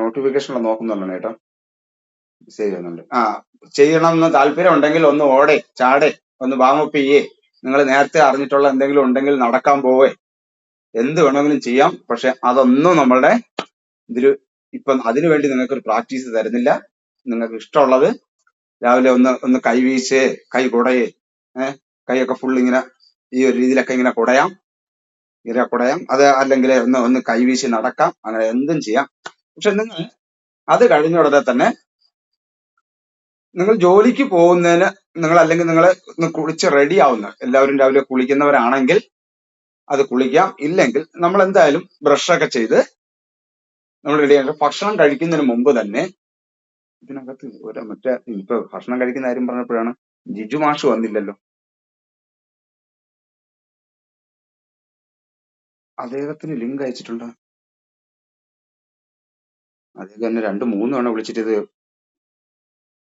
Notification നോക്കുന്നുണ്ടോ കേട്ടോ? Message ചെയ്യുന്നുണ്ട്. ചെയ്യണം എന്ന് താല്പര്യം ഉണ്ടെങ്കിൽ ഒന്ന് ഓടെ ചാടെ ഒന്ന് വാമപ്പ് ചെയ്യേ. നിങ്ങൾ നേരത്തെ അറിഞ്ഞിട്ടുള്ള എന്തെങ്കിലും ഉണ്ടെങ്കിൽ നടക്കാൻ പോവേ, എന്ത് വേണമെങ്കിലും ചെയ്യാം. പക്ഷെ അതൊന്നും നമ്മളുടെ ഇതില് ഇപ്പം അതിനു വേണ്ടി നിങ്ങൾക്ക് ഒരു പ്രാക്ടീസ് തരുന്നില്ല. നിങ്ങൾക്ക് ഇഷ്ടമുള്ളത് രാവിലെ ഒന്ന് ഒന്ന് കൈ വീശേ, കൈ കുടയേ, കൈയൊക്കെ ഫുൾ ഇങ്ങനെ ഈ ഒരു രീതിയിലൊക്കെ ഇങ്ങനെ കുടയാം, ഇങ്ങനെ കുടയാം. അത് അല്ലെങ്കിൽ ഒന്ന് ഒന്ന് കൈവീശി നടക്കാം, അങ്ങനെ എന്തും ചെയ്യാം. പക്ഷെ നിങ്ങൾ അത് കഴിഞ്ഞ ഉടനെ തന്നെ നിങ്ങൾ ജോലിക്ക് പോകുന്നതിന് നിങ്ങൾ അല്ലെങ്കിൽ നിങ്ങൾ ഒന്ന് കുളിച്ച് റെഡി ആവുന്ന, എല്ലാവരും രാവിലെ കുളിക്കുന്നവരാണെങ്കിൽ അത് കുളിക്കാം. ഇല്ലെങ്കിൽ നമ്മൾ എന്തായാലും ബ്രഷൊക്കെ ചെയ്ത് നമ്മൾ റെഡി ആക്കുക. ഭക്ഷണം കഴിക്കുന്നതിന് മുമ്പ് തന്നെ ഇതിനകത്ത് മറ്റേ ഇപ്പൊ ഭക്ഷണം കഴിക്കുന്ന കാര്യം പറഞ്ഞപ്പോഴാണ് ജിജു മാഷ് വന്നില്ലല്ലോ. അദ്ദേഹത്തിന് ലിങ്ക് അയച്ചിട്ടുണ്ടോ? അദ്ദേഹം എന്നെ 2-3 തവണ വിളിച്ചിട്ട് ഇത്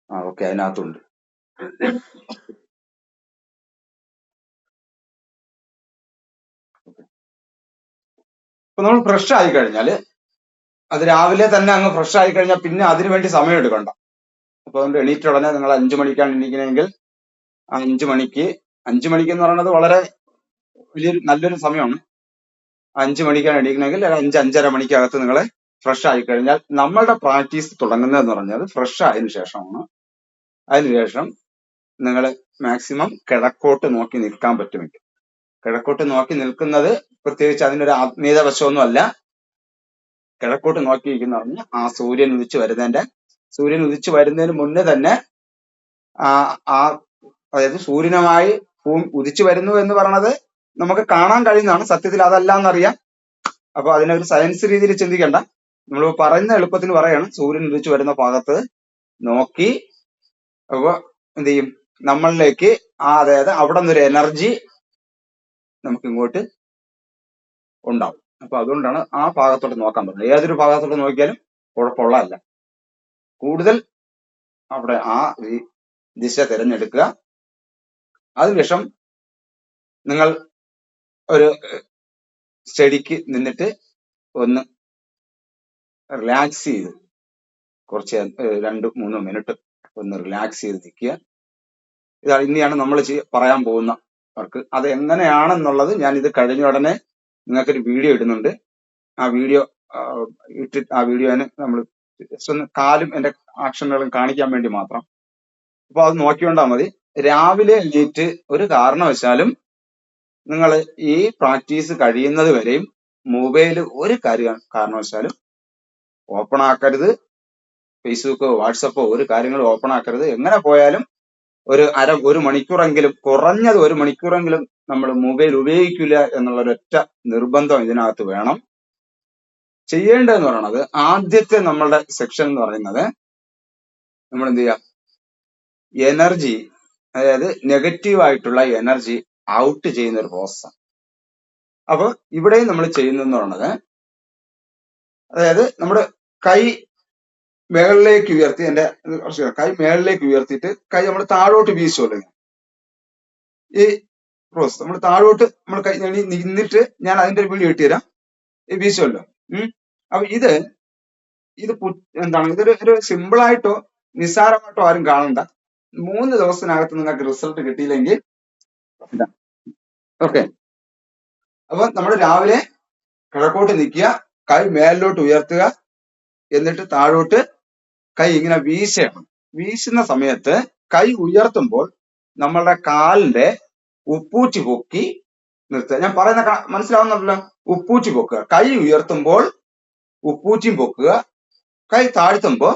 ഓക്കെ അതിനകത്തുണ്ട്. അപ്പൊ നമ്മൾ ഫ്രഷ് ആയി കഴിഞ്ഞാല് അത് രാവിലെ തന്നെ അങ്ങ് ഫ്രഷ് ആയി കഴിഞ്ഞാൽ പിന്നെ അതിനു വേണ്ടി സമയം എടുക്കണ്ട. അപ്പൊ അതുകൊണ്ട് എണീറ്റ ഉടനെ നിങ്ങൾ 5 മണിക്കാണ് എണീക്കണമെങ്കിൽ 5 മണിക്ക് എന്ന് പറയുന്നത് വളരെ വലിയൊരു നല്ലൊരു സമയമാണ്. 5 മണിക്കാണ് എണീക്കണമെങ്കിൽ 5-5:30 മണിക്കകത്ത് നിങ്ങൾ ഫ്രഷ് ആയി കഴിഞ്ഞാൽ നമ്മളുടെ പ്രാക്ടീസ് തുടങ്ങുന്നതെന്ന് പറഞ്ഞാൽ ഫ്രഷ് ആയതിനു ശേഷമാണ്. അതിനുശേഷം നിങ്ങൾ മാക്സിമം കിഴക്കോട്ട് നോക്കി നിൽക്കാൻ പറ്റുമെങ്കിൽ, കിഴക്കോട്ട് നോക്കി നിൽക്കുന്നത് പ്രത്യേകിച്ച് അതിനൊരു ആത്മീയത വശമൊന്നും അല്ല. കിഴക്കോട്ട് നോക്കിയിരിക്കുന്ന പറഞ്ഞാൽ ആ സൂര്യൻ ഉദിച്ചു വരുന്നതിന് മുന്നേ തന്നെ അതായത് സൂര്യനുമായി ഉദിച്ചു വരുന്നു എന്ന് പറയുന്നത് നമുക്ക് കാണാൻ കഴിയുന്നതാണ്. സത്യത്തിൽ അതല്ല എന്നറിയാം. അപ്പൊ അതിനൊരു സയൻസ് രീതിയിൽ ചിന്തിക്കണ്ട. നമ്മൾ പറയുന്ന എളുപ്പത്തിന് പറയാണ്, സൂര്യൻ ഉദിച്ചു വരുന്ന ഭാഗത്ത് നോക്കി അപ്പൊ എന്ത് ചെയ്യും, നമ്മളിലേക്ക് അതായത് അവിടെ നിന്നൊരു എനർജി നമുക്ക് ഇങ്ങോട്ട് ഉണ്ടാവും. അപ്പൊ അതുകൊണ്ടാണ് ആ ഭാഗത്തോട്ട് നോക്കാൻ പറഞ്ഞത്. ഏതൊരു ഭാഗത്തോട്ട് നോക്കിയാലും കുഴപ്പമുള്ളതല്ല. കൂടുതൽ അവിടെ ആ ദിശ തിരഞ്ഞെടുക്കുക. അതിനുശേഷം നിങ്ങൾ ഒരു സ്റ്റഡിക്ക് നിന്നിട്ട് ഒന്ന് റിലാക്സ് ചെയ്ത് കുറച്ച് 2-3 മിനിറ്റ് ഒന്ന് റിലാക്സ് ചെയ്ത് നിൽക്കുക. ഇതാണ് ഇനിയാണ് നമ്മൾ പറയാൻ പോകുന്ന വർക്ക്. അത് എങ്ങനെയാണെന്നുള്ളത് ഞാൻ ഇത് കഴിഞ്ഞ ഉടനെ നിങ്ങൾക്കൊരു വീഡിയോ ഇടുന്നുണ്ട്. ആ വീഡിയോ ഇട്ടിട്ട് ആ വീഡിയോന് നമ്മൾ ജസ്റ്റ് ഒന്ന് കാലും എന്റെ ആക്ഷനുകളും കാണിക്കാൻ വേണ്ടി മാത്രം. അപ്പൊ അത് നോക്കിക്കൊണ്ടാ മതി. രാവിലെ എണീറ്റ് ഒരു കാരണവശാലും നിങ്ങൾ ഈ പ്രാക്ടീസ് കഴിയുന്നത് വരെയും മൊബൈൽ ഒരു കാരണവശാലും ഓപ്പൺ ആക്കരുത്. ഫേസ്ബുക്കോ വാട്സപ്പോ ഒരു കാര്യങ്ങളും ഓപ്പൺ ആക്കരുത്. എങ്ങനെ പോയാലും ഒരു മണിക്കൂറെങ്കിലും, കുറഞ്ഞത് 1 മണിക്കൂറെങ്കിലും നമ്മൾ മൊബൈൽ ഉപയോഗിക്കില്ല എന്നുള്ള ഒരൊറ്റ നിർബന്ധം ഇതിനകത്ത് വേണം. ചെയ്യേണ്ടതെന്ന് പറയുന്നത് ആദ്യത്തെ നമ്മളുടെ സെക്ഷൻ എന്ന് പറയുന്നത് നമ്മൾ എന്ത് ചെയ്യുക, എനർജി, അതായത് നെഗറ്റീവ് ആയിട്ടുള്ള എനർജി ഔട്ട് ചെയ്യുന്ന ഒരു പ്രോസസ്സാണ്. അപ്പൊ ഇവിടെയും നമ്മൾ ചെയ്യുന്നതെന്ന് പറയുന്നത്, അതായത് നമ്മുടെ കൈ മേളിലേക്ക് ഉയർത്തി, കൈ മേളിലേക്ക് ഉയർത്തിയിട്ട് കൈ നമ്മൾ താഴോട്ട് വീശുമല്ലോ. ഈ പ്രോസസ് നമ്മൾ താഴോട്ട് നമ്മൾ കൈ നിന്നിട്ട് ഞാൻ അതിന്റെ ഒരു വീഡിയോ ഇട്ടുതരാം. ഈ വീശുമല്ലോ. അപ്പൊ ഇത് എന്താണ്, ഇതൊരു സിമ്പിളായിട്ടോ നിസ്സാരമായിട്ടോ ആരും കാണണ്ട. 3 ദിവസത്തിനകത്ത് നിങ്ങൾക്ക് റിസൾട്ട് കിട്ടിയില്ലെങ്കിൽ ഓക്കെ. അപ്പൊ നമ്മൾ രാവിലെ കിഴക്കോട്ട് നിൽക്കുക, കൈ മേലിലോട്ട് ഉയർത്തുക, എന്നിട്ട് താഴോട്ട് കൈ ഇങ്ങനെ വീശണം. വീശുന്ന സമയത്ത് കൈ ഉയർത്തുമ്പോൾ നമ്മളുടെ കാലിന്റെ ഉപ്പൂറ്റി പൊക്കി നിർത്തുക. ഞാൻ പറയുന്ന മനസ്സിലാവുന്നല്ലോ? ഉപ്പൂറ്റി പൊക്കുക. കൈ ഉയർത്തുമ്പോൾ ഉപ്പൂറ്റിയും പൊക്കുക. കൈ താഴ്ത്തുമ്പോ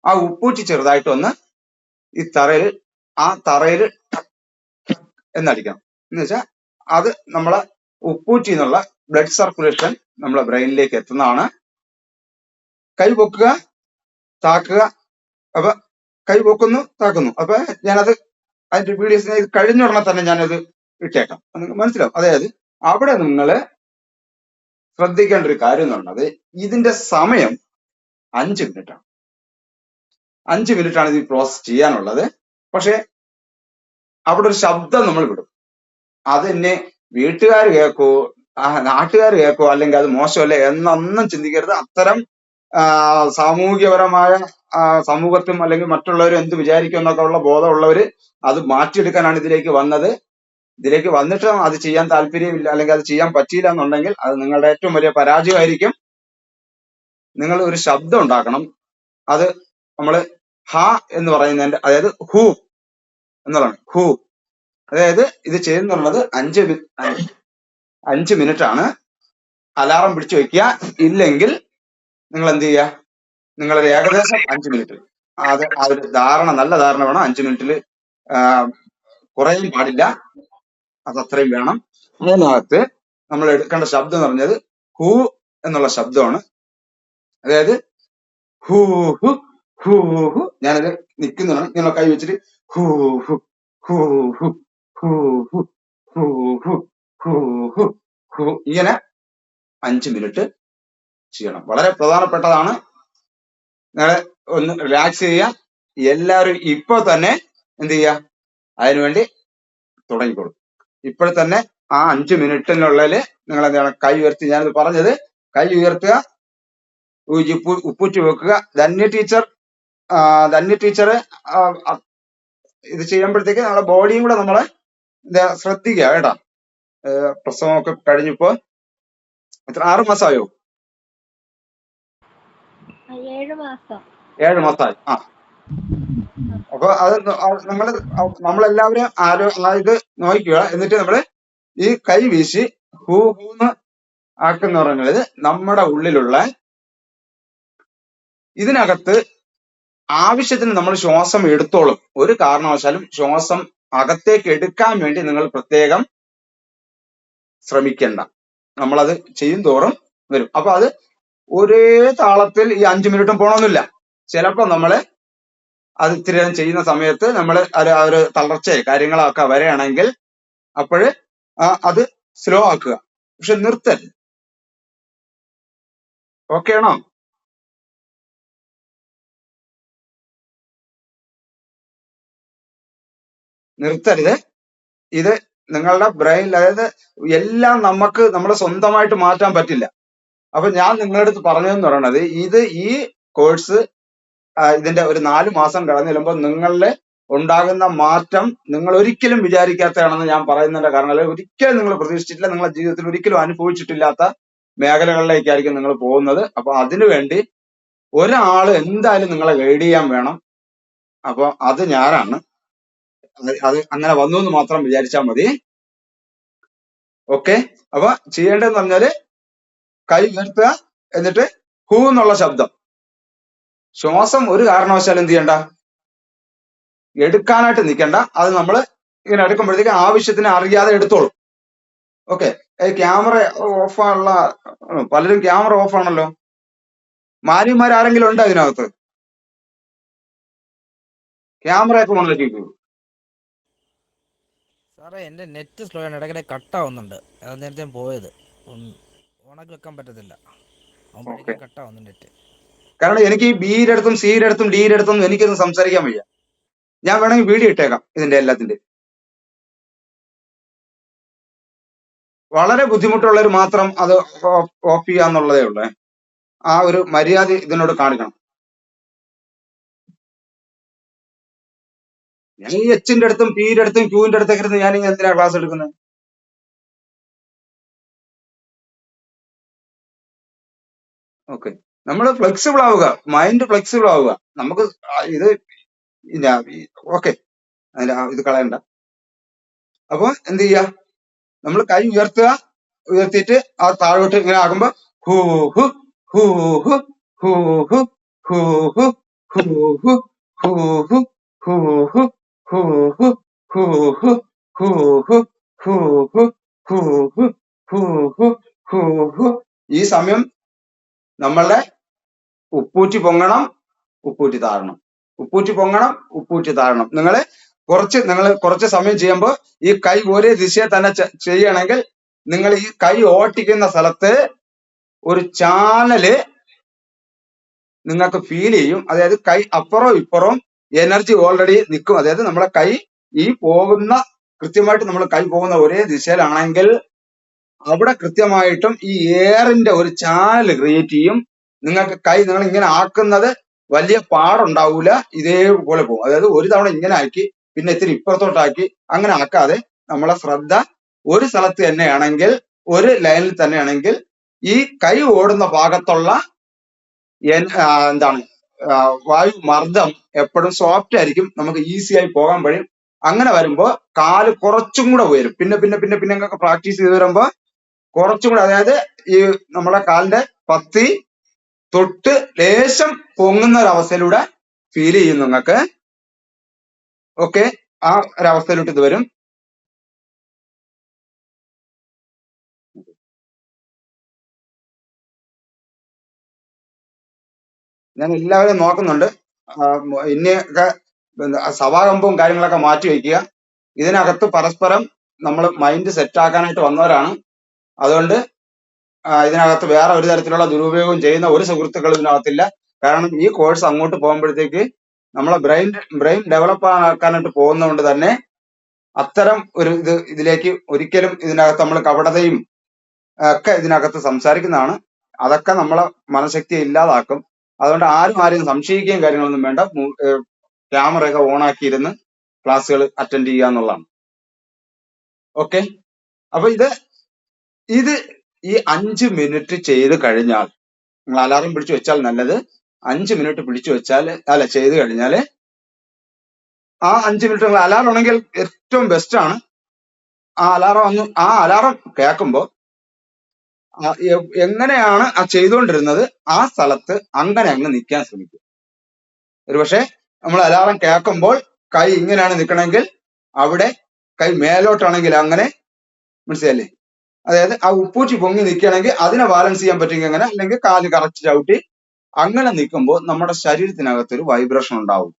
ആ ഉപ്പൂറ്റി ചെറുതായിട്ടൊന്ന് ഈ തറയിൽ എന്നടിക്കണം. എന്ന് വെച്ചാൽ അത് നമ്മളെ ഉപ്പൂറ്റി എന്നുള്ള ബ്ലഡ് സർക്കുലേഷൻ നമ്മളെ ബ്രെയിനിലേക്ക് എത്തുന്നതാണ്. കൈ പൊക്കുക, താക്കുക. അപ്പൊ കൈ പൊക്കുന്നു, താക്കുന്നു. അപ്പൊ ഞാനത് അതിന്റെ വീഡിയോസ് കഴിഞ്ഞ ഉടനെ തന്നെ ഞാനത് ഇട്ടേക്കാം, നിങ്ങൾക്ക് മനസ്സിലാവും. അതായത് അവിടെ നിങ്ങൾ ശ്രദ്ധിക്കേണ്ട ഒരു കാര്യം എന്ന് പറയുന്നത്, ഇതിന്റെ സമയം 5 മിനിറ്റാണ്. 5 മിനിറ്റാണ് ഇത് പ്രോസസ് ചെയ്യാനുള്ളത്. പക്ഷെ അവിടെ ഒരു ശബ്ദം നമ്മൾ വിടും. അതെന്നെ വീട്ടുകാർ കേൾക്കോ നാട്ടുകാർ കേൾക്കോ അല്ലെങ്കിൽ അത് മോശമല്ലേ എന്നൊന്നും ചിന്തിക്കരുത്. അത്തരം സാമൂഹികപരമായ സമൂഹത്തും അല്ലെങ്കിൽ മറ്റുള്ളവരും എന്ത് വിചാരിക്കും എന്നൊക്കെ ഉള്ള ബോധമുള്ളവര് അത് മാറ്റിയെടുക്കാനാണ് ഇതിലേക്ക് വന്നത്. ഇതിലേക്ക് വന്നിട്ട് അത് ചെയ്യാൻ താല്പര്യമില്ല അല്ലെങ്കിൽ അത് ചെയ്യാൻ പറ്റിയില്ല എന്നുണ്ടെങ്കിൽ അത് നിങ്ങളുടെ ഏറ്റവും വലിയ പരാജയമായിരിക്കും. നിങ്ങൾ ഒരു ശബ്ദം ഉണ്ടാക്കണം. അത് നമ്മള് ഹ എന്ന് പറയുന്നതിന്റെ, അതായത് ഹു എന്നുള്ളതാണ്. ഹു, അതായത് ഇത് ചെയ്യുന്നുള്ളത് 5 മിനിറ്റ് ആണ്. അലാറം പിടിച്ചു വെക്കുക. ഇല്ലെങ്കിൽ നിങ്ങൾ എന്ത് ചെയ്യുക, നിങ്ങളൊരു ഏകദേശം 5 മിനിറ്റ്, അത് ആ ഒരു ധാരണ, നല്ല ധാരണ വേണം. 5 മിനിറ്റിൽ കുറയും പാടില്ല, അത് അത്രയും വേണം. അതിനകത്ത് നമ്മൾ എടുക്കേണ്ട ശബ്ദം എന്ന് പറഞ്ഞത് ഹു എന്നുള്ള ശബ്ദമാണ്. അതായത് ഹൂ ഹു ഹൂ ഹു. ഞാനത് നിൽക്കുന്നതാണ്, നിങ്ങൾ കൈ വെച്ചിട്ട് who who who who who who who who who who who, ഇങ്ങനെ 5 മിനിറ്റ് ചെയ്യണം. വളരെ പ്രധാനപ്പെട്ടതാണ്. നിങ്ങളെ ഒന്ന് റിലാക്സ് ചെയ്യുക. എല്ലാവരും ഇപ്പൊ തന്നെ എന്ത് ചെയ്യുക, അതിനുവേണ്ടി തുടങ്ങിക്കോളൂ. ഇപ്പോൾ തന്നെ ആ 5 മിനിറ്റിനുള്ളിൽ നിങ്ങൾ എന്താണ്, കൈ ഉയർത്തി, ഞാനത് പറഞ്ഞത്, കൈ ഉയർത്തുക, ഉപ്പൂറ്റി വെക്കുക. ധന്യ ടീച്ചർ ഇത് ചെയ്യുമ്പോഴത്തേക്ക് നമ്മുടെ ബോഡിയും കൂടെ നമ്മളെ ശ്രദ്ധിക്കുക കേട്ടാ. പ്രസവമൊക്കെ കഴിഞ്ഞപ്പോ എത്ര, 6 മാസമായോ? 7 മാസമായി. ആ, അപ്പൊ അത് നമ്മളെല്ലാവരും ഇത് നോക്കുക. എന്നിട്ട് നമ്മള് ഈ കൈ വീശി ഹൂന്ന് ആക്കുന്ന പറയുന്നത് നമ്മുടെ ഉള്ളിലുള്ള ഇതിനകത്ത് ആവശ്യത്തിന് നമ്മൾ ശ്വാസം എടുത്തോളും. ഒരു കാരണവശാലും ശ്വാസം അകത്തേക്ക് എടുക്കാൻ വേണ്ടി നിങ്ങൾ പ്രത്യേകം ശ്രമിക്കണ്ട. നമ്മളത് ചെയ്യും തോറും വരും. അപ്പൊ അത് ഒരേ താളത്തിൽ ഈ 5 മിനിറ്റും പോണമെന്നില്ല. ചിലപ്പോ നമ്മള് അത് ഇത്തിരി നേരം ചെയ്യുന്ന സമയത്ത് നമ്മൾ ഒരു തളർച്ചയോ കാര്യങ്ങളൊക്കെ വരികയാണെങ്കിൽ അപ്പോഴ് അത് സ്ലോ ആക്കുക. പക്ഷെ നിർത്തരുത്. ഓക്കെ ആണോ? നിർത്തരുത്. ഇത് നിങ്ങളുടെ ബ്രെയിനിൽ, അതായത് എല്ലാം നമ്മൾ സ്വന്തമായിട്ട് മാറ്റാൻ പറ്റില്ല. അപ്പൊ ഞാൻ നിങ്ങളുടെ അടുത്ത് പറഞ്ഞതെന്ന് പറയണത്, ഈ കോഴ്സ് ഇതിന്റെ ഒരു 4 മാസം കടന്നു ചെല്ലുമ്പോൾ നിങ്ങളിൽ ഉണ്ടാകുന്ന മാറ്റം നിങ്ങൾ ഒരിക്കലും വിചാരിക്കാത്തതാണെന്ന് ഞാൻ പറയുന്നതിന്റെ കാരണം, അല്ലെങ്കിൽ ഒരിക്കലും നിങ്ങൾ പ്രതീക്ഷിച്ചിട്ടില്ല, നിങ്ങളുടെ ജീവിതത്തിൽ ഒരിക്കലും അനുഭവിച്ചിട്ടില്ലാത്ത മേഖലകളിലേക്കായിരിക്കും നിങ്ങൾ പോകുന്നത്. അപ്പൊ അതിനുവേണ്ടി ഒരാള് എന്തായാലും നിങ്ങളെ ഗൈഡ് ചെയ്യാൻ വേണം. അപ്പൊ അത് ഞാനാണ്. അത് അങ്ങനെ വന്നു എന്ന് മാത്രം വിചാരിച്ചാൽ മതി. ഓക്കെ. അപ്പൊ ചെയ്യേണ്ടതെന്ന് പറഞ്ഞാല് കൈ ഉയർത്തുക, എന്നിട്ട് ഹൂ എന്നുള്ള ശബ്ദം. ശ്വാസം ഒരു കാരണവശാലും എന്ത് ചെയ്യണ്ട, എടുക്കാനായിട്ട് നിൽക്കണ്ട. അത് നമ്മൾ ഇങ്ങനെ എടുക്കുമ്പോഴത്തേക്ക് ആവശ്യത്തിന് അറിയാതെ എടുത്തോളും. ഓക്കെ. ക്യാമറ ഓഫാണുള്ള പലരും ക്യാമറ ഓഫ് ആണല്ലോ. മാന്യന്മാരാരെങ്കിലും ഉണ്ടോ ഇതിനകത്ത്? ക്യാമറയൊക്കെ ഓണാക്കിക്കൂ. സാറേ, എൻ്റെ നെറ്റ് സ്ലോ ആണ്, ഇടയ്ക്കിടെ കട്ടാവുന്നുണ്ട്. അത് നേരത്തെ പോയത് ഓണാക്കി വെക്കാൻ പറ്റത്തില്ല, കട്ടാവുന്നു നെറ്റ്. കാരണം എനിക്ക് ഈ ബിയുടെ അടുത്തും സിയുടെ അടുത്തും ഡിയുടെ അടുത്തും എനിക്കൊന്നും സംസാരിക്കാൻ വയ്യ. ഞാൻ വേണമെങ്കിൽ വീഡിയോ ഇട്ടേക്കാം ഇതിന്റെ എല്ലാത്തിന്റെ. വളരെ ബുദ്ധിമുട്ടുള്ളവർ മാത്രം അത് ഓഫ് ചെയ്യാന്നുള്ളതേ ഉള്ളേ. ആ ഒരു മര്യാദ ഇതിനോട് കാണിക്കണം. ഞാൻ ഈ എച്ചിന്റെ അടുത്തും പിയുടെ അടുത്തും ക്യൂവിന്റെ അടുത്തൊക്കെ ഇരുന്ന് ഞാൻ എന്തിനാ ക്ലാസ് എടുക്കുന്നത്? ഓക്കെ. നമ്മൾ ഫ്ലെക്സിബിൾ ആവുക, മൈൻഡ് ഫ്ലെക്സിബിൾ ആവുക. നമുക്ക് ഇത് ഓക്കെ, അതിന്റെ ഇത് കളയണ്ട. അപ്പൊ എന്ത് ചെയ്യാ, നമ്മൾ കൈ ഉയർത്തുക, ഉയർത്തിയിട്ട് ആ താഴോട്ട് ഇങ്ങനെ ആകുമ്പോ who who who who who who who who who who who who who who who who who who who who who who who who who who who who. ഈ സമയം നമ്മളുടെ ഉപ്പൂറ്റി പൊങ്ങണം, ഉപ്പൂറ്റി താഴണം, ഉപ്പൂറ്റി പൊങ്ങണം, ഉപ്പൂറ്റി താഴണം. നിങ്ങൾ കുറച്ച് സമയം ചെയ്യുമ്പോൾ ഈ കൈ ഒരേ ദിശയെ തന്നെ ചെയ്യണമെങ്കിൽ നിങ്ങൾ ഈ കൈ ഓട്ടിക്കുന്ന സ്ഥലത്ത് ഒരു ചാനല് നിങ്ങൾക്ക് ഫീൽ ചെയ്യും. അതായത് കൈ അപ്പുറവും ഇപ്പുറവും എനർജി ഓൾറെഡി നിൽക്കും. അതായത് നമ്മളെ കൈ ഈ പോകുന്ന, കൃത്യമായിട്ട് നമ്മൾ കൈ പോകുന്ന ഒരേ ദിശയിലാണെങ്കിൽ അവിടെ കൃത്യമായിട്ടും ഈ എയറിന്റെ ഒരു ചാനൽ ക്രിയേറ്റ് ചെയ്യും. നിങ്ങൾക്ക് കൈ നിങ്ങൾ ഇങ്ങനെ ആക്കുന്നത് വലിയ പാടുണ്ടാവൂല, ഇതേപോലെ പോകും. അതായത് ഒരു തവണ ഇങ്ങനെ ആക്കി പിന്നെ ഇത്തിരി ഇപ്പുറത്തോട്ടാക്കി അങ്ങനെ ആക്കാതെ നമ്മളെ ശ്രദ്ധ ഒരു സ്ഥലത്ത് തന്നെയാണെങ്കിൽ, ഒരു ലൈനിൽ തന്നെയാണെങ്കിൽ ഈ കൈ ഓടുന്ന ഭാഗത്തുള്ള എന്താണ് വായു മർദ്ദം എപ്പോഴും സോഫ്റ്റ് ആയിരിക്കും, നമുക്ക് ഈസി ആയി പോകാൻ കഴിയും. അങ്ങനെ വരുമ്പോ കാല് കുറച്ചും കൂടെ ഉയരും. പിന്നെ പിന്നെ പിന്നെ പിന്നെ നിങ്ങൾക്ക് പ്രാക്ടീസ് ചെയ്ത് വരുമ്പോ കുറച്ചും കൂടെ, അതായത് ഈ നമ്മുടെ കാലിന്റെ പത്തി തൊട്ട് ലേശം പൊങ്ങുന്ന ഒരവസ്ഥയിലൂടെ ഫീൽ ചെയ്യും നിങ്ങൾക്ക്. ഓക്കെ, ആ ഒരവസ്ഥയിലോട്ട് ഇത് വരും. ഞാൻ എല്ലാവരെയും നോക്കുന്നുണ്ട്. ഇനിയൊക്കെ സഭാകമ്പവും കാര്യങ്ങളൊക്കെ മാറ്റി വയ്ക്കുക. ഇതിനകത്ത് പരസ്പരം നമ്മൾ മൈൻഡ് സെറ്റ് ആക്കാനായിട്ട് വന്നവരാണ്. അതുകൊണ്ട് ഇതിനകത്ത് വേറെ ഒരു തരത്തിലുള്ള ദുരുപയോഗം ചെയ്യുന്ന ഒരു സുഹൃത്തുക്കളും ഇതിനകത്തില്ല. കാരണം ഈ കോഴ്സ് അങ്ങോട്ട് പോകുമ്പോഴത്തേക്ക് നമ്മളെ ബ്രെയിൻ ഡെവലപ്പ് ആക്കാനായിട്ട് പോകുന്നതുകൊണ്ട് തന്നെ അത്തരം ഒരു ഇതിലേക്ക് ഒരിക്കലും ഇതിനകത്ത് നമ്മൾ കപടതയും ഒക്കെ ഇതിനകത്ത് സംസാരിക്കുന്നതാണ്. അതൊക്കെ നമ്മളെ മനഃശക്തിയെ ഇല്ലാതാക്കും. അതുകൊണ്ട് ആരും സംശയിക്കുകയും കാര്യങ്ങളൊന്നും വേണ്ട. ക്യാമറയൊക്കെ ഓണാക്കിയിരുന്ന് ക്ലാസ്സുകൾ അറ്റൻഡ് ചെയ്യുക എന്നുള്ളതാണ്. ഓക്കെ, അപ്പൊ ഇത് ഈ 5 മിനിറ്റ് ചെയ്ത് കഴിഞ്ഞാൽ, നിങ്ങൾ അലാറം പിടിച്ചു വെച്ചാൽ നല്ലത്. 5 മിനിറ്റ് പിടിച്ചു വെച്ചാൽ ചെയ്ത് കഴിഞ്ഞാൽ ആ 5 മിനിറ്റ് നിങ്ങൾ അലാറം ആണെങ്കിൽ ഏറ്റവും ബെസ്റ്റ് ആണ്. ആ അലാറം കേൾക്കുമ്പോ എങ്ങനെയാണ് ആ ചെയ്തുകൊണ്ടിരുന്നത് ആ സ്ഥലത്ത് അങ്ങനെ അങ്ങ് നിൽക്കാൻ ശ്രമിക്കും. ഒരുപക്ഷെ നമ്മൾ അലാറം കേൾക്കുമ്പോൾ കൈ ഇങ്ങനെയാണ് നിൽക്കണമെങ്കിൽ അവിടെ കൈ മേലോട്ടാണെങ്കിൽ അങ്ങനെ, മനസ്സിലല്ലേ? അതായത് ആ ഉപ്പൂച്ചി പൊങ്ങി നിൽക്കുകയാണെങ്കിൽ അതിനെ ബാലൻസ് ചെയ്യാൻ പറ്റുമെങ്കിൽ അങ്ങനെ, അല്ലെങ്കിൽ കാല് കറക്റ്റ് ചവിട്ടി അങ്ങനെ നിൽക്കുമ്പോൾ നമ്മുടെ ശരീരത്തിനകത്തൊരു വൈബ്രേഷൻ ഉണ്ടാവും.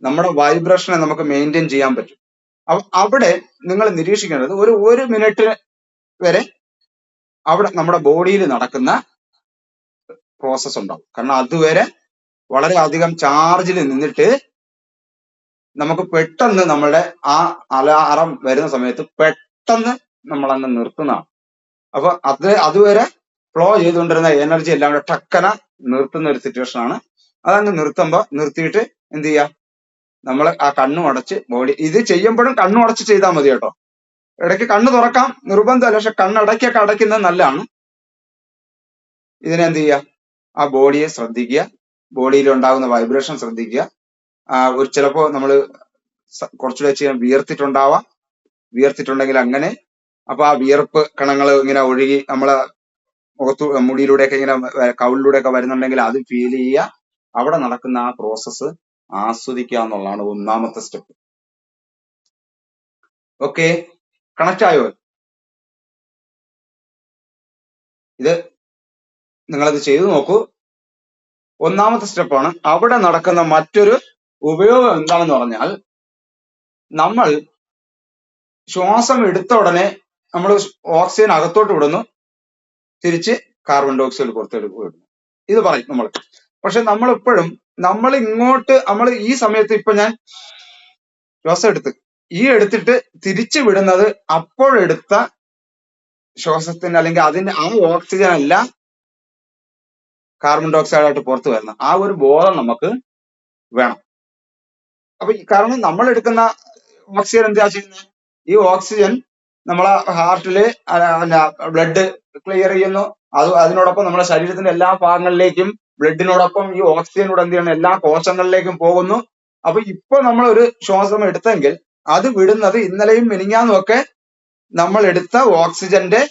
നമ്മുടെ വൈബ്രേഷനെ നമുക്ക് മെയിൻറ്റെയിൻ ചെയ്യാൻ പറ്റും. അപ്പൊ അവിടെ നിങ്ങൾ നിരീക്ഷിക്കേണ്ടത് ഒരു മിനിറ്റ് വരെ അവിടെ നമ്മുടെ ബോഡിയിൽ നടക്കുന്ന പ്രോസസ് ഉണ്ടാവും. കാരണം അതുവരെ വളരെ അധികം ചാർജിൽ നിന്നിട്ട് നമുക്ക് പെട്ടെന്ന് നമ്മളുടെ ആ അലാറം വരുന്ന സമയത്ത് പെട്ടെന്ന് നമ്മൾ അങ്ങ് നിർത്തുന്നതാണ്. അപ്പൊ അതുവരെ ഫ്ലോ ചെയ്തുകൊണ്ടിരുന്ന എനർജി എല്ലാം കൂടെ ടക്കന നിർത്തുന്ന ഒരു സിറ്റുവേഷൻ ആണ്. അതങ്ങ് നിർത്തിയിട്ട് എന്ത് ചെയ്യുക, നമ്മൾ ആ കണ്ണും അടച്ച് ബോഡി ഇത് ചെയ്യുമ്പോഴും കണ്ണും അടച്ച് ചെയ്താൽ മതി കേട്ടോ. ഇടയ്ക്ക് കണ്ണ് തുറക്കാം, നിർബന്ധമല്ല, പക്ഷെ കണ്ണടയ്ക്കൊക്കെ അടയ്ക്കുന്നത് നല്ലതാണ്. ഇതിനെന്ത് ചെയ്യുക, ആ ബോഡിയെ ശ്രദ്ധിക്കുക, ബോഡിയിൽ ഉണ്ടാകുന്ന വൈബ്രേഷൻ ശ്രദ്ധിക്കുക. ചിലപ്പോ നമ്മൾ കുറച്ചുകൂടെ ചെയ്യാൻ വിയർത്തിട്ടുണ്ടെങ്കിൽ അങ്ങനെ, അപ്പൊ ആ വിയർപ്പ് കണങ്ങൾ ഇങ്ങനെ ഒഴുകി നമ്മളെ മുടിയിലൂടെയൊക്കെ ഇങ്ങനെ കവിളിലൂടെയൊക്കെ വരുന്നുണ്ടെങ്കിൽ അത് ഫീൽ ചെയ്യുക. അവിടെ നടക്കുന്ന ആ പ്രോസസ്സ് ആസ്വദിക്കുക എന്നുള്ളതാണ് ഒന്നാമത്തെ സ്റ്റെപ്പ്. ഓക്കെ, കണക്ട് ആയോ? ഇത് നിങ്ങളത് ചെയ്തു നോക്കൂ. ഒന്നാമത്തെ സ്റ്റെപ്പാണ്. അവിടെ നടക്കുന്ന മറ്റൊരു ഉപയോഗം എന്താണെന്ന് പറഞ്ഞാൽ, നമ്മൾ ശ്വാസം എടുത്ത ഉടനെ നമ്മൾ ഓക്സിജൻ അകത്തോട്ട് വിടുന്നു, തിരിച്ച് കാർബൺ ഡൈ ഓക്സൈഡ് പുറത്തെടുത്ത് വിടുന്നു. ഇത് പറയും നമ്മൾ. പക്ഷെ നമ്മളെപ്പോഴും നമ്മൾ ഈ സമയത്ത് ഇപ്പൊ ഞാൻ ശ്വാസം എടുത്തിട്ട് തിരിച്ചു വിടുന്നത് അപ്പോഴെടുത്ത ശ്വാസത്തിന്, അല്ലെങ്കിൽ അതിന്റെ ആ ഓക്സിജൻ അല്ല കാർബൺ ഡൈ ഓക്സൈഡ് ആയിട്ട് പുറത്തു വരുന്ന ആ ഒരു ബോധം നമുക്ക് വേണം. അപ്പൊ കാരണം നമ്മൾ എടുക്കുന്ന ഓക്സിജൻ എന്താ ചെയ്യുന്നത്, ഈ ഓക്സിജൻ നമ്മളെ ഹാർട്ടില് ബ്ലഡ് ക്ലിയർ ചെയ്യുന്നു. അതിനോടൊപ്പം നമ്മുടെ ശരീരത്തിന്റെ എല്ലാ ഭാഗങ്ങളിലേക്കും ബ്ലഡിനോടൊപ്പം ഈ ഓക്സിജനോട് എന്ത് ചെയ്യണം, എല്ലാ കോശങ്ങളിലേക്കും പോകുന്നു. അപ്പൊ ഇപ്പൊ നമ്മൾ ഒരു ശ്വാസം എടുത്തെങ്കിൽ അത് വിടുന്നത് ഇന്നലെയും മിനിഞ്ഞാന്നും ഒക്കെ നമ്മൾ എടുത്ത ഓക്സിജന്റെ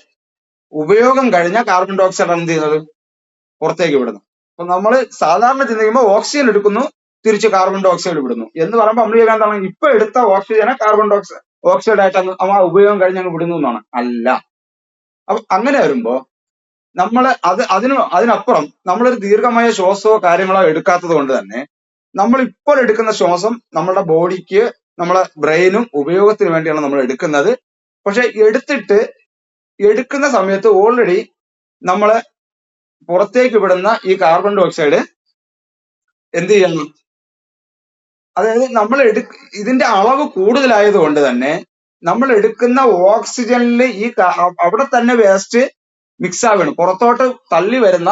ഉപയോഗം കഴിഞ്ഞ കാർബൺ ഡൈ ഓക്സൈഡ് എന്ത് ചെയ്യുന്നത്, പുറത്തേക്ക് വിടുന്നു. അപ്പൊ നമ്മൾ സാധാരണ ചിന്തിക്കുമ്പോൾ ഓക്സിജൻ എടുക്കുന്നു, തിരിച്ച് കാർബൺ ഡൈ ഓക്സൈഡ് വിടുന്നു എന്ന് പറയുമ്പോൾ നമ്മൾ ചെയ്യാൻ എന്താണ്, ഇപ്പൊ എടുത്ത ഓക്സിജനെ കാർബൺ ഡൈ ഓക്സൈഡ് ആയിട്ട് ആ ഉപയോഗം കഴിഞ്ഞ് അങ്ങ് വിടുന്നു എന്നാണ്. അല്ല. അപ്പൊ അങ്ങനെ വരുമ്പോ നമ്മൾ അതിനപ്പുറം നമ്മളൊരു ദീർഘമായ ശ്വാസമോ കാര്യങ്ങളോ എടുക്കാത്തത് കൊണ്ട് തന്നെ നമ്മൾ ഇപ്പോൾ എടുക്കുന്ന ശ്വാസം നമ്മുടെ ബോഡിക്ക്, നമ്മളെ ബ്രെയിനും ഉപയോഗത്തിന് വേണ്ടിയാണ് നമ്മൾ എടുക്കുന്നത്. പക്ഷെ എടുക്കുന്ന സമയത്ത് ഓൾറെഡി നമ്മള് പുറത്തേക്ക് വിടുന്ന ഈ കാർബൺ ഡൈ ഓക്സൈഡ് എന്ത് ചെയ്യണം, അതായത് നമ്മൾ ഇതിന്റെ അളവ് കൂടുതലായത് കൊണ്ട് തന്നെ നമ്മൾ എടുക്കുന്ന ഓക്സിജനിൽ അവിടെ തന്നെ വേസ്റ്റ് മിക്സ് ആവുകയാണ്. പുറത്തോട്ട് തള്ളി വരുന്ന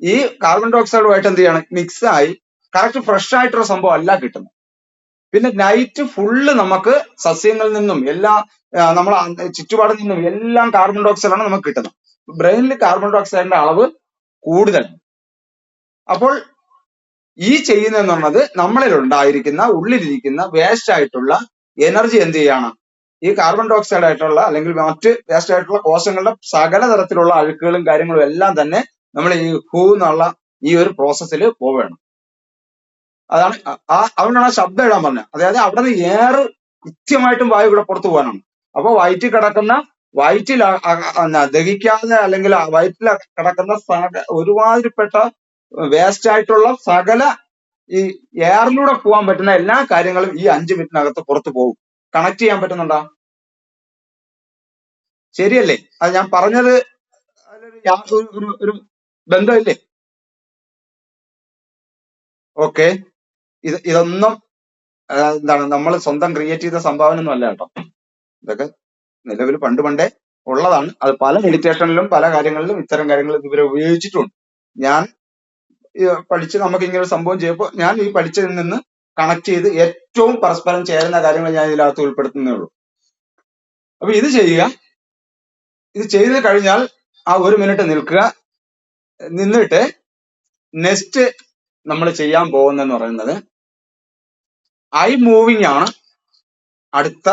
ഈ കാർബൺ ഡൈ ഓക്സൈഡുമായിട്ട് എന്ത് ചെയ്യണം, മിക്സ് ആയി കറക്റ്റ് ഫ്രഷ് ആയിട്ടുള്ള സംഭവം അല്ല കിട്ടുന്നത്. പിന്നെ നൈറ്റ് ഫുള്ള് നമുക്ക് സസ്യങ്ങളിൽ നിന്നും എല്ലാ നമ്മളെ ചുറ്റുപാടിൽ നിന്നും എല്ലാം കാർബൺ ഡൈ ഓക്സൈഡാണ് നമുക്ക് കിട്ടുന്നത്. ബ്രെയിനിൽ കാർബൺ ഡൈ ഓക്സൈഡിന്റെ അളവ് കൂടുതലാണ്. അപ്പോൾ ഈ ചെയ്യുന്നതെന്ന് പറഞ്ഞത് നമ്മളിൽ ഉണ്ടായിരിക്കുന്ന ഉള്ളിലിരിക്കുന്ന വേസ്റ്റ് ആയിട്ടുള്ള എനർജി എന്ത് ചെയ്യാണ്, ഈ കാർബൺ ഡൈ ഓക്സൈഡ് ആയിട്ടുള്ള അല്ലെങ്കിൽ മറ്റ് വേസ്റ്റ് ആയിട്ടുള്ള കോശങ്ങളുടെ സകല തരത്തിലുള്ള അഴുക്കുകളും കാര്യങ്ങളും എല്ലാം തന്നെ നമ്മൾ ഈ ഹൂ എന്നുള്ള ഈ ഒരു പ്രോസസ്സിൽ പോവുകയാണ്. അതാണ് അതുകൊണ്ടാണ് ശബ്ദം ഇടാൻ പറഞ്ഞത്. അതായത് അവിടെ നിന്ന് എയർ കൃത്യമായിട്ടും വായു ഇവിടെ പുറത്തു പോകാനാണ്. അപ്പൊ വയറ്റിൽ കിടക്കുന്ന വയറ്റിൽ ദഹിക്കാതെ അല്ലെങ്കിൽ വയറ്റിൽ കിടക്കുന്ന ഒരുമാതിരിപ്പെട്ട വേസ്റ്റ് ആയിട്ടുള്ള സകല ഈ എയറിലൂടെ പോകാൻ പറ്റുന്ന എല്ലാ കാര്യങ്ങളും ഈ 5 മിനിറ്റിനകത്ത് പുറത്തു പോകും. കണക്ട് ചെയ്യാൻ പറ്റുന്നുണ്ടോ? ശരിയല്ലേ? അത് ഞാൻ പറഞ്ഞത് ഒരു ബന്ധമില്ലേ? ഓക്കെ, ഇതൊന്നും എന്താണ് നമ്മൾ സ്വന്തം ക്രിയേറ്റ് ചെയ്ത സംഭാവന ഒന്നും അല്ല കേട്ടോ. ഇതൊക്കെ നിലവിൽ പണ്ടേ ഉള്ളതാണ്. അത് പല മെഡിറ്റേഷനിലും പല കാര്യങ്ങളിലും ഇത്തരം കാര്യങ്ങൾ ഇവരെ ഉപയോഗിച്ചിട്ടുണ്ട്. ഞാൻ പഠിച്ച് നമുക്ക് ഇങ്ങനെ ഒരു സംഭവം ചെയ്യുമ്പോൾ ഞാൻ ഈ പഠിച്ചതിൽ നിന്ന് കണക്ട് ചെയ്ത് ഏറ്റവും പരസ്പരം ചേരുന്ന കാര്യങ്ങൾ ഞാൻ ഇതിനകത്ത് ഉൾപ്പെടുത്തുന്നേ ഉള്ളൂ. അപ്പൊ ഇത് ചെയ്യുക. ഇത് ചെയ്ത് കഴിഞ്ഞാൽ ആ 1 മിനിറ്റ് നിൽക്കുക. നിന്നിട്ട് നെക്സ്റ്റ് നമ്മൾ ചെയ്യാൻ പോകുന്നതെന്ന് പറയുന്നത് ഐ മൂവിങ് ആണ്. അടുത്ത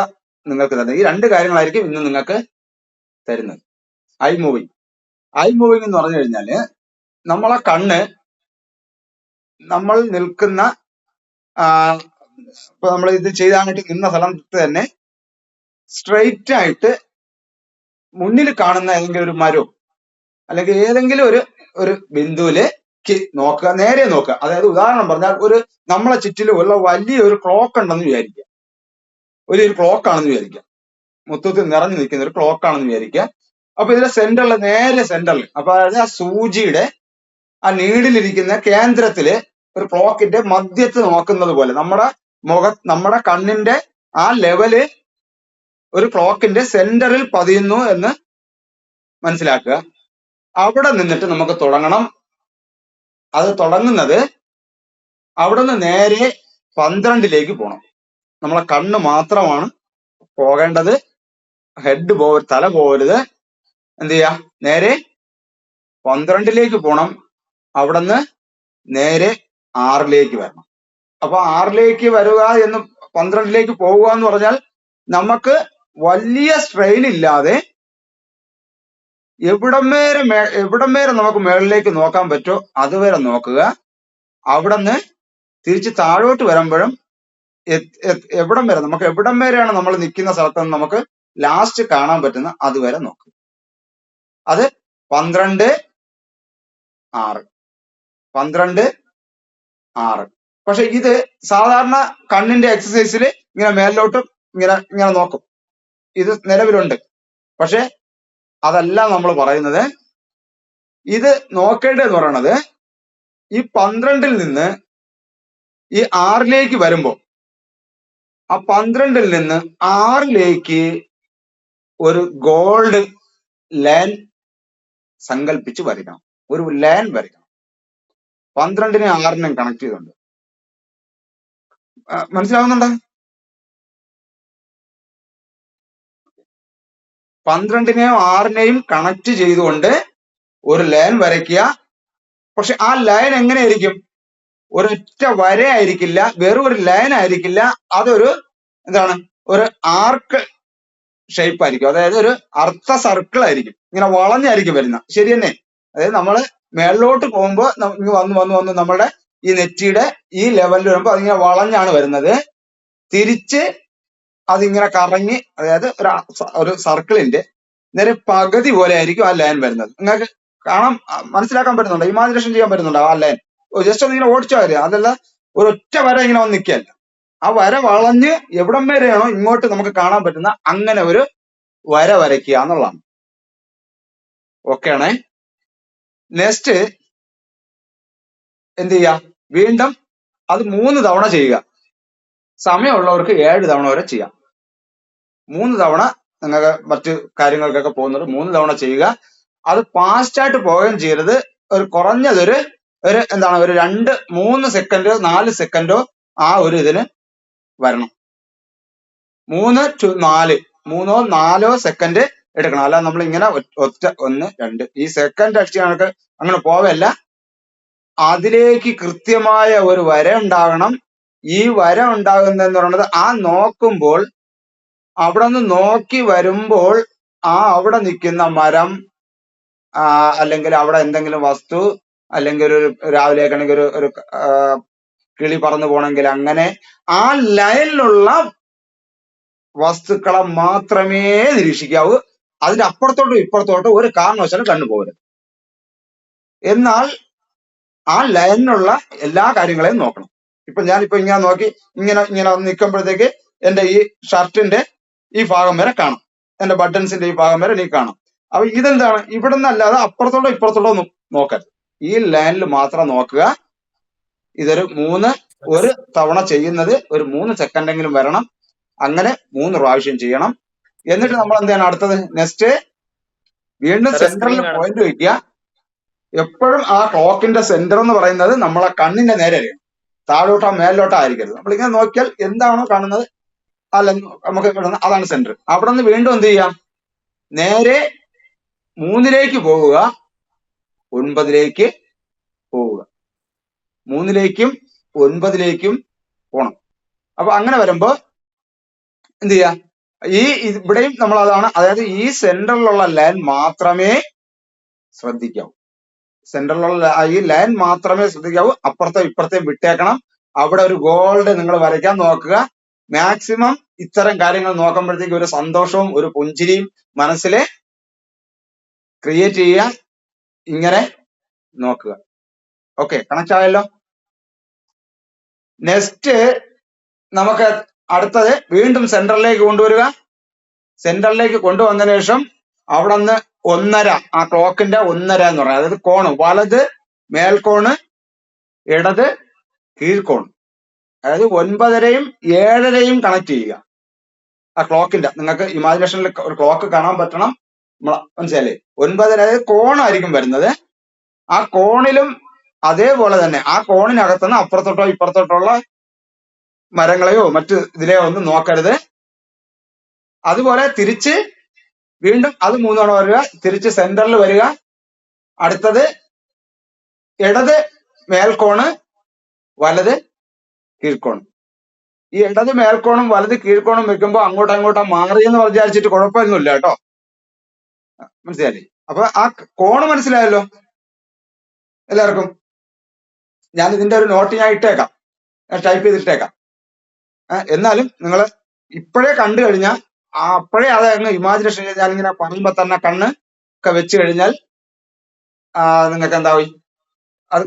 നിങ്ങൾക്ക് തരുന്നത് ഈ 2 കാര്യങ്ങളായിരിക്കും ഇന്ന് നിങ്ങൾക്ക് തരുന്നത്. ഐ മൂവിങ് എന്ന് പറഞ്ഞു കഴിഞ്ഞാല് നമ്മളെ കണ്ണ് നമ്മൾ നിൽക്കുന്ന ഇപ്പൊ നമ്മൾ ഇത് ചെയ്താനായിട്ട് നിന്ന സ്ഥലത്ത് തന്നെ സ്ട്രെയിറ്റ് ആയിട്ട് മുന്നിൽ കാണുന്ന ഏതെങ്കിലും ഒരു മരവും അല്ലെങ്കിൽ ഏതെങ്കിലും ഒരു ബിന്ദുവിലേക്ക് നോക്കുക, നേരെ നോക്കുക. അതായത് ഉദാഹരണം പറഞ്ഞാൽ നമ്മളെ ചുറ്റിലും ഉള്ള വലിയൊരു ക്ലോക്ക് ഉണ്ടെന്ന് വിചാരിക്കുക. ഒരു ക്ലോക്ക് ആണെന്ന് വിചാരിക്കുക, മൊത്തത്തിൽ നിറഞ്ഞു നിൽക്കുന്ന ഒരു ക്ലോക്ക് ആണെന്ന് വിചാരിക്കുക. അപ്പൊ ഇതിന്റെ സെന്ററിൽ, നേരെ സെന്ററിൽ, അപ്പൊ അതായത് ആ സൂചിയുടെ ആ നീഡിലിരിക്കുന്ന കേന്ദ്രത്തില് ഒരു ക്ലോക്കിന്റെ മധ്യത്ത് നോക്കുന്നത് പോലെ നമ്മുടെ കണ്ണിന്റെ ആ ലെവല് ഒരു ക്ലോക്കിന്റെ സെന്ററിൽ പതിയുന്നു എന്ന് മനസ്സിലാക്കുക. അവിടെ നിന്നിട്ട് നമുക്ക് തുടങ്ങണം. അത് തുടങ്ങുന്നത് അവിടെ നിന്ന് നേരെ 12ലേക്ക് പോകണം. നമ്മളെ കണ്ണ് മാത്രമാണ് പോകേണ്ടത്. ഹെഡ് തല പോകരുത്. എന്ത് ചെയ്യാ, നേരെ 12ലേക്ക് പോകണം. അവിടെ നിന്ന് നേരെ 6ലേക്ക് വരണം. അപ്പൊ 6ലേക്ക് വരിക എന്ന് 12ലേക്ക് പോവുക എന്ന് പറഞ്ഞാൽ നമുക്ക് വലിയ സ്ട്രെയിൻ ഇല്ലാതെ എവിടം വരെ നമുക്ക് മുകളിലേക്ക് നോക്കാൻ പറ്റുമോ അതുവരെ നോക്കുക. അവിടെ നിന്ന് തിരിച്ച് താഴോട്ട് വരുമ്പോഴും എവിടം വരെയാണ് നമ്മൾ നിൽക്കുന്ന സ്ഥലത്ത് നിന്ന് നമുക്ക് ലാസ്റ്റ് കാണാൻ പറ്റുന്ന അതുവരെ നോക്കുക. അത് 12, 6, 12, 6. പക്ഷെ ഇത് സാധാരണ കണ്ണിന്റെ എക്സസൈസിൽ ഇങ്ങനെ മേലോട്ടും ഇങ്ങനെ നോക്കും. ഇത് നിലവിലുണ്ട്. പക്ഷെ അതല്ല നമ്മൾ പറയുന്നത്. ഇത് നോക്കേണ്ടതെന്ന് പറയണത് ഈ 12ൽ നിന്ന് ഈ 6ലേക്ക് വരുമ്പോ ആ 12ൽ നിന്ന് 6ലേക്ക് ഒരു ഗോൾഡ് ലൈൻ സങ്കല്പിച്ച് വരയ്ക്കണം. ഒരു ലൈൻ വരയ്ക്കണം. 12നെ 6നെയും കണക്ട് ചെയ്തുകൊണ്ട്. മനസ്സിലാവുന്നുണ്ടോ? 12നെയും 6നെയും കണക്ട് ചെയ്തുകൊണ്ട് ഒരു ലൈൻ വരയ്ക്കുക. പക്ഷെ ആ ലൈൻ എങ്ങനെയായിരിക്കും? ഒരൊറ്റ വര ആയിരിക്കില്ല, വെറും ഒരു ലൈൻ ആയിരിക്കില്ല. അതൊരു ഒരു ആർക്ക് ഷേപ്പ് ആയിരിക്കും. അതായത് ഒരു അർദ്ധ സർക്കിൾ ആയിരിക്കും. ഇങ്ങനെ വളഞ്ഞായിരിക്കും വരുന്ന. ശരി തന്നെ? അതായത് നമ്മള് മേളിലോട്ട് പോകുമ്പോ വന്ന് നമ്മുടെ ഈ നെറ്റിയുടെ ഈ ലെവലിൽ വരുമ്പോ അതിങ്ങനെ വളഞ്ഞാണ് വരുന്നത്. തിരിച്ച് അതിങ്ങനെ കറങ്ങി, അതായത് ഒരു സർക്കിളിന്റെ നേരെ പകുതി പോലെ ആയിരിക്കും ആ ലൈൻ വരുന്നത്. നിങ്ങൾക്ക് മനസ്സിലാക്കാൻ പറ്റുന്നുണ്ടോ? ഇമാജിനേഷൻ ചെയ്യാൻ പറ്റുന്നുണ്ടോ ആ ലൈൻ? ജസ്റ്റ് ഒന്ന് ഇങ്ങനെ ഓടിച്ചാൽ മതി. അതല്ല ഒരൊറ്റ വര ഇങ്ങനെ വന്ന് നിൽക്കുകയല്ല. ആ വര വളഞ്ഞ് എവിടം വരെയാണോ ഇങ്ങോട്ട് നമുക്ക് കാണാൻ പറ്റുന്ന അങ്ങനെ ഒരു വര വരയ്ക്കുക എന്നുള്ളതാണ്. ഓക്കെ ആണേ? നെക്സ്റ്റ് എന്ത് ചെയ്യുക? വീണ്ടും അത് 3 തവണ ചെയ്യുക. സമയമുള്ളവർക്ക് 7 തവണ വരെ ചെയ്യാം. 3 തവണ നിങ്ങൾക്ക് മറ്റു കാര്യങ്ങൾക്കൊക്കെ പോകുന്നത് 3 തവണ ചെയ്യുക. അത് ഫാസ്റ്റ് ആയിട്ട് പോവുകയും ചെയ്യരുത്, ഒരു കുറഞ്ഞതൊരു ഒരു എന്താണ് ഒരു 2-3 സെക്കൻഡ് 4 സെക്കൻഡോ ആ ഒരു ഇതിന് വരണം. 3 to 4 3-4 സെക്കൻഡ് എടുക്കണം. അല്ല നമ്മൾ ഇങ്ങനെ ഒറ്റ 1-2 ഈ സെക്കൻഡ് അടിച്ച് കണക്ക് അങ്ങനെ പോവല്ല. അതിലേക്ക് കൃത്യമായ ഒരു വര ഉണ്ടാകണം. ഈ വര ഉണ്ടാകുന്നതെന്ന് പറയുന്നത് ആ നോക്കുമ്പോൾ അവിടെ നിന്ന് നോക്കി വരുമ്പോൾ അവിടെ നിൽക്കുന്ന മരം അല്ലെങ്കിൽ അവിടെ എന്തെങ്കിലും വസ്തു അല്ലെങ്കിൽ ഒരു രാവിലെയൊക്കെയാണെങ്കിൽ ഒരു കിളി പറന്നു പോണെങ്കിൽ അങ്ങനെ ആ ലൈനിലുള്ള വസ്തുക്കളെ മാത്രമേ നിരീക്ഷിക്കാവൂ. അതിന്റെ അപ്പുറത്തോട്ടും ഇപ്പുറത്തോട്ടും ഒരു കാരണവശാലും കണ്ടുപോകരുത്. എന്നാൽ ആ ലൈനിലുള്ള എല്ലാ കാര്യങ്ങളെയും നോക്കണം. ഇപ്പൊ ഞാനിപ്പോ ഇങ്ങനെ നോക്കി ഇങ്ങനെ ഇങ്ങനെ നിൽക്കുമ്പോഴത്തേക്ക് എന്റെ ഈ ഷർട്ടിന്റെ ഈ ഭാഗം വരെ കാണാം, എന്റെ ബട്ടൺസിന്റെ ഈ ഭാഗം വരെ എനിക്ക് കാണാം. അപ്പൊ ഇതെന്താണ്, ഇവിടെ നിന്നല്ലാതെ അപ്പുറത്തോട്ടോ ഇപ്പുറത്തോട്ടോ നോക്കരുത്, ഈ ലൈനിൽ മാത്രം നോക്കുക. ഇതൊരു ഒരു തവണ ചെയ്യുന്നത് ഒരു 3 സെക്കൻഡെങ്കിലും വരണം. അങ്ങനെ 3 പ്രാവശ്യം ചെയ്യണം. എന്നിട്ട് നമ്മൾ എന്താണ് അടുത്തത് നെക്സ്റ്റ് വീണ്ടും സെന്ററിൽ പോയിന്റ് വയ്ക്കുക. എപ്പോഴും ആ ക്ലോക്കിന്റെ സെന്റർ എന്ന് പറയുന്നത് നമ്മളെ കണ്ണിന്റെ നേരെ അറിയണം, താഴോട്ടോ മേലോട്ടോ ആയിരിക്കരുത്. നമ്മളിങ്ങനെ നോക്കിയാൽ എന്താണോ കാണുന്നത് അല്ല നമുക്ക് അതാണ് സെന്റർ. അവിടെ നിന്ന് വീണ്ടും എന്ത് ചെയ്യാം, നേരെ 3ലേക്ക് പോവുക, 9ലേക്ക് പോവുക, 3ലേക്കും 9ലേക്കും പോണം. അപ്പൊ അങ്ങനെ വരുമ്പോ എന്ത് ചെയ്യാ, ഇവിടെയും നമ്മൾ അതാണ്, അതായത് ഈ സെന്ററിലുള്ള ലൈൻ മാത്രമേ ശ്രദ്ധിക്കാവൂ. സെന്ററിലുള്ള ഈ ലൈൻ മാത്രമേ ശ്രദ്ധിക്കാവൂ. അപ്പുറത്തെ ഇപ്പുറത്തെയും വിട്ടേക്കണം. അവിടെ ഒരു ഗോൾഡ് നിങ്ങൾ വരയ്ക്കാൻ നോക്കുക. മാക്സിമം ഇത്തരം കാര്യങ്ങൾ നോക്കുമ്പോഴത്തേക്ക് ഒരു സന്തോഷവും ഒരു പുഞ്ചിരിയും മനസ്സിൽ ക്രിയേറ്റ് ചെയ്യുക. ഇങ്ങനെ നോക്കുക. ഓക്കെ, കണക്ട് ആയല്ലോ. നെക്സ്റ്റ് നമുക്ക് അടുത്തത് വീണ്ടും സെന്ററിലേക്ക് കൊണ്ടുവരിക. സെന്ററിലേക്ക് കൊണ്ടുവന്നതിന് ശേഷം അവിടെ നിന്ന് 1.5, ആ ക്ലോക്കിന്റെ 1.5 എന്ന് പറയുന്നത്, അതായത് കോണ്, വലത് മേൽക്കോണ്, ഇടത് കീഴ്ക്കോണ്, അതായത് 9.5-യും 7.5-യും കണക്ട് ചെയ്യുക. ആ ക്ലോക്കിന്റെ നിങ്ങൾക്ക് ഇമാജിനേഷനിൽ ഒരു ക്ലോക്ക് കാണാൻ പറ്റണം, മനസ്സിലായില്ലേ? 9.5 കോണായിരിക്കും വരുന്നത്. ആ കോണിലും അതേപോലെ തന്നെ ആ കോണിനകത്തുനിന്ന് അപ്പുറത്തോട്ടോ ഇപ്പുറത്തോട്ടുള്ള മരങ്ങളെയോ മറ്റ് ഇതിലെയോ ഒന്നും നോക്കരുത്. അതുപോലെ തിരിച്ച് വീണ്ടും അത് 3 തവണ വരിക, തിരിച്ച് സെന്ററിൽ വരിക. അടുത്തത് ഇടത് മേൽക്കോണ്, വലത് കീഴ്ക്കോണ്. ഈ ഇടത് മേൽക്കോണും വലത് കീഴ്ക്കോണും വെക്കുമ്പോൾ അങ്ങോട്ടോ മാറി എന്ന് വിചാരിച്ചിട്ട് കുഴപ്പമൊന്നുമില്ല കേട്ടോ, മനസ്സിലായില്ലേ? അപ്പൊ ആ കോണ് മനസ്സിലായല്ലോ എല്ലാവർക്കും. ഞാൻ ഇതിന്റെ ഒരു നോട്ട് ഞാൻ ഇട്ടേക്കാം, ടൈപ്പ് ചെയ്തിട്ടേക്കാം. എന്നാലും നിങ്ങൾ ഇപ്പോഴേ കണ്ടു കഴിഞ്ഞാൽ അപ്പോഴേ അത് അങ്ങ് ഇമാജിനേഷൻ ചെയ്ത് ഞാനിങ്ങനെ പറയുമ്പോ തന്നെ കണ്ണ് ഒക്കെ വെച്ച് കഴിഞ്ഞാൽ നിങ്ങൾക്ക് എന്താവും, അത്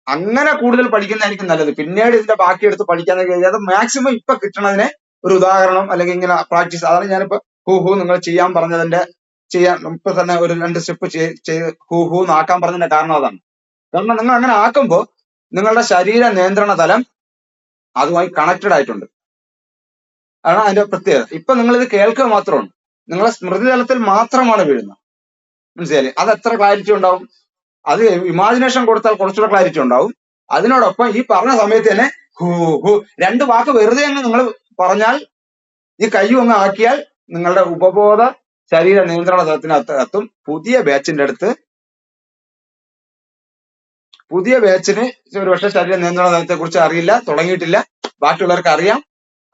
അങ്ങനെ കൂടുതൽ പഠിക്കുന്നതായിരിക്കും നല്ലത്. പിന്നീട് ഇതിന്റെ ബാക്കി എടുത്ത് പഠിക്കാൻ കഴിഞ്ഞാൽ മാക്സിമം ഇപ്പൊ കിട്ടണതിനെ ഒരു ഉദാഹരണം അല്ലെങ്കിൽ ഇങ്ങനെ പ്രാക്ടീസ്, അതാണ് ഞാനിപ്പോ ഹൂ നിങ്ങൾ ചെയ്യാൻ പറഞ്ഞതിന്റെ ഇപ്പൊ തന്നെ ഒരു 2 സ്റ്റെപ്പ് ചെയ്ത് ഹൂ ആക്കാൻ പറഞ്ഞതിന്റെ കാരണം അതാണ്. കാരണം നിങ്ങൾ അങ്ങനെ ആക്കുമ്പോൾ നിങ്ങളുടെ ശരീര നിയന്ത്രണ തലം അതുമായി കണക്റ്റഡ് ആയിട്ടുണ്ട്. അതാണ് അതിന്റെ പ്രത്യേകത. ഇപ്പൊ നിങ്ങൾ ഇത് കേൾക്കുക മാത്രമാണ്, നിങ്ങളെ സ്മൃതി തലത്തിൽ മാത്രമാണ് വീഴുന്നത്, മനസ്സിലായില്ലേ? അത് എത്ര ക്ലാരിറ്റി ഉണ്ടാവും? അത് ഇമാജിനേഷൻ കൊടുത്താൽ കുറച്ചുകൂടെ ക്ലാരിറ്റി ഉണ്ടാവും. അതിനോടൊപ്പം ഈ പറഞ്ഞ സമയത്ത് തന്നെ ഹൂ 2 വാക്ക് വെറുതെ അങ്ങ് നിങ്ങൾ പറഞ്ഞാൽ, ഈ കയ്യും അങ്ങ് ആക്കിയാൽ നിങ്ങളുടെ ഉപബോധ ശരീര നിയന്ത്രണ തലത്തിനകത്ത് എത്തും. പുതിയ ബാച്ചിന് ഒരുപക്ഷെ ശരീര നിയന്ത്രണ തലത്തെ കുറിച്ച് അറിയില്ല, തുടങ്ങിയിട്ടില്ല, ബാക്കിയുള്ളവർക്ക് അറിയാം.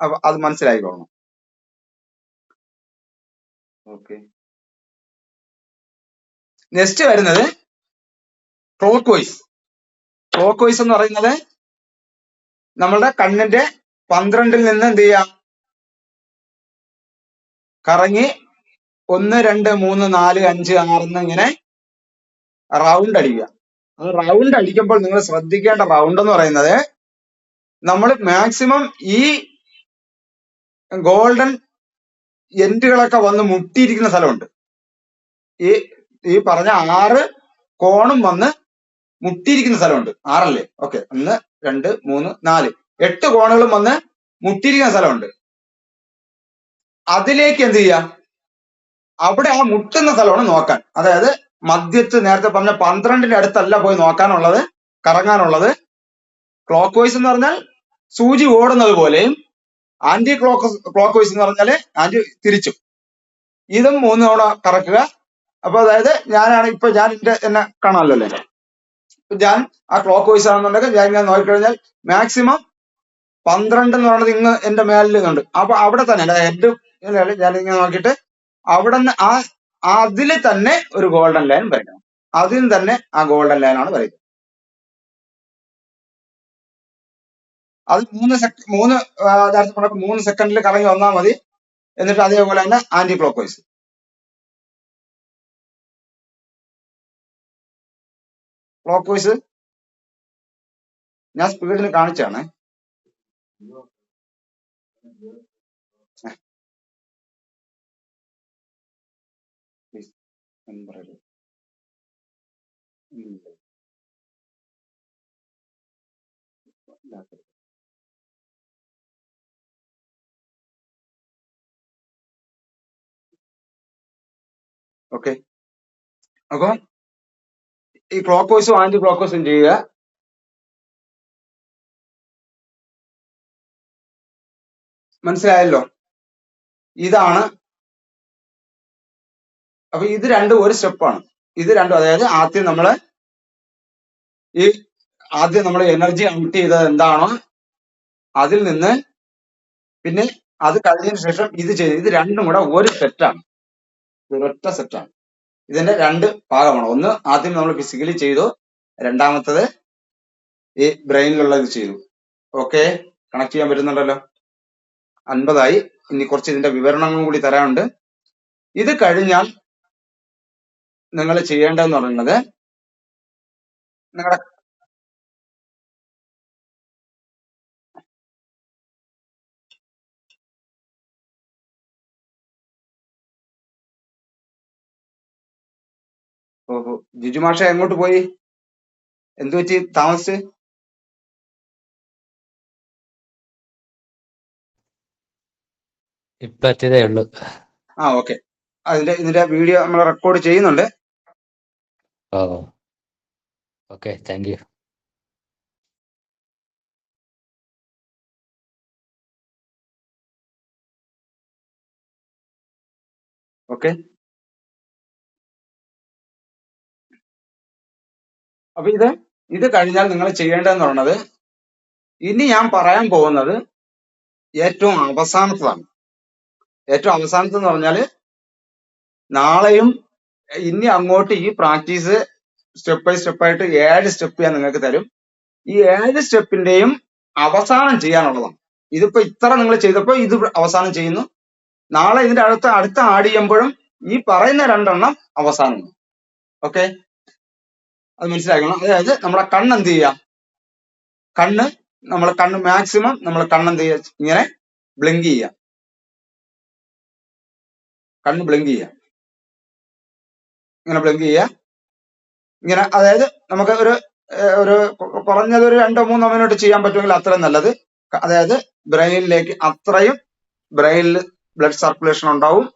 അപ്പൊ അത് മനസ്സിലായിക്കോളണം. ഓക്കെ, നെക്സ്റ്റ് വരുന്നത് ക്ലോക്ക് വൈസ്. ക്ലോക്ക് വൈസ് എന്ന് പറയുന്നത് നമ്മളുടെ കണ്ണിന്റെ 12-ൽ നിന്ന് എന്ത് ചെയ്യാം, കറങ്ങി 1 2 3 4 5 6 ഇങ്ങനെ റൗണ്ട് അടിക്കുക. അത് റൗണ്ട് അടിക്കുമ്പോൾ നിങ്ങൾ ശ്രദ്ധിക്കേണ്ട റൗണ്ട് എന്ന് പറയുന്നത്, നമ്മൾ മാക്സിമം ഈ ഗോൾഡൻ എൻഡുകളൊക്കെ വന്ന് മുട്ടിയിരിക്കുന്ന സ്ഥലമുണ്ട്. ഈ പറഞ്ഞ 6 കോണും വന്ന് മുട്ടിയിരിക്കുന്ന സ്ഥലമുണ്ട്. 6 അല്ലേ? ഓക്കെ, 1 2 3 4 8 കോണുകളും വന്ന് മുട്ടിയിരിക്കുന്ന സ്ഥലമുണ്ട്. അതിലേക്ക് എന്ത് ചെയ്യുക, അവിടെ ആ മുട്ടുന്ന സ്ഥലമാണ് നോക്കാൻ. അതായത് മധ്യത്ത് നേരത്തെ പറഞ്ഞ 12ന്റെ അടുത്തല്ല പോയി നോക്കാനുള്ളത്, കറങ്ങാനുള്ളത്. ക്ലോക്ക് വൈസ് എന്ന് പറഞ്ഞാൽ സൂചി ഓടുന്നത് പോലെയും, ആന്റി ക്ലോക്ക് വൈസ് എന്ന് പറഞ്ഞാല് ആന്റി തിരിച്ചും. ഇതും 3 തവണ കറക്കുക. അപ്പൊ അതായത് ഞാൻ എന്നെ കാണാമല്ലോ അല്ലേ, ഞാൻ ആ ക്ലോക്ക് വൈസ് ആണെന്നുണ്ടെങ്കിൽ ഞാൻ ഇങ്ങനെ നോക്കിക്കഴിഞ്ഞാൽ മാക്സിമം 12 എന്ന് പറയുന്നത് ഇങ്ങ് എന്റെ മേലിൽ ഉണ്ട്. അപ്പൊ അവിടെ തന്നെ ഹെഡ് ഞാൻ ഇങ്ങനെ നോക്കിയിട്ട് അവിടെ നിന്ന് അതിൽ തന്നെ ഒരു ഗോൾഡൻ ലൈൻ വരയ്ക്കണം. അതിൽ തന്നെ ആ ഗോൾഡൻ ലൈൻ ആണ് വരയ്ക്കുന്നത്. അത് 3 സെക്കൻഡിൽ കറങ്ങി വന്നാൽ മതി. എന്നിട്ട് അതേപോലെ തന്നെ anticlockwise. Clockwise ഞാൻ സ്പീഡിൽ കാണിച്ചാണ്. ഓക്കെ, അപ്പൊ ഈ ക്ലോക്ക് വൈസും ആന്റി ക്ലോക്ക് വൈസും ചെയ്യുക. മനസ്സിലായല്ലോ? ഇതാണ്. അപ്പൊ ഇത് രണ്ടും ഒരു സ്റ്റെപ്പാണ്. ഇത് രണ്ടും, അതായത് ആദ്യം നമ്മൾ എനർജി ഔട്ട് ചെയ്തത് എന്താണോ അതിൽ നിന്ന്, പിന്നെ അത് കഴിഞ്ഞതിന് ശേഷം ഇത് ചെയ്ത്, ഇത് രണ്ടും കൂടെ ഒരു സെറ്റാണ്, ഒരൊറ്റ സെറ്റാണ്. ഇതിന്റെ 2 ഭാഗമാണ്. ഒന്ന് ആദ്യം നമ്മൾ ഫിസിക്കലി ചെയ്തു, രണ്ടാമത്തത് ഈ ബ്രെയിനിലുള്ളത് ചെയ്തു. ഓക്കെ, കണക്ട് ചെയ്യാൻ പറ്റുന്നുണ്ടല്ലോ? 50 ഇനി കുറച്ച് ഇതിന്റെ വിവരണങ്ങളും കൂടി തരാനുണ്ട്. ഇത് കഴിഞ്ഞാൽ നിങ്ങൾ ചെയ്യേണ്ടതെന്ന് പറയുന്നത്, നിങ്ങളുടെ ജിജു മാഷ എങ്ങോട്ട് പോയി? എന്തു പറ്റി താമസിച്ച്? ഇപ്പൊ എത്തിയതേ ഉള്ളൂ. ഓക്കെ, ഇതിന്റെ വീഡിയോ നമ്മൾ റെക്കോർഡ് ചെയ്യുന്നുണ്ട്. ഓ ഓക്കെ, താങ്ക് യു. ഓക്കെ, അപ്പൊ ഇത് കഴിഞ്ഞാൽ നിങ്ങൾ ചെയ്യേണ്ടതെന്ന് പറയുന്നത്, ഇനി ഞാൻ പറയാൻ പോകുന്നത് ഏറ്റവും അവസാനത്തതാണ്. ഏറ്റവും അവസാനത്തെന്ന് പറഞ്ഞാല് നാളെയും ഇനി അങ്ങോട്ട് ഈ പ്രാക്ടീസ് സ്റ്റെപ്പ് ബൈ സ്റ്റെപ്പായിട്ട് 7 സ്റ്റെപ്പ് ഞാൻ നിങ്ങൾക്ക് തരും. ഈ 7 സ്റ്റെപ്പിന്റെയും അവസാനം ചെയ്യാനുള്ളതാണ്. ഇതിപ്പോ ഇത്ര നിങ്ങൾ ചെയ്തപ്പോ ഇത് അവസാനം ചെയ്യുന്നു. നാളെ ഇതിന്റെ അടുത്ത ആഡ് ചെയ്യുമ്പോഴും ഈ പറയുന്ന 2 എണ്ണം അവസാനം. ഓക്കെ, അത് മനസ്സിലാക്കണം. അതായത് നമ്മളെ കണ്ണ് എന്ത് ചെയ്യാം, കണ്ണ് മാക്സിമം നമ്മൾ കണ്ണെന്ത് ചെയ്യുക, ഇങ്ങനെ ബ്ലിങ്ക് ചെയ്യാം. കണ്ണ് ബ്ലിങ്ക് ചെയ്യുക, ഇങ്ങനെ ബ്ലിങ്ക് ചെയ്യുക. ഇങ്ങനെ, അതായത് നമുക്ക് ഒരു കുറഞ്ഞത് ഒരു 2-3 മിനിറ്റ് ചെയ്യാൻ പറ്റുമെങ്കിൽ അത്രയും നല്ലത്. അതായത് ബ്രെയിനിലേക്ക് അത്രയും ബ്രെയിനിൽ ബ്ലഡ് സർക്കുലേഷൻ ഉണ്ടാവും.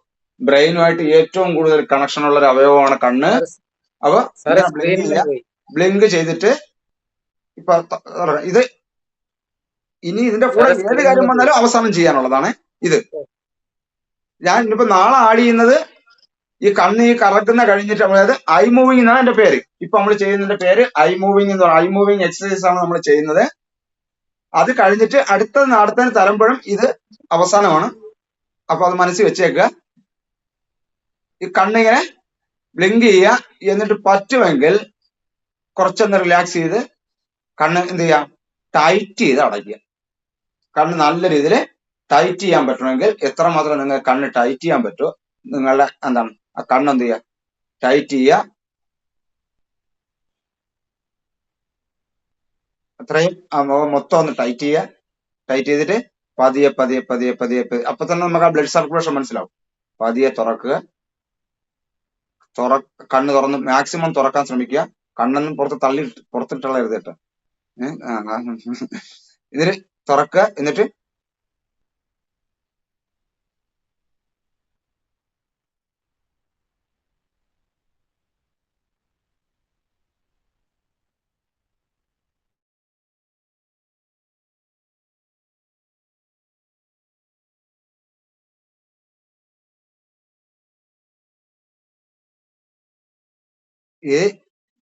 ബ്രെയിനുമായിട്ട് ഏറ്റവും കൂടുതൽ കണക്ഷൻ ഉള്ള ഒരു അവയവമാണ് കണ്ണ്. അപ്പൊ ബ്ലിങ്ക് ചെയ്തിട്ട് ഇപ്പൊ ഇത് ഇനി ഇതിന്റെ കൂടെ ഏത് കാര്യം വന്നാലും അവസാനം ചെയ്യാനുള്ളതാണ്. ഇത് ഞാൻ ഇനിയിപ്പോ നാളെ ആഡ് ചെയ്യുന്നത് ഈ കണ്ണ് കറക്കുന്ന കഴിഞ്ഞിട്ട്, അതായത് ഐ മൂവിങ് എന്നാണ് എന്റെ പേര്. ഇപ്പൊ നമ്മൾ ചെയ്യുന്നതിന്റെ പേര് ഐ മൂവിങ് എന്ന് പറയുന്നത്. ഐ മൂവിങ് എക്സസൈസ് ആണ് നമ്മൾ ചെയ്യുന്നത്. അത് കഴിഞ്ഞിട്ട് അടുത്തതിന് തരുമ്പോഴും ഇത് അവസാനമാണ്. അപ്പൊ അത് മനസ്സിൽ വെച്ചേക്കുക. ഈ കണ്ണിങ്ങനെ ബ്ലിങ്ക് ചെയ്യുക. എന്നിട്ട് പറ്റുമെങ്കിൽ കുറച്ചൊന്ന് റിലാക്സ് ചെയ്ത് കണ്ണ് എന്ത് ചെയ്യാം, ടൈറ്റ് ചെയ്ത് അടയ്ക്കുക. കണ്ണ് നല്ല രീതിയിൽ ടൈറ്റ് ചെയ്യാൻ പറ്റണമെങ്കിൽ എത്രമാത്രം നിങ്ങൾ കണ്ണ് ടൈറ്റ് ചെയ്യാൻ പറ്റുമോ, നിങ്ങളുടെ ആ കണ്ണെന്ത് ചെയ്യുക, ടൈറ്റ് ചെയ്യുക. അത്രയും മൊത്തം ഒന്ന് ടൈറ്റ് ചെയ്യുക. ടൈറ്റ് ചെയ്തിട്ട് പതിയെ പതിയെ പതിയെ പതിയെ അപ്പൊ തന്നെ നമുക്ക് ആ ബ്ലഡ് സർക്കുലേഷൻ മനസ്സിലാവും. പതിയെ തുറക്കുക. കണ്ണ് തുറന്ന് മാക്സിമം തുറക്കാൻ ശ്രമിക്കുക. കണ്ണൊന്നും പുറത്തിട്ടുള്ളരുത് കേട്ടോ. ഇതിന് തുറക്കുക. എന്നിട്ട് ഈ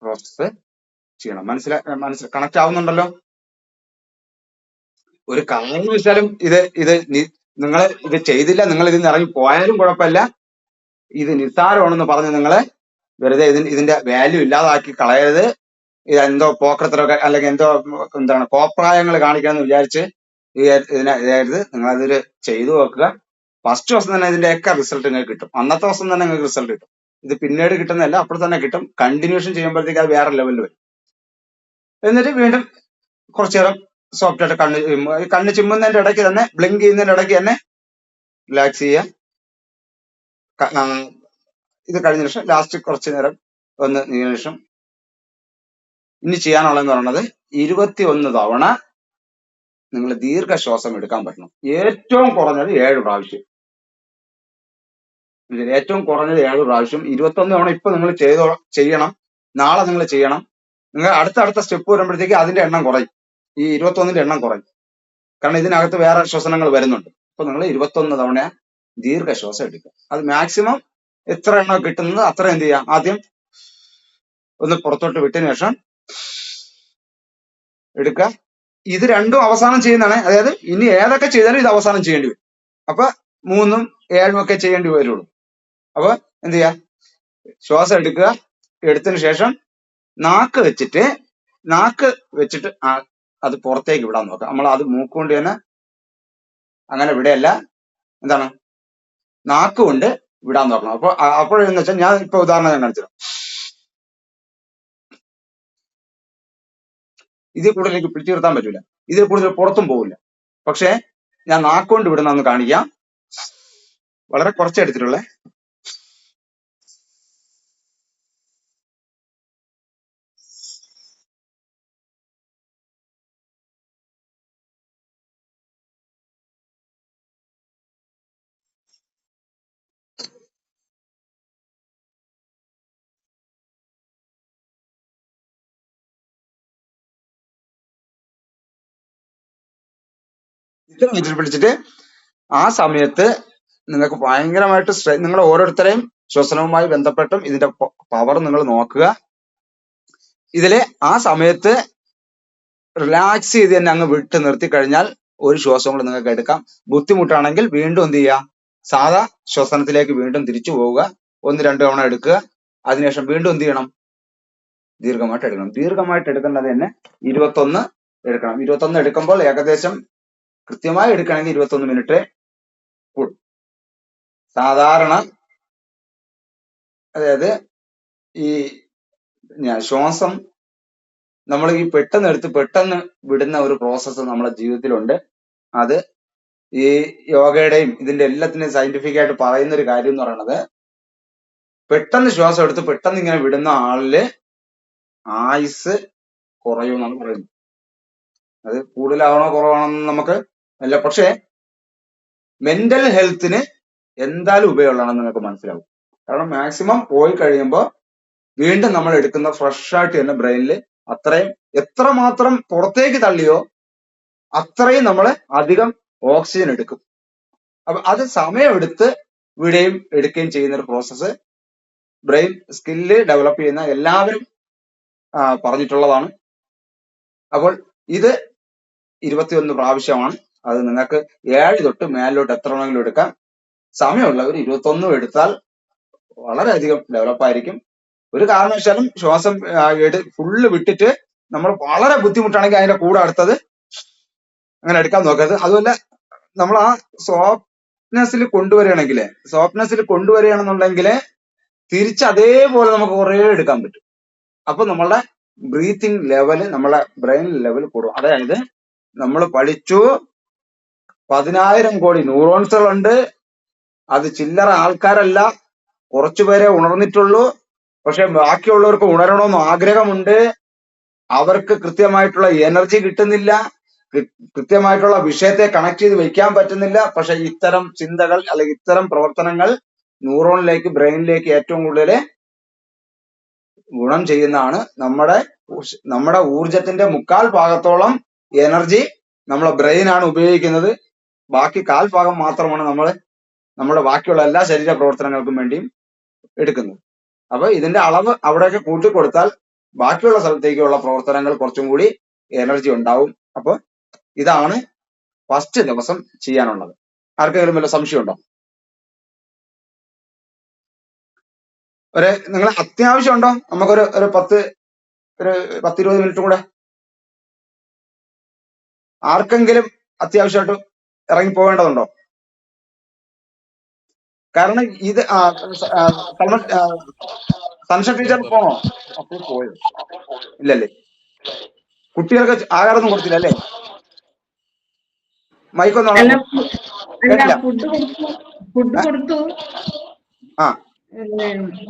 പ്രോസസ്സ് ചെയ്യണം. കണക്ട് ആവുന്നുണ്ടല്ലോ? ഒരു കാരണവശാലും നിങ്ങൾ ഇത് ചെയ്തില്ല, നിങ്ങൾ ഇതിന് ഇറങ്ങി പോയാലും കുഴപ്പമില്ല. ഇത് നിസ്സാരമാണെന്ന് പറഞ്ഞ് നിങ്ങളെ വെറുതെ ഇതിന്റെ വാല്യൂ ഇല്ലാതാക്കി കളയരുത്. ഇതെന്തോ പോക്കരത്തരൊക്കെ അല്ലെങ്കിൽ എന്തോ കോപ്രായങ്ങൾ കാണിക്കാന്ന് വിചാരിച്ച് ഇതായത് നിങ്ങളതിൽ ചെയ്തു നോക്കുക. ഫസ്റ്റ് ദിവസം തന്നെ ഇതിന്റെയൊക്കെ റിസൾട്ട് നിങ്ങൾക്ക് കിട്ടും. അന്നത്തെ ദിവസം തന്നെ നിങ്ങൾക്ക് റിസൾട്ട് കിട്ടും. ഇത് പിന്നീട് കിട്ടുന്നതല്ല, അപ്പോൾ തന്നെ കിട്ടും. കണ്ടിന്യൂഷൻ ചെയ്യുമ്പോഴത്തേക്ക് അത് വേറെ ലെവലിൽ വരും. എന്നിട്ട് വീണ്ടും കുറച്ചു നേരം സോഫ്റ്റ് ആയിട്ട് കണ്ണ് ചിമ്മുന്നതിന്റെ ഇടയ്ക്ക് തന്നെ, ബ്ലിങ്ക് ചെയ്യുന്നതിന്റെ ഇടയ്ക്ക് തന്നെ റിലാക്സ് ചെയ്യുക. ഇത് കഴിഞ്ഞ ശേഷം ലാസ്റ്റ് കുറച്ചു നേരം ഒന്ന് നീങ്ങിയ ശേഷം ഇനി ചെയ്യാനുള്ളതെന്ന് പറയുന്നത് 21 തവണ നിങ്ങൾ ദീർഘശ്വാസം എടുക്കാൻ പറ്റണം. ഏറ്റവും കുറഞ്ഞത് 7 പ്രാവശ്യം. ഏറ്റവും കുറഞ്ഞത് 7 പ്രാവശ്യം. 21 തവണ ഇപ്പൊ നിങ്ങൾ ചെയ്യണം. നാളെ നിങ്ങൾ ചെയ്യണം. നിങ്ങൾ അടുത്ത സ്റ്റെപ്പ് വരുമ്പോഴത്തേക്ക് അതിന്റെ എണ്ണം കുറയും. ഈ 21ന്റെ എണ്ണം കുറയും. കാരണം ഇതിനകത്ത് വേറെ ശ്വസനങ്ങൾ വരുന്നുണ്ട്. അപ്പൊ നിങ്ങൾ 21 തവണ ദീർഘശ്വാസം എടുക്കുക. അത് മാക്സിമം എത്ര എണ്ണം കിട്ടുന്നത് അത്ര എന്ത് ചെയ്യാം, ആദ്യം ഒന്ന് പുറത്തോട്ട് വിട്ടതിന് ശേഷം എടുക്കുക. ഇത് രണ്ടും അവസാനം ചെയ്യുന്നതാണ്. അതായത് ഇനി ഏതൊക്കെ ചെയ്താലും ഇത് അവസാനം ചെയ്യേണ്ടി വരും. അപ്പൊ 3ഉം 7ഉം ഒക്കെ ചെയ്യേണ്ടി വരുള്ളൂ. അപ്പൊ എന്ത് ചെയ്യാ, ശ്വാസം എടുക്കുക. എടുത്തതിന് ശേഷം നാക്ക് വെച്ചിട്ട് അത് പുറത്തേക്ക് വിടാൻ നോക്കാം. നമ്മൾ അത് മൂക്കുകൊണ്ട് തന്നെ അങ്ങനെ വിടയല്ല, നാക്ക് കൊണ്ട് വിടാൻ നോക്കണം. അപ്പോഴെന്ന് വെച്ചാൽ ഞാൻ ഇപ്പൊ ഉദാഹരണം ഞാൻ കാണിച്ചു. ഇതിൽ കൂടുതൽ എനിക്ക് പിടിച്ചു നിർത്താൻ പറ്റൂല, ഇതിൽ കൂടുതൽ പുറത്തും പോകില്ല. പക്ഷെ ഞാൻ നാക്കുകൊണ്ട് വിടുന്ന ഒന്ന് കാണിക്കാം. വളരെ കുറച്ചേ എടുത്തിട്ടുള്ളേ. ഇത്ര മീറ്റർ പിടിച്ചിട്ട് ആ സമയത്ത് നിങ്ങൾക്ക് ഭയങ്കരമായിട്ട് നിങ്ങൾ ഓരോരുത്തരെയും ശ്വസനവുമായി ബന്ധപ്പെട്ടും ഇതിന്റെ പവർ നിങ്ങൾ നോക്കുക. ഇതില് ആ സമയത്ത് റിലാക്സ് ചെയ്ത് തന്നെ അങ്ങ് വിട്ട് നിർത്തി കഴിഞ്ഞാൽ ഒരു ശ്വാസം കൂടെ നിങ്ങൾക്ക് എടുക്കാം. ബുദ്ധിമുട്ടാണെങ്കിൽ വീണ്ടും എന്ത് ചെയ്യുക, സാധാ ശ്വസനത്തിലേക്ക് വീണ്ടും തിരിച്ചു പോവുക. 1-2 തവണ എടുക്കുക. അതിനുശേഷം വീണ്ടും എന്ത് ചെയ്യണം, ദീർഘമായിട്ട് എടുക്കണം. ദീർഘമായിട്ട് എടുക്കേണ്ടത് തന്നെ 21 എടുക്കണം. 21 എടുക്കുമ്പോൾ ഏകദേശം കൃത്യമായി എടുക്കണമെങ്കിൽ 21 മിനിറ്റ് കൂടും. സാധാരണ അതായത് ഈ ശ്വാസം നമ്മൾ ഈ പെട്ടെന്ന് വിടുന്ന ഒരു പ്രോസസ്സ് നമ്മുടെ ജീവിതത്തിലുണ്ട്. അത് ഈ യോഗയുടെയും ഇതിന്റെ എല്ലാത്തിന്റെയും സയന്റിഫിക് ആയിട്ട് പറയുന്ന ഒരു കാര്യം എന്ന് പറയുന്നത്, പെട്ടെന്ന് ശ്വാസം എടുത്ത് പെട്ടെന്ന് ഇങ്ങനെ വിടുന്ന ആളില് ആയുസ് കുറയുമെന്നാണ് പറയുന്നത്. അത് കൂടുതലാവണോ കുറവാണോ നമുക്ക് അല്ല, പക്ഷെ മെന്റൽ ഹെൽത്തിന് എന്തായാലും ഉപയോഗമുള്ളതാണെന്ന് നിങ്ങൾക്ക് മനസ്സിലാവും. കാരണം മാക്സിമം പോയി കഴിയുമ്പോൾ വീണ്ടും നമ്മൾ എടുക്കുന്ന ഫ്രഷ് ആയിട്ട് തന്നെ ബ്രെയിനിൽ അത്രയും എത്രമാത്രം പുറത്തേക്ക് തള്ളിയോ അത്രയും നമ്മൾ അധികം ഓക്സിജൻ എടുക്കും. അപ്പൊ അത് സമയമെടുത്ത് വിടുകയും എടുക്കുകയും ചെയ്യുന്ന ഒരു പ്രോസസ്സ് ബ്രെയിൻ സ്കില്ല് ഡെവലപ്പ് ചെയ്യുന്ന എല്ലാവരും പറഞ്ഞിട്ടുള്ളതാണ്. അപ്പോൾ ഇത് 21 പ്രാവശ്യമാണ്. അത് നിങ്ങൾക്ക് 7 തൊട്ട് മേലോട്ട് എത്ര വേണമെങ്കിലും എടുക്കാം. സമയമുള്ളവർ 21 എടുത്താൽ വളരെയധികം ഡെവലപ്പായിരിക്കും. ഒരു കാരണവശാലും ശ്വാസം ഫുള്ള് വിട്ടിട്ട് നമ്മൾ വളരെ ബുദ്ധിമുട്ടാണെങ്കിൽ അതിന്റെ കൂടെ അടുത്തത് അങ്ങനെ എടുക്കാൻ നോക്കരുത്. അതുപോലെ നമ്മൾ ആ സോഫ്റ്റ്നെസ്സിൽ കൊണ്ടുവരികയാണെന്നുണ്ടെങ്കിൽ തിരിച്ച് അതേപോലെ നമുക്ക് കുറേ എടുക്കാൻ പറ്റും. അപ്പൊ നമ്മളുടെ ബ്രീത്തിങ് ലെവല്, നമ്മളെ ബ്രെയിൻ ലെവൽ കൂടും. അതായത് നമ്മൾ പഠിച്ചു 10,000 കോടി ന്യൂറോൺസുകളുണ്ട്. അത് ചില്ലറ ആൾക്കാരല്ല, കുറച്ചുപേരെ ഉണർന്നിട്ടുള്ളൂ. പക്ഷെ ബാക്കിയുള്ളവർക്ക് ഉണരണമെന്ന് ആഗ്രഹമുണ്ട്. അവർക്ക് കൃത്യമായിട്ടുള്ള എനർജി കിട്ടുന്നില്ല, കൃത്യമായിട്ടുള്ള വിഷയത്തെ കണക്ട് ചെയ്ത് വെക്കാൻ പറ്റുന്നില്ല. പക്ഷെ ഇത്തരം ചിന്തകൾ അല്ലെങ്കിൽ ഇത്തരം പ്രവർത്തനങ്ങൾ ന്യൂറോണിലേക്ക്, ബ്രെയിനിലേക്ക് ഏറ്റവും കൂടുതൽ ഗുണം ചെയ്യുന്നതാണ്. നമ്മുടെ ഊർജത്തിന്റെ 3/4 ഭാഗത്തോളം എനർജി നമ്മളെ ബ്രെയിനാണ് ഉപയോഗിക്കുന്നത്. ബാക്കി 1/4 ഭാഗം മാത്രമാണ് നമ്മുടെ ബാക്കിയുള്ള എല്ലാ ശരീര പ്രവർത്തനങ്ങൾക്കും വേണ്ടിയും എടുക്കുന്നത്. അപ്പൊ ഇതിന്റെ അളവ് അവിടെയൊക്കെ കൂട്ടിക്കൊടുത്താൽ ബാക്കിയുള്ള സ്ഥലത്തേക്കുള്ള പ്രവർത്തനങ്ങൾ കുറച്ചും കൂടി എനർജി ഉണ്ടാവും. അപ്പൊ ഇതാണ് ഫസ്റ്റ് ദിവസം ചെയ്യാനുള്ളത്. ആർക്കെങ്കിലും വല്ല സംശയമുണ്ടോ? നിങ്ങൾ അത്യാവശ്യമുണ്ടോ? നമുക്കൊരു ഒരു 10-20 മിനിറ്റ് കൂടെ ആർക്കെങ്കിലും അത്യാവശ്യമായിട്ട് ഇറങ്ങി പോകേണ്ടതുണ്ടോ? കാരണം ഇത് സൻഷ ടീച്ചർ പോണോ? അപ്പോൾ പോയത് ഇല്ലല്ലേ? കുട്ടികൾക്ക് ആഹാരമൊന്നും കൊടുത്തില്ല അല്ലേ? മൈക്കൊന്നും അല്ല കേട്ടില്ല. ഫുഡ് കൊടുത്തു. ആ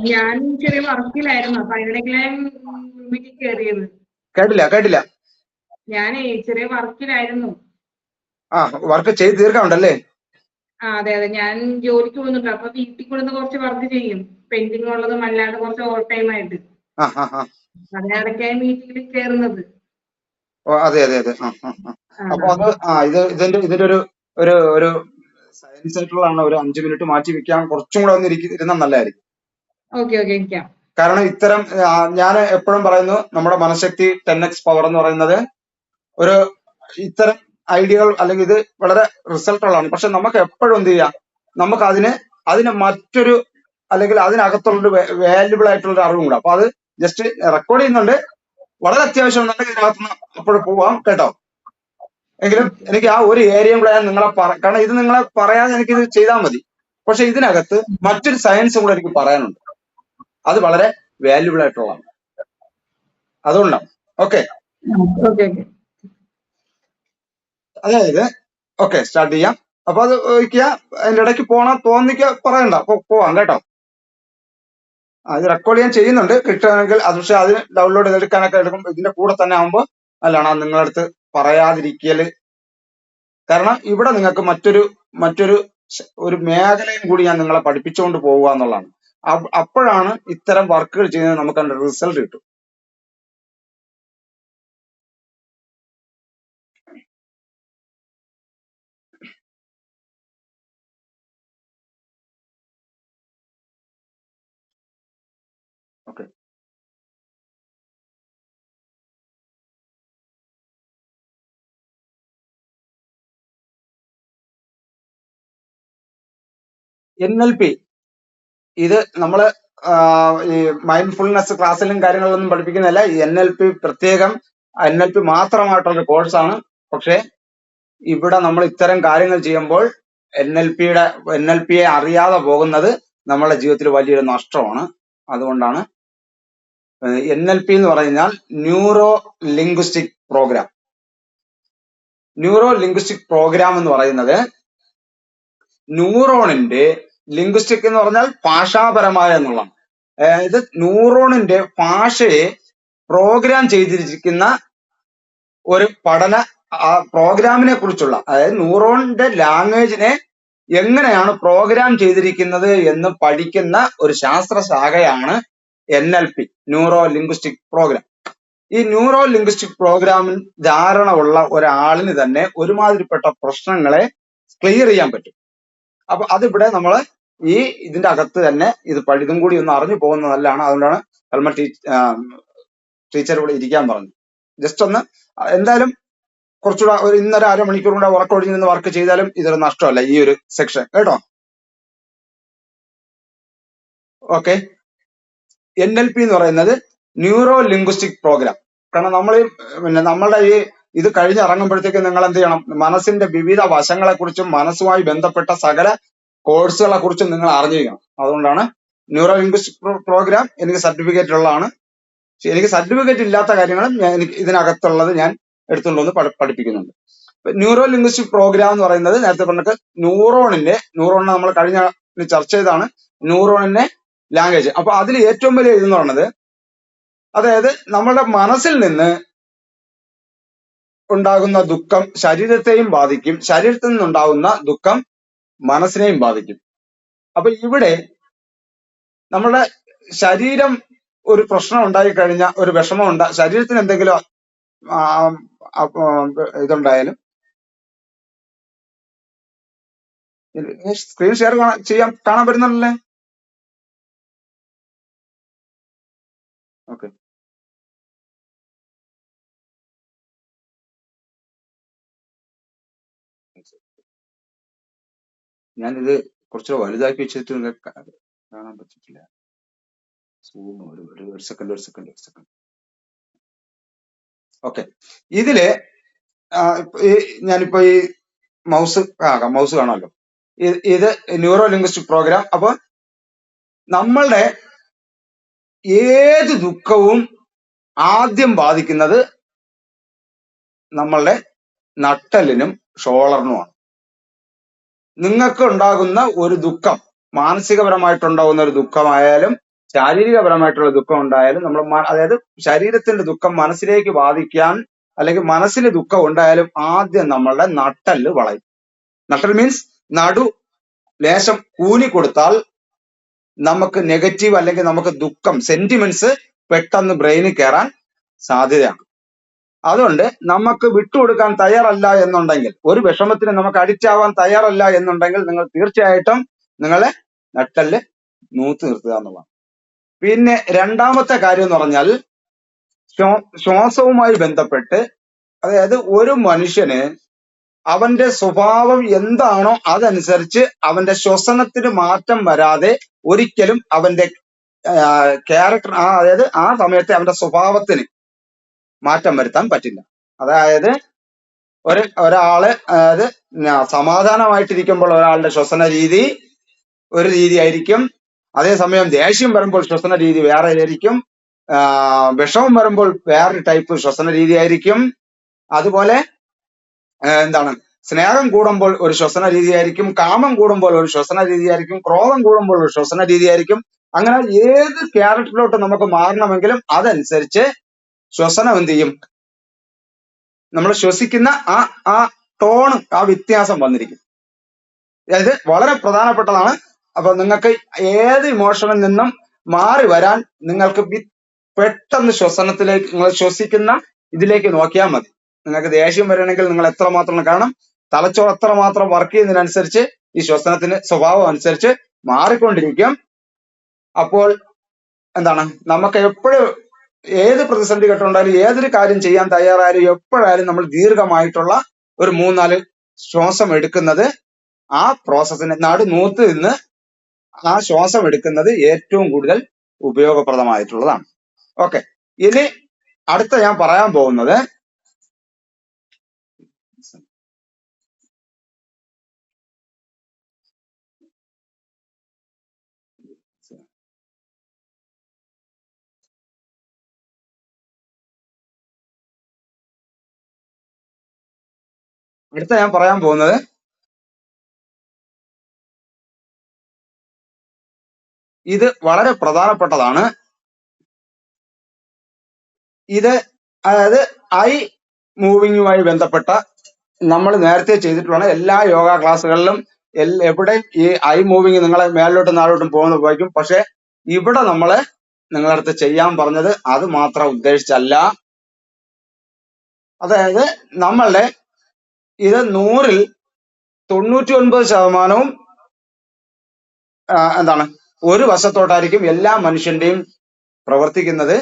ഞാൻ ചെറിയ വർക്കിലായിരുന്നു, അപ്പൊ അതിനിടയ്ക്ക് മീറ്റിംഗ് കയറിയത്. കേട്ടില്ല. ഞാനേ ചെറിയ വർക്കിലായിരുന്നു. ആ വർക്ക് ചെയ്ത് തീർക്കാനുണ്ടല്ലേ? അതെ, ഞാൻ ജോലിക്ക് പോകുന്നുണ്ട്. അപ്പൊ വീട്ടിൽ കൊടുത്ത് കുറച്ച് വർക്ക് ചെയ്യും, പെൻഡിങ് ഉള്ളതും അല്ലാതെ കുറച്ച് ഓവർ ടൈം ആയിട്ട്. അതിനിടയ്ക്കായി മീറ്റിംഗിൽ കയറുന്നത്. അതെ. അപ്പൊ അത് ഇതിന്റെ ഒരു സയൻസ് ആയിട്ടുള്ളതാണ്. ഒരു 5 മിനിറ്റ് മാറ്റി വെക്കാൻ കുറച്ചും കൂടെ ഒന്ന് ഇരുന്നാൽ നല്ലതായിരിക്കും. കാരണം ഇത്തരം ഞാൻ എപ്പോഴും പറയുന്നു, നമ്മുടെ മനഃശക്തി 10x പവർ എന്ന് പറയുന്നത് ഒരു ഇത്തരം ഐഡിയകൾ അല്ലെങ്കിൽ ഇത് വളരെ റിസൾട്ട് ഉള്ളതാണ്. പക്ഷെ നമുക്ക് എപ്പോഴും എന്ത് ചെയ്യാം, നമുക്ക് അതിന് മറ്റൊരു അല്ലെങ്കിൽ അതിനകത്തുള്ളൊരു വാല്യുബിൾ ആയിട്ടുള്ള അറിവും കൂടെ. അപ്പൊ അത് ജസ്റ്റ് റെക്കോർഡ് ചെയ്യുന്നുണ്ട്. വളരെ അത്യാവശ്യം ഉണ്ടെങ്കിൽ ഇതിനകത്ത് അപ്പോഴും പോവാം കേട്ടോ. എങ്കിലും എനിക്ക് ആ ഒരു ഏരിയയും കൂടെ ഞാൻ നിങ്ങളെ കാരണം ഇത് നിങ്ങളെ പറയാതെ എനിക്കിത് ചെയ്താൽ മതി. പക്ഷെ ഇതിനകത്ത് മറ്റൊരു സയൻസും കൂടെ എനിക്ക് പറയാനുണ്ട്. അത് വളരെ വാല്യുബിൾ ആയിട്ടുള്ളതാണ്. അതുകൊണ്ടാണ്. ഓക്കെ, അതായത് ഓക്കെ സ്റ്റാർട്ട് ചെയ്യാം. അപ്പൊ അത് ചോദിക്കുക, അതിന്റെ ഇടയ്ക്ക് തോന്നിക്ക പറയണ്ട, പോവാം കേട്ടോ. അത് റെക്കോർഡ് ചെയ്യാൻ ചെയ്യുന്നുണ്ട്, കിട്ടുകയാണെങ്കിൽ അത്. പക്ഷെ അതിന് ഡൗൺലോഡ് ചെയ്തെടുക്കാനൊക്കെ എടുക്കും. ഇതിന്റെ കൂടെ തന്നെ ആകുമ്പോൾ നല്ലതാണ്. അത് നിങ്ങളടുത്ത് പറയാതിരിക്കല്. കാരണം ഇവിടെ നിങ്ങൾക്ക് മറ്റൊരു മേഖലയും കൂടി ഞാൻ നിങ്ങളെ പഠിപ്പിച്ചുകൊണ്ട് പോവുക എന്നുള്ളതാണ്. അപ്പോഴാണ് ഇത്തരം വർക്കുകൾ ചെയ്യുന്നത് നമുക്ക് അതിന്റെ റിസൾട്ട് കിട്ടും. ഓക്കെ, NLP ഇത് നമ്മള് ഈ മൈൻഡ്ഫുൾനെസ് ക്ലാസ്സിലും കാര്യങ്ങളിലൊന്നും പഠിപ്പിക്കുന്നില്ല. NLP പ്രത്യേകം NLP മാത്രമായിട്ടുള്ള കോഴ്സാണ്. പക്ഷെ ഇവിടെ നമ്മൾ ഇത്തരം കാര്യങ്ങൾ ചെയ്യുമ്പോൾ NLPയെ അറിയാതെ പോകുന്നത് നമ്മുടെ ജീവിതത്തിൽ വലിയൊരു നഷ്ടമാണ്. അതുകൊണ്ടാണ് NLP എന്ന് പറഞ്ഞാൽ neuro linguistic programme. Neuro linguistic programme എന്ന് പറയുന്നത് ന്യൂറോണിന്റെ, ലിംഗ്വിസ്റ്റിക് എന്ന് പറഞ്ഞാൽ ഭാഷാപരമായ എന്നുള്ളതാണ്. അതായത് ന്യൂറോണിന്റെ ഭാഷയെ പ്രോഗ്രാം ചെയ്തിരിക്കുന്ന ഒരു പ്രോഗ്രാമിനെ കുറിച്ചുള്ള, അതായത് ന്യൂറോണിന്റെ ലാംഗ്വേജിനെ എങ്ങനെയാണ് പ്രോഗ്രാം ചെയ്തിരിക്കുന്നത് എന്ന് പഠിക്കുന്ന ഒരു ശാസ്ത്രശാഖയാണ് NLP, ന്യൂറോ ലിംഗ്വിസ്റ്റിക് പ്രോഗ്രാം. ഈ ന്യൂറോ ലിംഗ്വിസ്റ്റിക് പ്രോഗ്രാമിൽ ധാരണ ഉള്ള ഒരാളിന് തന്നെ ഒരുമാതിരിപ്പെട്ട പ്രശ്നങ്ങളെ ക്ലിയർ ചെയ്യാൻ പറ്റും. അപ്പൊ അതിവിടെ നമ്മള് ഇതിന്റെ അകത്ത് തന്നെ ഇതും കൂടി ഒന്ന് അറിഞ്ഞു പോകുന്നത് നല്ലതാണ്. അതുകൊണ്ടാണ് സൽമ ടീച്ചർ ഇവിടെ ഇരിക്കാൻ പറഞ്ഞു. ജസ്റ്റ് ഒന്ന് എന്തായാലും കുറച്ചുകൂടെ ഒരു ഇന്നൊരു അരമണിക്കൂർ കൂടെ ഉറക്കൊഴിഞ്ഞ് നിന്ന് വർക്ക് ചെയ്താലും ഇതൊരു നഷ്ടമല്ല ഈ ഒരു സെക്ഷൻ കേട്ടോ. ഓക്കെ, NLP എന്ന് പറയുന്നത് ന്യൂറോ ലിംഗ്വിസ്റ്റിക് പ്രോഗ്രാം. കാരണം നമ്മളുടെ ഇത് കഴിഞ്ഞിറങ്ങുമ്പോഴത്തേക്ക് നിങ്ങൾ എന്ത് ചെയ്യണം, മനസ്സിന്റെ വിവിധ വശങ്ങളെ കുറിച്ചും മനസ്സുമായി ബന്ധപ്പെട്ട സകല കോഴ്സുകളെ കുറിച്ചും നിങ്ങൾ അറിഞ്ഞിരിക്കണം. അതുകൊണ്ടാണ് ന്യൂറോ ലിംഗ്വിസ്റ്റിക് പ്രോഗ്രാം എനിക്ക് സർട്ടിഫിക്കറ്റ് ഉള്ളതാണ്. എനിക്ക് സർട്ടിഫിക്കറ്റ് ഇല്ലാത്ത കാര്യങ്ങളും എനിക്ക് ഇതിനകത്തുള്ളത് ഞാൻ എടുത്തുകൊണ്ടുവന്ന് പഠിപ്പിക്കുന്നുണ്ട്. ന്യൂറോ ലിംഗ്വിസ്റ്റിക് പ്രോഗ്രാം എന്ന് പറയുന്നത് നേരത്തെ പറഞ്ഞിട്ട് ന്യൂറോണിനെ നമ്മൾ കഴിഞ്ഞ ചർച്ച ചെയ്താണ് ന്യൂറോണിന്റെ ലാംഗ്വേജ്. അപ്പൊ അതിൽ ഏറ്റവും വലിയ ഇതെന്ന് പറയുന്നത്, അതായത് നമ്മളുടെ മനസ്സിൽ നിന്ന് ഉണ്ടാകുന്ന ദുഃഖം ശരീരത്തെയും ബാധിക്കും, ശരീരത്തിൽ നിന്നുണ്ടാകുന്ന ദുഃഖം മനസ്സിനെയും ബാധിക്കും. അപ്പൊ ഇവിടെ നമ്മളുടെ ശരീരം ഒരു പ്രശ്നം ഉണ്ടായി കഴിഞ്ഞാൽ, ഒരു വിഷമം ശരീരത്തിന് എന്തെങ്കിലും ഇതുണ്ടായാലും, സ്ക്രീൻ ഷെയർ കാണാൻ പറ്റുന്നുണ്ടല്ലേ? ഞാനിത് കുറച്ചുകൂടെ വലുതാക്കി വെച്ചിട്ട് നിങ്ങൾക്ക് കാണാൻ പറ്റില്ല. സൂം ഒരു സെക്കൻഡ്. ഓക്കെ, ഇതില് ഞാനിപ്പോ ഈ മൗസ് കാണാമല്ലോ. ഇത് ന്യൂറോ ലിംഗ്വിസ്റ്റിക് പ്രോഗ്രാം. അപ്പൊ നമ്മളുടെ ഏത് ദുഃഖവും ആദ്യം ബാധിക്കുന്നത് നമ്മളുടെ നട്ടെല്ലിനും ഷോളറിനുമാണ്. നിങ്ങൾക്ക് ഉണ്ടാകുന്ന ഒരു ദുഃഖം, മാനസികപരമായിട്ടുണ്ടാകുന്ന ഒരു ദുഃഖമായാലും ശാരീരികപരമായിട്ടുള്ള ദുഃഖം ഉണ്ടായാലും അതായത് ശരീരത്തിന്റെ ദുഃഖം മനസ്സിലേക്ക് ബാധിക്കാൻ അല്ലെങ്കിൽ മനസ്സിന് ദുഃഖം ഉണ്ടായാലും ആദ്യം നമ്മളുടെ നട്ടെല്ല് വളയും. നട്ടൽ മീൻസ് നടു ലേശം കൂനി കൊടുത്താൽ നമുക്ക് നെഗറ്റീവ് അല്ലെങ്കിൽ നമുക്ക് ദുഃഖം സെന്റിമെന്റ്സ് പെട്ടെന്ന് ബ്രെയിനിൽ കയറാൻ സാധ്യതയാണ്. അതുകൊണ്ട് നമുക്ക് വിട്ടുകൊടുക്കാൻ തയ്യാറല്ല എന്നുണ്ടെങ്കിൽ, ഒരു വിഷമത്തിന് നമുക്ക് അഡിക്റ്റ് ആവാൻ തയ്യാറല്ല എന്നുണ്ടെങ്കിൽ, നിങ്ങൾ തീർച്ചയായിട്ടും നിങ്ങളെ നട്ടെല്ല് നൂത്ത് നിർത്തുക എന്നുള്ളതാണ്. പിന്നെ രണ്ടാമത്തെ കാര്യം എന്ന് പറഞ്ഞാൽ ശ്വാസവുമായി ബന്ധപ്പെട്ട്, അതായത് ഒരു മനുഷ്യന് അവന്റെ സ്വഭാവം എന്താണോ അതനുസരിച്ച് അവന്റെ ശ്വസനത്തിന് മാറ്റം വരാതെ ഒരിക്കലും അവന്റെ ക്യാരക്ടർ, അതായത് ആ സമയത്തെ അവന്റെ സ്വഭാവത്തിന് മാറ്റം വരുത്താൻ പറ്റില്ല. അതായത് ഒരാള് അതായത് സമാധാനമായിട്ടിരിക്കുമ്പോൾ ഒരാളുടെ ശ്വസന രീതി ഒരു രീതി ആയിരിക്കും. അതേസമയം ദേഷ്യം വരുമ്പോൾ ശ്വസന രീതി വേറെ ആയിരിക്കും. വിഷമം വരുമ്പോൾ വേറൊരു ടൈപ്പ് ശ്വസന രീതി ആയിരിക്കും. അതുപോലെ സ്നേഹം കൂടുമ്പോൾ ഒരു ശ്വസന രീതിയായിരിക്കും, കാമം കൂടുമ്പോൾ ഒരു ശ്വസന രീതിയായിരിക്കും, ക്രോധം കൂടുമ്പോൾ ഒരു ശ്വസന രീതിയായിരിക്കും. അങ്ങനെ ഏത് ക്യാരക്ടറിലോട്ട് നമുക്ക് മാറണമെങ്കിലും അതനുസരിച്ച് ശ്വസനം എന്ത് ചെയ്യും, നമ്മൾ ശ്വസിക്കുന്ന ആ ടോണ് ആ വ്യത്യാസം വന്നിരിക്കും. അതായത് വളരെ പ്രധാനപ്പെട്ടതാണ്. അപ്പൊ നിങ്ങൾക്ക് ഏത് ഇമോഷനിൽ നിന്നും മാറി വരാൻ നിങ്ങൾക്ക് പെട്ടെന്ന് ശ്വസനത്തിലേക്ക്, നിങ്ങൾ ശ്വസിക്കുന്ന ഇതിലേക്ക് നോക്കിയാൽ മതി. നിങ്ങൾക്ക് ദേഷ്യം വരണമെങ്കിൽ നിങ്ങൾ എത്രമാത്രം കാണും, തലച്ചോറ് എത്രമാത്രം വർക്ക് ചെയ്യുന്നതിനനുസരിച്ച് ഈ ശ്വസനത്തിന് സ്വഭാവം അനുസരിച്ച് മാറിക്കൊണ്ടിരിക്കും. അപ്പോൾ നമുക്ക് എപ്പോഴും ഏത് പ്രതിസന്ധി ഘട്ടമുണ്ടായാലും ഏതൊരു കാര്യം ചെയ്യാൻ തയ്യാറായാലും എപ്പോഴായാലും നമ്മൾ ദീർഘമായിട്ടുള്ള ഒരു 3-4 ശ്വാസം എടുക്കുന്നത്, ആ പ്രോസസ്സിന് നടുനൂത്ത് നിന്ന് ആ ശ്വാസം എടുക്കുന്നത് ഏറ്റവും കൂടുതൽ ഉപയോഗപ്രദമായിട്ടുള്ളതാണ്. ഓക്കെ, ഇനി അടുത്ത ഞാൻ പറയാൻ പോകുന്നത് ഇത് വളരെ പ്രധാനപ്പെട്ടതാണ്. ഇത് അതായത് ഐ മൂവിങ്ങുമായി ബന്ധപ്പെട്ട നമ്മൾ നേരത്തെ ചെയ്തിട്ടുള്ള എല്ലാ യോഗ ക്ലാസ്സുകളിലും എവിടെയും ഈ ഐ മൂവിങ് നിങ്ങളെ മേലോട്ടും താഴോട്ടും പോകുന്നതായിരിക്കും. പക്ഷെ ഇവിടെ നമ്മള് നിങ്ങളുടെ അടുത്ത് ചെയ്യാൻ പറഞ്ഞത് അത് മാത്രം ഉദ്ദേശിച്ചല്ല. അതായത് നമ്മളുടെ ഇത് 100-ൽ 99% ഒരു വശത്തോട്ടായിരിക്കും എല്ലാ മനുഷ്യന്റെയും പ്രവർത്തിക്കുന്നത്.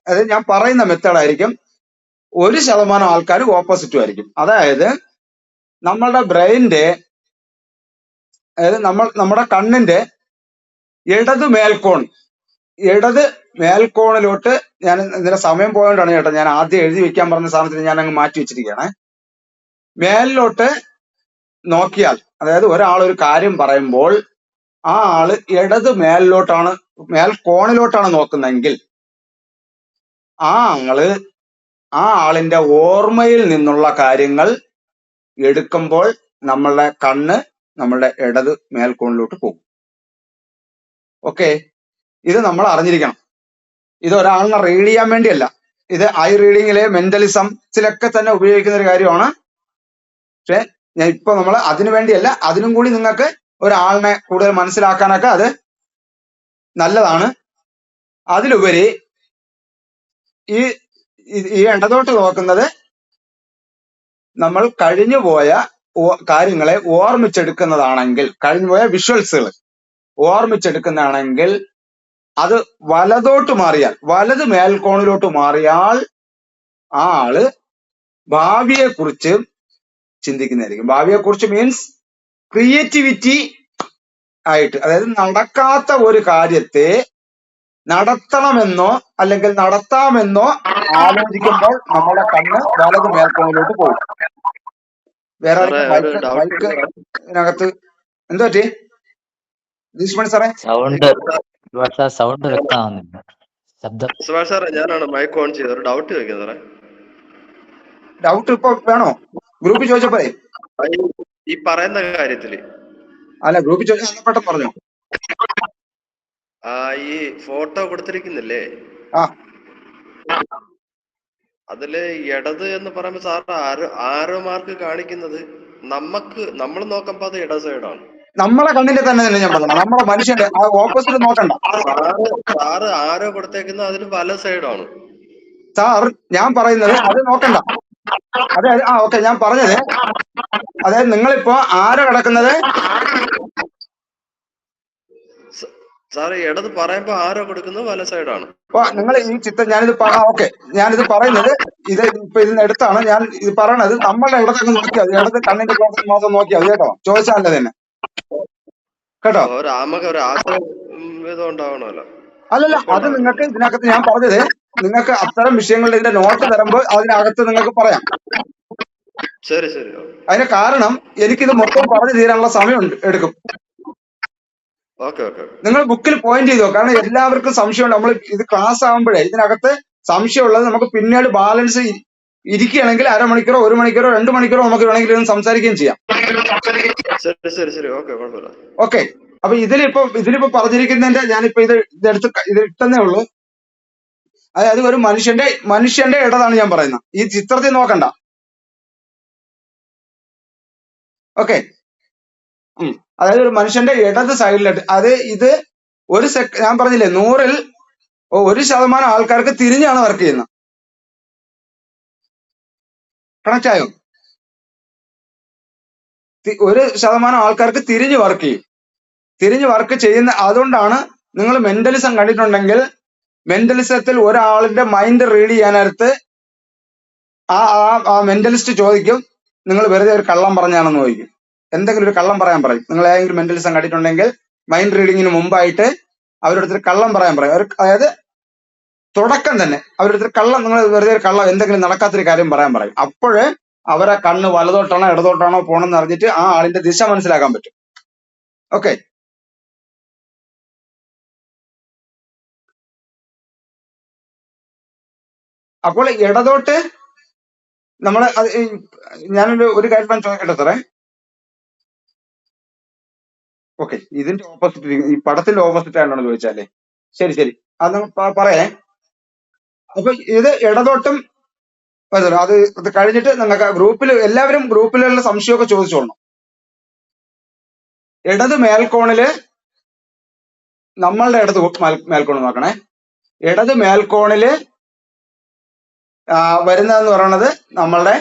അതായത് ഞാൻ പറയുന്ന മെത്തേഡായിരിക്കും. 1% ആൾക്കാർ ഓപ്പോസിറ്റും ആയിരിക്കും. അതായത് നമ്മളുടെ ബ്രെയിനിന്റെ, അതായത് നമ്മുടെ കണ്ണിന്റെ ഇടത് മേൽക്കോണിലോട്ട്, ഞാൻ ഇതിന്റെ സമയം പോയോണ്ടാണ് ചേട്ടാ ഞാൻ ആദ്യം എഴുതി വെക്കാൻ പറഞ്ഞ സാധനത്തിന് ഞാൻ അങ്ങ് മാറ്റി വെച്ചിരിക്കുകയാണ്. മേലിലോട്ട് നോക്കിയാൽ, അതായത് ഒരാൾ ഒരു കാര്യം പറയുമ്പോൾ ആ ആള് ഇടത് മേൽക്കോണിലോട്ടാണ് നോക്കുന്നതെങ്കിൽ ആ ആളിന്റെ ഓർമ്മയിൽ നിന്നുള്ള കാര്യങ്ങൾ എടുക്കുമ്പോൾ നമ്മളുടെ കണ്ണ് നമ്മളുടെ ഇടത് മേൽക്കോണിലോട്ട് പോകും. ഓക്കെ, ഇത് നമ്മൾ അറിഞ്ഞിരിക്കണം. ഇത് ഒരാളിനെ റീഡ് ചെയ്യാൻ വേണ്ടിയല്ല, ഇത് ഐ റീഡിങ്ങിലെ മെന്റലിസത്തിലൊക്കെ തന്നെ ഉപയോഗിക്കുന്ന ഒരു കാര്യമാണ്. പക്ഷെ നമ്മൾ അതിനു വേണ്ടിയല്ല, അതിനും കൂടി നിങ്ങൾക്ക് ഒരാളിനെ കൂടുതൽ മനസ്സിലാക്കാനൊക്കെ അത് നല്ലതാണ്. അതിലുപരി ഈ ഇടതോട്ട് നോക്കുന്നത് നമ്മൾ കഴിഞ്ഞുപോയ കാര്യങ്ങളെ ഓർമ്മിച്ചെടുക്കുന്നതാണെങ്കിൽ, കഴിഞ്ഞുപോയ വിഷ്വൽസുകൾ ഓർമ്മിച്ചെടുക്കുന്നതാണെങ്കിൽ അത് വലതോട്ട് മാറിയാൽ, വലത് മേൽക്കോണിലോട്ട് മാറിയാൽ ആ ആള് ഭാവിയെ കുറിച്ച് ചിന്തിക്കുന്നതായിരിക്കും. ഭാവിയെ കുറിച്ച് മീൻസ് ക്രിയേറ്റിവിറ്റി ആയിട്ട്, അതായത് നടക്കാത്ത ഒരു കാര്യത്തെ നടത്തണമെന്നോ അല്ലെങ്കിൽ നടത്താമെന്നോ ആലോചിക്കുമ്പോൾ നമ്മുടെ കണ്ണ് വലത് മേൽക്കോണിലോട്ട് പോകും. വേറെ സാറേ ആരെങ്കിലും ഒരു ഡൗട്ട് ബൈക്കിനകത്ത് എന്തോ പറ്റി ദീഷ്മണി സാറേ? സൗണ്ട് വ്യക്തമാവുന്നില്ല, ശബ്ദം. സുഭാഷ് സാറേ, ഞാനാണ് മൈക്ക് ഓൺ ചെയ്തത്. ഒരു ഡൗട്ട് ചോദിക്കാം സാറേ. ഡൗട്ട് ഇപ്പൊ വേണോ? ഗ്രൂപ്പിൽ ചോദിച്ചപ്പോഴേ ഈ പറയുന്ന കാര്യത്തില് അല്ല, ഗ്രൂപ്പിൽ ചോദിച്ചാൽ പെട്ടെന്ന് പറഞ്ഞു. ഈ ഫോട്ടോ കൊടുത്തിരിക്കുന്നില്ലേ, ആ അതില് ഇടത് എന്ന് പറയുമ്പോ സാറ് ആരോ മാർക്ക് കാണിക്കുന്നത് നമ്മൾ നോക്കുമ്പോ അത് ഇട സൈഡാണ്. നമ്മളെ കണ്ണിന്റെ തന്നെ ഞാൻ പറഞ്ഞത്, നമ്മളെ മനുഷ്യന്റെ ഓപ്പോസിറ്റ് നോക്കണ്ട. സാറ് ആരോ കൊടുത്തേക്കുന്നത് അതിന് വല സൈഡാണ്. സാർ ഞാൻ പറയുന്നത് അത് നോക്കണ്ട. അതായത് ഓക്കെ, ഞാൻ പറഞ്ഞത് അതായത് നിങ്ങളിപ്പോ ആരോ കിടക്കുന്നത് സാറ് ഇടത് പറയുമ്പോ ആരോ കൊടുക്കുന്നത് വല സൈഡാണ്. നിങ്ങൾ ഈ ചിത്രം ഞാനിത് ഓക്കെ, ഞാനിത് പറയുന്നത് ഇത് ഇപ്പൊ ഇതിന് എടുത്താണ് ഞാൻ ഇത് പറയണത്. നമ്മളുടെ ഇടത്തൊക്കെ നോക്കിയാൽ മതി, ഇടത് കണ്ണിന്റെ മാത്രം നോക്കിയാൽ മതി കേട്ടോ. ചോദിച്ചാൽ തന്നെ കേട്ടോ. അല്ലല്ല, അത് നിങ്ങൾക്ക് ഇതിനകത്ത് ഞാൻ പറഞ്ഞത്, നിങ്ങൾക്ക് അത്തരം വിഷയങ്ങളുടെ ഇതിന്റെ നോട്ട് തരുമ്പോൾ അതിനകത്ത് നിങ്ങൾക്ക് പറയാം. ശരി ശരി. അതിന് കാരണം എനിക്കിത് മൊത്തം പറഞ്ഞു തീരാനുള്ള സമയം എടുക്കും. നിങ്ങൾ ബുക്കിൽ പോയിന്റ് ചെയ്തോ, കാരണം എല്ലാവർക്കും സംശയമുണ്ട്. നമ്മൾ ഇത് ക്ലാസ് ആകുമ്പോഴേ ഇതിനകത്ത് സംശയമുള്ളത് നമുക്ക് പിന്നീട് ബാലൻസ് ഇരിക്കുകയാണെങ്കിൽ അരമണിക്കൂറോ 1 മണിക്കൂറോ 2 മണിക്കൂറോ നമുക്ക് വേണമെങ്കിൽ ഇരുന്ന് സംസാരിക്കുകയും ചെയ്യാം. ഓക്കെ, അപ്പൊ ഇതിലിപ്പോ പറഞ്ഞിരിക്കുന്നതിന്റെ ഞാനിപ്പോ ഇത് ഇട്ടെന്നേ ഉള്ളൂ. അതായത് ഒരു മനുഷ്യന്റെ ഇടതാണ് ഞാൻ പറയുന്നത്, ഈ ചിത്രത്തിൽ നോക്കണ്ട. ഓക്കെ, അതായത് ഒരു മനുഷ്യന്റെ ഇടത് സൈഡിലിട്ട് ഇത് ഞാൻ പറഞ്ഞില്ലേ 100-ൽ 1% ആൾക്കാർക്ക് തിരിഞ്ഞാണ് വർക്ക് ചെയ്യുന്നത്. കണക്ട് ആയോ? 1% ആൾക്കാർക്ക് തിരിഞ്ഞ് വർക്ക് ചെയ്യും. തിരിഞ്ഞ് വർക്ക് ചെയ്യുന്ന അതുകൊണ്ടാണ് നിങ്ങൾ മെന്റലിസം കണ്ടിട്ടുണ്ടെങ്കിൽ മെന്റലിസത്തിൽ ഒരാളിന്റെ മൈൻഡ് റീഡ് ചെയ്യാനടുത്ത് ആ മെന്റലിസ്റ്റ് ചോദിക്കും, നിങ്ങൾ വെറുതെ ഒരു കള്ളം പറഞ്ഞാണെന്ന് ചോദിക്കും. എന്തെങ്കിലും ഒരു കള്ളം പറയാൻ പറയും. നിങ്ങൾ ഏതെങ്കിലും മെന്റലിസം കണ്ടിട്ടുണ്ടെങ്കിൽ മൈൻഡ് റീഡിങ്ങിന് മുമ്പായിട്ട് അവരുടെ കള്ളം പറയാൻ പറയും. അതായത് തുടക്കം തന്നെ അവരുടെ കള്ളം, നിങ്ങൾ വെറുതെ ഒരു കള്ളം എന്തെങ്കിലും നടക്കാത്തൊരു കാര്യം പറയാൻ പറയും. അപ്പോഴ് അവരെ കണ്ണ് വലതോട്ടാണോ ഇടതോട്ടാണോ പോണെന്ന് അറിഞ്ഞിട്ട് ആ ആളിന്റെ ദിശ മനസ്സിലാക്കാൻ പറ്റും. ഓക്കെ, അപ്പോൾ ഇടതോട്ട് നമ്മള് ഞാനൊരു കാര്യം ചോദിക്കട്ടെ സാറേ? ഓക്കെ, ഇതിന്റെ ഓപ്പോസിറ്റ്, ഈ പടത്തിന്റെ ഓപ്പോസിറ്റ് ആണോ ചോദിച്ചാലേ? ശരി, അത് പറയേ. അപ്പൊ ഇത് ഇടതോട്ടും അത് കഴിഞ്ഞിട്ട് നിങ്ങൾക്ക് എല്ലാവരും ഗ്രൂപ്പിലുള്ള സംശയമൊക്കെ ചോദിച്ചോളണം. ഇടത് മേൽക്കോണില് നമ്മളുടെ ഇടത് മേൽക്കോണ് നോക്കണേ. ഇടത് മേൽക്കോണില് വരുന്നതെന്ന് പറയുന്നത് നമ്മളുടെ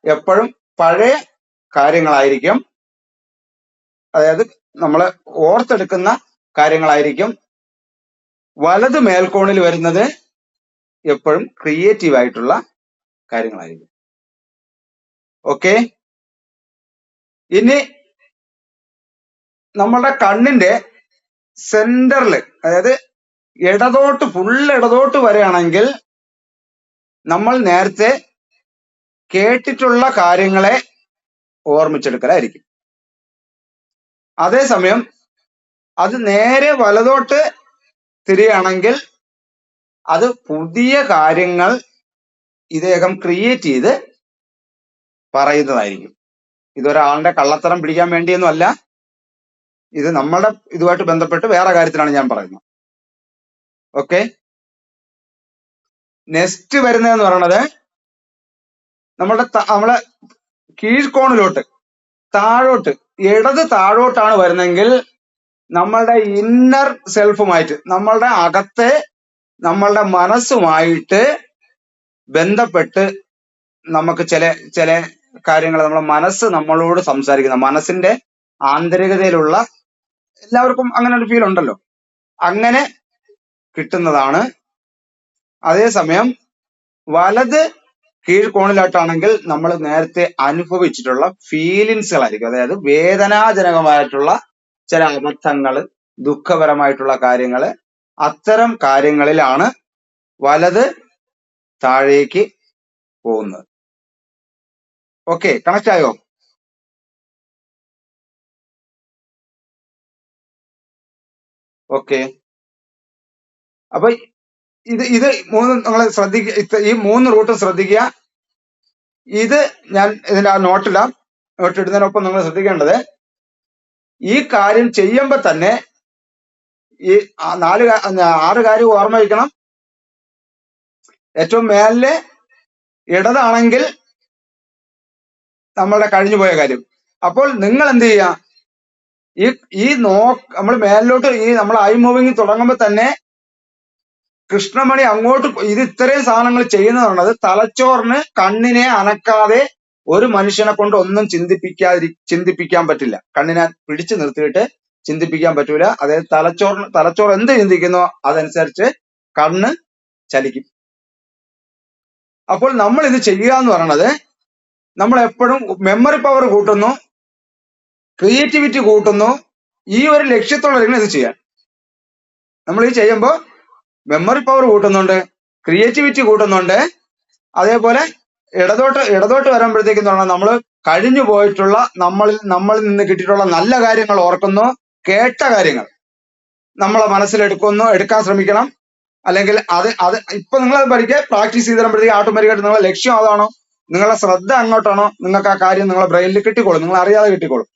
എപ്പോഴും പഴയ കാര്യങ്ങളായിരിക്കും. അതായത് നമ്മള് ഓർത്തെടുക്കുന്ന കാര്യങ്ങളായിരിക്കും. വലത് മേൽക്കോണിൽ വരുന്നത് എപ്പോഴും ക്രിയേറ്റീവ് ആയിട്ടുള്ള കാര്യങ്ങളായിരിക്കും. ഓക്കെ, ഇനി നമ്മളുടെ കണ്ണിന്റെ സെന്ററിൽ, അതായത് ഫുൾ ഇടതോട്ട് വരികയാണെങ്കിൽ നമ്മൾ നേരത്തെ കേട്ടിട്ടുള്ള കാര്യങ്ങളെ ഓർമ്മിച്ചെടുക്കലായിരിക്കും. അതേസമയം അത് നേരെ വലതോട്ട് തിരിയുകയാണെങ്കിൽ അത് പുതിയ കാര്യങ്ങൾ ഇദ്ദേഹം ക്രിയേറ്റ് ചെയ്ത് പറയുന്നതായിരിക്കും. ഇതൊരാളുടെ കള്ളത്തരം പിടിക്കാൻ വേണ്ടിയൊന്നും അല്ല, ഇത് നമ്മളുടെ ഇതുമായിട്ട് ബന്ധപ്പെട്ട് വേറെ കാര്യത്തിലാണ് ഞാൻ പറയുന്നത്. ഓക്കെ, നെക്സ്റ്റ് വരുന്നതെന്ന് പറയുന്നത് നമ്മളെ കീഴ്ക്കോണിലോട്ട് താഴോട്ട്, ഇടത് താഴോട്ടാണ് വരുന്നതെങ്കിൽ നമ്മളുടെ ഇന്നർ സെൽഫുമായിട്ട്, നമ്മളുടെ അകത്തെ നമ്മളുടെ മനസ്സുമായിട്ട് ബന്ധപ്പെട്ട് നമുക്ക് ചില കാര്യങ്ങൾ നമ്മളെ മനസ്സ് നമ്മളോട് സംസാരിക്കുന്ന, മനസ്സിന്റെ ആന്തരികതയിലുള്ള, എല്ലാവർക്കും അങ്ങനെ ഒരു ഫീൽ ഉണ്ടല്ലോ, അങ്ങനെ കിട്ടുന്നതാണ്. അതേസമയം വലത് കീഴ്ക്കോണിലോട്ടാണെങ്കിൽ നമ്മൾ നേരത്തെ അനുഭവിച്ചിട്ടുള്ള ഫീലിങ്സുകളായിരിക്കും. അതായത് വേദനാജനകമായിട്ടുള്ള ചില അബദ്ധങ്ങൾ, ദുഃഖപരമായിട്ടുള്ള കാര്യങ്ങൾ, അത്തരം കാര്യങ്ങളിലാണ് വലത് താഴേക്ക് പോകുന്നത്. ഓക്കെ, കണക്ട് ആയോ? ഓക്കെ, അപ്പൊ ഇത് മൂന്ന് നിങ്ങൾ ശ്രദ്ധിക്കുക. ഈ 3 റൂട്ടും ശ്രദ്ധിക്കുക. ഇത് ഞാൻ ഇതിന്റെ ആ നോട്ട് ഇടുന്നതിനൊപ്പം നിങ്ങൾ ശ്രദ്ധിക്കേണ്ടത്, ഈ കാര്യം ചെയ്യുമ്പോൾ തന്നെ ഈ 6 കാര്യം ഓർമ്മ വയ്ക്കണം. ഏറ്റവും മേലില് ഇടതാണെങ്കിൽ നമ്മളുടെ കഴിഞ്ഞുപോയ കാര്യം. അപ്പോൾ നിങ്ങൾ എന്ത് ചെയ്യുക, നമ്മൾ മേലിലോട്ട് നമ്മൾ ഐ മൂവിങ് തുടങ്ങുമ്പോൾ തന്നെ കൃഷ്ണമണി അങ്ങോട്ട് ഇത് ഇത്രയും സാധനങ്ങൾ ചെയ്യുന്നതാണത് തലച്ചോറിന് കണ്ണിനെ അനക്കാതെ ഒരു മനുഷ്യനെ കൊണ്ട് ഒന്നും ചിന്തിപ്പിക്കാൻ പറ്റില്ല. കണ്ണിനെ പിടിച്ചു നിർത്തിയിട്ട് ചിന്തിപ്പിക്കാൻ പറ്റൂല. അതായത് തലച്ചോറ് എന്ത് ചിന്തിക്കുന്നോ അതനുസരിച്ച് കണ്ണ് ചലിക്കും. അപ്പോൾ നമ്മൾ ഇത് ചെയ്യുക എന്ന് പറയണത്, നമ്മൾ എപ്പോഴും മെമ്മറി പവർ കൂട്ടുന്നു, ക്രിയേറ്റിവിറ്റി കൂട്ടുന്നു. ഈ ഒരു ലക്ഷ്യത്തോടെ ഇത് ചെയ്യാൻ നമ്മൾ ഇത് ചെയ്യുമ്പോൾ മെമ്മറി പവർ കൂട്ടുന്നുണ്ട്, ക്രിയേറ്റിവിറ്റി കൂട്ടുന്നുണ്ട്. അതേപോലെ ഇടതോട്ട് വരുമ്പോഴത്തേക്കും നമ്മൾ കഴിഞ്ഞു പോയിട്ടുള്ള നമ്മളിൽ നിന്ന് കിട്ടിയിട്ടുള്ള നല്ല കാര്യങ്ങൾ ഓർക്കുന്നു, കേട്ട കാര്യങ്ങൾ നമ്മളെ എടുക്കാൻ ശ്രമിക്കണം. അല്ലെങ്കിൽ അത് ഇപ്പൊ നിങ്ങൾ അത് പ്രാക്ടീസ് ചെയ്ത് തരുമ്പോഴത്തേക്ക് ഓട്ടോമാറ്റിക്കായിട്ട് നിങ്ങളുടെ ലക്ഷ്യം അതാണോ, നിങ്ങളുടെ ശ്രദ്ധ അങ്ങോട്ടാണോ, നിങ്ങൾക്ക് ആ കാര്യം നിങ്ങളുടെ ബ്രെയിനിൽ കിട്ടിക്കോളും, നിങ്ങൾ അറിയാതെ കിട്ടിക്കോളും.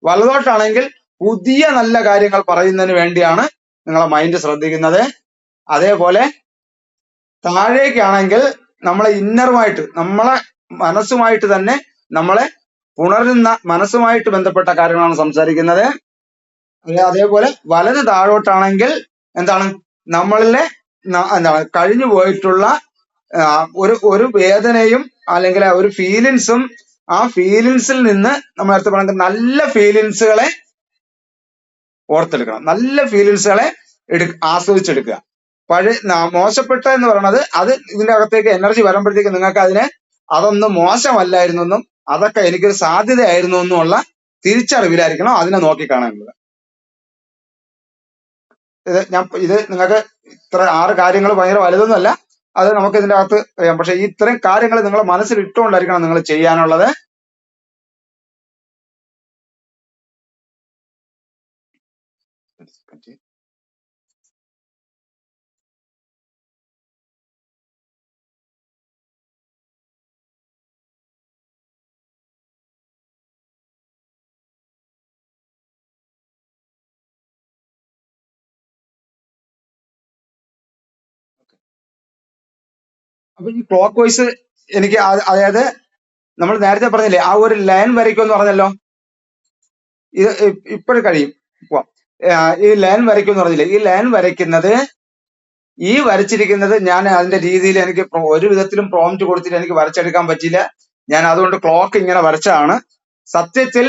വലതോട്ടാണെങ്കിൽ പുതിയ നല്ല കാര്യങ്ങൾ പറയുന്നതിന് വേണ്ടിയാണ് നിങ്ങളെ മൈൻഡ് ശ്രദ്ധിക്കുന്നത്. അതേപോലെ താഴേക്കാണെങ്കിൽ നമ്മളെ ഇന്നറുമായിട്ട്, നമ്മളെ മനസ്സുമായിട്ട് തന്നെ നമ്മളെ പുണരുന്ന മനസ്സുമായിട്ട് ബന്ധപ്പെട്ട കാര്യങ്ങളാണ് സംസാരിക്കുന്നത്. അതേപോലെ വലത് താഴോട്ടാണെങ്കിൽ എന്താണ്, നമ്മളിലെ കഴിഞ്ഞു പോയിട്ടുള്ള ഒരു വേദനയും അല്ലെങ്കിൽ ഒരു ഫീലിങ്സും, ആ ഫീലിങ്സിൽ നിന്ന് നമ്മൾ നേരത്തെ പറയുന്നത് നല്ല ഫീലിങ്സുകളെ ഓർത്തെടുക്കണം, നല്ല ഫീലിങ്സുകളെ ആസ്വദിച്ചെടുക്കുക. മോശപ്പെട്ട എന്ന് പറയുന്നത് അത് ഇതിന്റെ അകത്തേക്ക് എനർജി വരുമ്പോഴത്തേക്ക് നിങ്ങൾക്ക് അതൊന്നും മോശമല്ലായിരുന്നു എന്നും അതൊക്കെ എനിക്കൊരു സാധ്യതയായിരുന്നു എന്നുമുള്ള തിരിച്ചറിവിലായിരിക്കണം അതിനെ നോക്കിക്കാണുന്നത്. ഇത് നിങ്ങൾക്ക് ഇത്ര 6 കാര്യങ്ങൾ ഭയങ്കര വലുതൊന്നുമല്ല, അത് നമുക്ക് ഇതിന്റെ അകത്ത് ചെയ്യാം. പക്ഷെ ഈ ഇത്രയും കാര്യങ്ങൾ നിങ്ങളെ മനസ്സിൽ ഇട്ടുകൊണ്ടായിരിക്കണം നിങ്ങൾ ചെയ്യാനുള്ളത്. അപ്പൊ ഈ ക്ലോക്ക് വൈസ് എനിക്ക് അതായത് നമ്മൾ നേരത്തെ പറഞ്ഞില്ലേ, ആ ഒരു ലൈൻ വരയ്ക്കുമെന്ന് പറഞ്ഞല്ലോ, ഇത് ഇപ്പോഴും കഴിയും. ഈ ലൈൻ വരയ്ക്കുമെന്ന് പറഞ്ഞില്ലേ, ഈ ലൈൻ വരയ്ക്കുന്നത്, ഈ വരച്ചിരിക്കുന്നത് ഞാൻ അതിന്റെ രീതിയിൽ എനിക്ക് ഒരു വിധത്തിലും പ്രോംപ്റ്റ് കൊടുത്തിട്ട് എനിക്ക് വരച്ചെടുക്കാൻ പറ്റില്ല. ഞാൻ അതുകൊണ്ട് ക്ലോക്ക് ഇങ്ങനെ വരച്ചതാണ്. സത്യത്തിൽ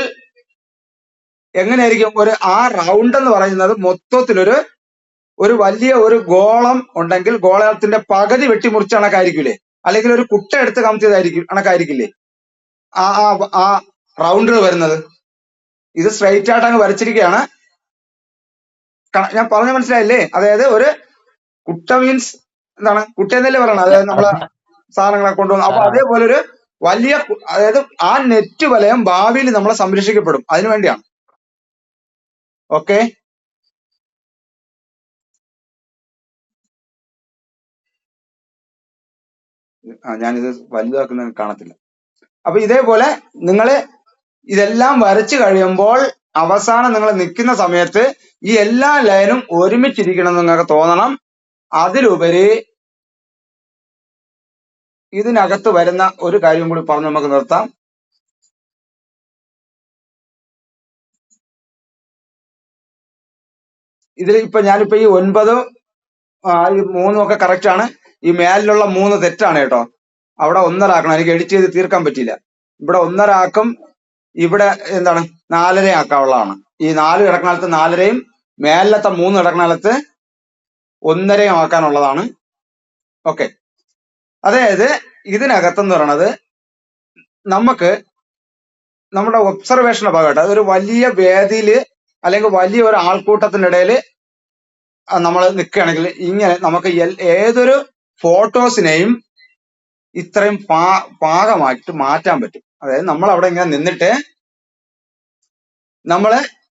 എങ്ങനെയായിരിക്കും, ആ റൗണ്ട് എന്ന് പറയുന്നത് മൊത്തത്തിലൊരു വലിയ ഒരു ഗോളം ഉണ്ടെങ്കിൽ ഗോളത്തിന്റെ പകുതി വെട്ടിമുറിച്ച കണക്കായിരിക്കില്ലേ, അല്ലെങ്കിൽ ഒരു കുട്ട എടുത്ത് കമത്തിയതായിരിക്കും കണക്കായിരിക്കില്ലേ ആ റൗണ്ടിൽ വരുന്നത്. ഇത് സ്ട്രൈറ്റ് ആയിട്ട് അങ്ങ് വരച്ചിരിക്കുകയാണ്. ഞാൻ പറഞ്ഞ മനസ്സിലായില്ലേ? അതായത് ഒരു കുട്ട മീൻസ് എന്താണ്, കുട്ടയെന്നല്ലേ പറയണം, അതായത് നമ്മളെ സാധനങ്ങളെ കൊണ്ടുവന്നു. അപ്പൊ അതേപോലെ ഒരു വലിയ, അതായത് ആ നെറ്റ് വലയം ഭാവിയിൽ നമ്മളെ സംരക്ഷിക്കപ്പെടും, അതിനു വേണ്ടിയാണ്. ഓക്കെ, ഞാനിത് വലുതാക്കുന്നത് കാണത്തില്ല. അപ്പൊ ഇതേപോലെ നിങ്ങൾ ഇതെല്ലാം വരച്ചു കഴിയുമ്പോൾ അവസാനം നിങ്ങൾ നിൽക്കുന്ന സമയത്ത് ഈ എല്ലാ ലൈനും ഒരുമിച്ചിരിക്കണം എന്ന് നിങ്ങൾക്ക് തോന്നണം. അതിലുപരി ഇതിനകത്ത് വരുന്ന ഒരു കാര്യം കൂടി പറഞ്ഞ് നമുക്ക് നിർത്താം. ഇതിൽ ഞാനിപ്പോ ഈ 9 ഈ 3 ഒക്കെ കറക്റ്റ് ആണ്. ഈ മേലിലുള്ള 3 തെറ്റാണ് കേട്ടോ. അവിടെ 1.5 ആക്കണം, എനിക്ക് എഡിറ്റ് ചെയ്ത് തീർക്കാൻ പറ്റില്ല. ഇവിടെ 1.5 ആക്കും, ഇവിടെ 4.5 ആക്കാനുള്ളതാണ്. ഈ 4 കിടക്കണത്ത് 4.5യും മേലത്തെ 3 കിടക്കണത്ത് 1.5 ആക്കാനുള്ളതാണ്. ഓക്കെ, അതായത് ഇതിനകത്തെന്ന് പറയണത് നമുക്ക് നമ്മുടെ ഒബ്സർവേഷന്റെ ഭാഗമായിട്ട് അതൊരു വലിയ വേദിയിൽ അല്ലെങ്കിൽ വലിയ ഒരു ആൾക്കൂട്ടത്തിനിടയിൽ നമ്മൾ നിൽക്കുകയാണെങ്കിൽ ഇങ്ങനെ നമുക്ക് ഏതൊരു ഫോട്ടോസിനെയും ഇത്രയും പാകമായിട്ട് മാറ്റാൻ പറ്റും. അതായത് നമ്മൾ അവിടെ ഇങ്ങനെ നിന്നിട്ട്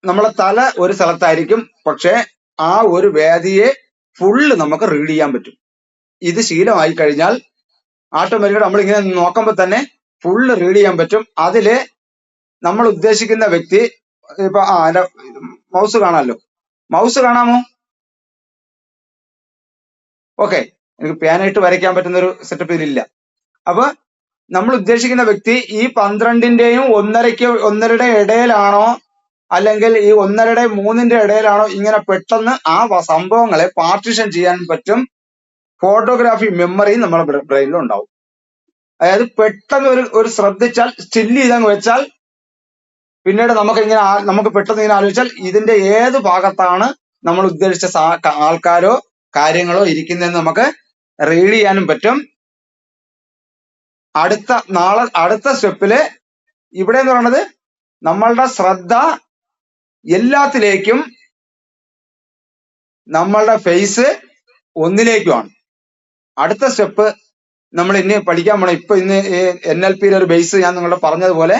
നമ്മളെ തല ഒരു സ്ഥലത്തായിരിക്കും, പക്ഷെ ആ ഒരു വേദിയെ ഫുള്ള് നമുക്ക് റീഡ് ചെയ്യാൻ പറ്റും. ഇത് ശീലമായി കഴിഞ്ഞാൽ ഓട്ടോമാറ്റിക്കായിട്ട് നമ്മളിങ്ങനെ നോക്കുമ്പോൾ തന്നെ ഫുള്ള് റീഡ് ചെയ്യാൻ പറ്റും. അതില് നമ്മൾ ഉദ്ദേശിക്കുന്ന വ്യക്തി ഇപ്പൊ എന്റെ മൗസ് കാണാമല്ലോ, മൗസ് കാണാമോ? ഓക്കെ, എനിക്ക് പേനായിട്ട് വരയ്ക്കാൻ പറ്റുന്ന ഒരു സെറ്റപ്പ് ഇതിലില്ല. അപ്പൊ നമ്മൾ ഉദ്ദേശിക്കുന്ന വ്യക്തി ഈ 12ന്റെയും 1:30 ഇടയിലാണോ അല്ലെങ്കിൽ ഈ 1:30 3 ഇടയിലാണോ, ഇങ്ങനെ പെട്ടെന്ന് ആ സംഭവങ്ങളെ പാർട്ടീഷൻ ചെയ്യാൻ പറ്റും. ഫോട്ടോഗ്രാഫി മെമ്മറി നമ്മുടെ ബ്രെയിനിൽ ഉണ്ടാവും. അതായത് പെട്ടെന്ന് ഒരു ശ്രദ്ധിച്ചാൽ സ്റ്റില് ചെയ്തങ്ങ് വെച്ചാൽ പിന്നീട് നമുക്ക് പെട്ടെന്ന് ഇങ്ങനെ ആലോചിച്ചാൽ ഇതിന്റെ ഏത് ഭാഗത്താണ് നമ്മൾ ഉദ്ദേശിച്ച ആൾക്കാരോ കാര്യങ്ങളോ ഇരിക്കുന്നതെന്ന് നമുക്ക് റീഡ് ചെയ്യാനും പറ്റും. അടുത്ത സ്റ്റെപ്പില് ഇവിടെ എന്ന് പറയുന്നത് നമ്മളുടെ ശ്രദ്ധ എല്ലാത്തിലേക്കും നമ്മളുടെ ഫേസ് ഒന്നിലേക്കുമാണ്. അടുത്ത സ്റ്റെപ്പ് നമ്മൾ ഇനി പഠിക്കാൻ പോണ ഇന്ന് NLPയുടെ ഒരു ബേസ് ഞാൻ നിങ്ങളോട് പറഞ്ഞതുപോലെ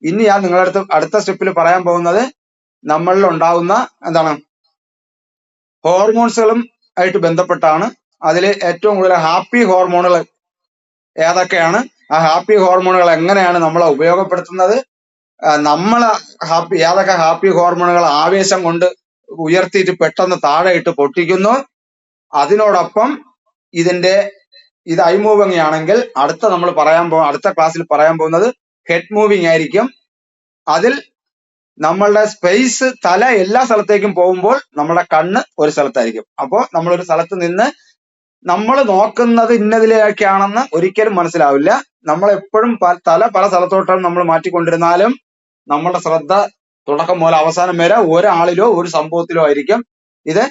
ഇനി ഞാൻ നിങ്ങളുടെ അടുത്ത സ്റ്റെപ്പിൽ പറയാൻ പോകുന്നത് നമ്മളിൽ ഉണ്ടാവുന്ന എന്താണ് ഹോർമോൺസുകളും ആയിട്ട് ബന്ധപ്പെട്ടാണ്. അതിൽ ഏറ്റവും കൂടുതൽ ഹാപ്പി ഹോർമോണുകൾ ഏതൊക്കെയാണ്, ആ ഹാപ്പി ഹോർമോണുകൾ എങ്ങനെയാണ് നമ്മളെ ഉപയോഗപ്പെടുത്തുന്നത്, ഏതൊക്കെ ഹാപ്പി ഹോർമോണുകൾ ആവേശം കൊണ്ട് ഉയർത്തിയിട്ട് പെട്ടെന്ന് താഴെ ഇട്ട് പൊട്ടിക്കുന്നു. അതിനോടൊപ്പം ഇത് ഐ മൂവിങ് ആണെങ്കിൽ അടുത്ത ക്ലാസ്സിൽ പറയാൻ പോകുന്നത് ഹെഡ് മൂവിങ് ആയിരിക്കും. അതിൽ നമ്മളുടെ സ്പേസ് തല എല്ലാ സ്ഥലത്തേക്കും പോകുമ്പോൾ നമ്മുടെ കണ്ണ് ഒരു സ്ഥലത്തായിരിക്കും. അപ്പോൾ നമ്മളൊരു സ്ഥലത്ത് നിന്ന് നമ്മൾ നോക്കുന്നത് ഇന്നതിലേക്കാണെന്ന് ഒരിക്കലും മനസ്സിലാവില്ല. നമ്മളെപ്പോഴും തല പല സ്ഥലത്തോട്ടാണ് നമ്മൾ മാറ്റിക്കൊണ്ടിരുന്നാലും നമ്മളുടെ ശ്രദ്ധ തുടക്കം മുതൽ അവസാനം വരെ ഒരാളിലോ ഒരു സംഭവത്തിലോ ആയിരിക്കും. ഇത്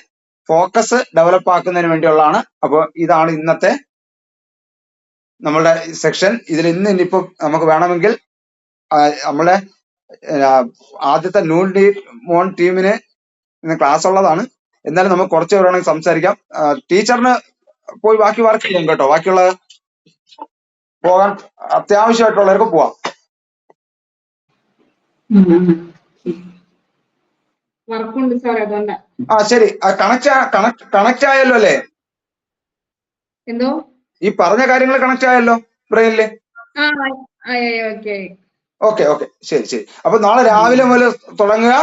ഫോക്കസ് ഡെവലപ്പ് ആക്കുന്നതിന് വേണ്ടിയുള്ളതാണ്. അപ്പോൾ ഇതാണ് ഇന്നത്തെ നമ്മളുടെ സെക്ഷൻ. ഇനിയിപ്പോ നമുക്ക് വേണമെങ്കിൽ നമ്മളെ ആദ്യത്തെ മോൺ ടീമിന് ഇന്ന് ക്ലാസ് ഉള്ളതാണ്. എന്നാലും നമുക്ക് കുറച്ച് വേണമെങ്കിൽ സംസാരിക്കാം. ടീച്ചറിന് പോയി ബാക്കി വർക്ക് ചെയ്യാം കേട്ടോ. ബാക്കിയുള്ള പോകാൻ അത്യാവശ്യമായിട്ടുള്ളവർക്ക് പോവാം. വർക്കുണ്ട് സാർ, അതുകൊണ്ടാ. ശരി, കണക്ട് ആയല്ലോ അല്ലേ? എന്തോ ഈ പറഞ്ഞ കാര്യങ്ങൾ കണക്ട് ആയല്ലോ ബ്രെയിനില്? ഓക്കെ, ശരി. അപ്പൊ നാളെ രാവിലെ മുതൽ തുടങ്ങുക,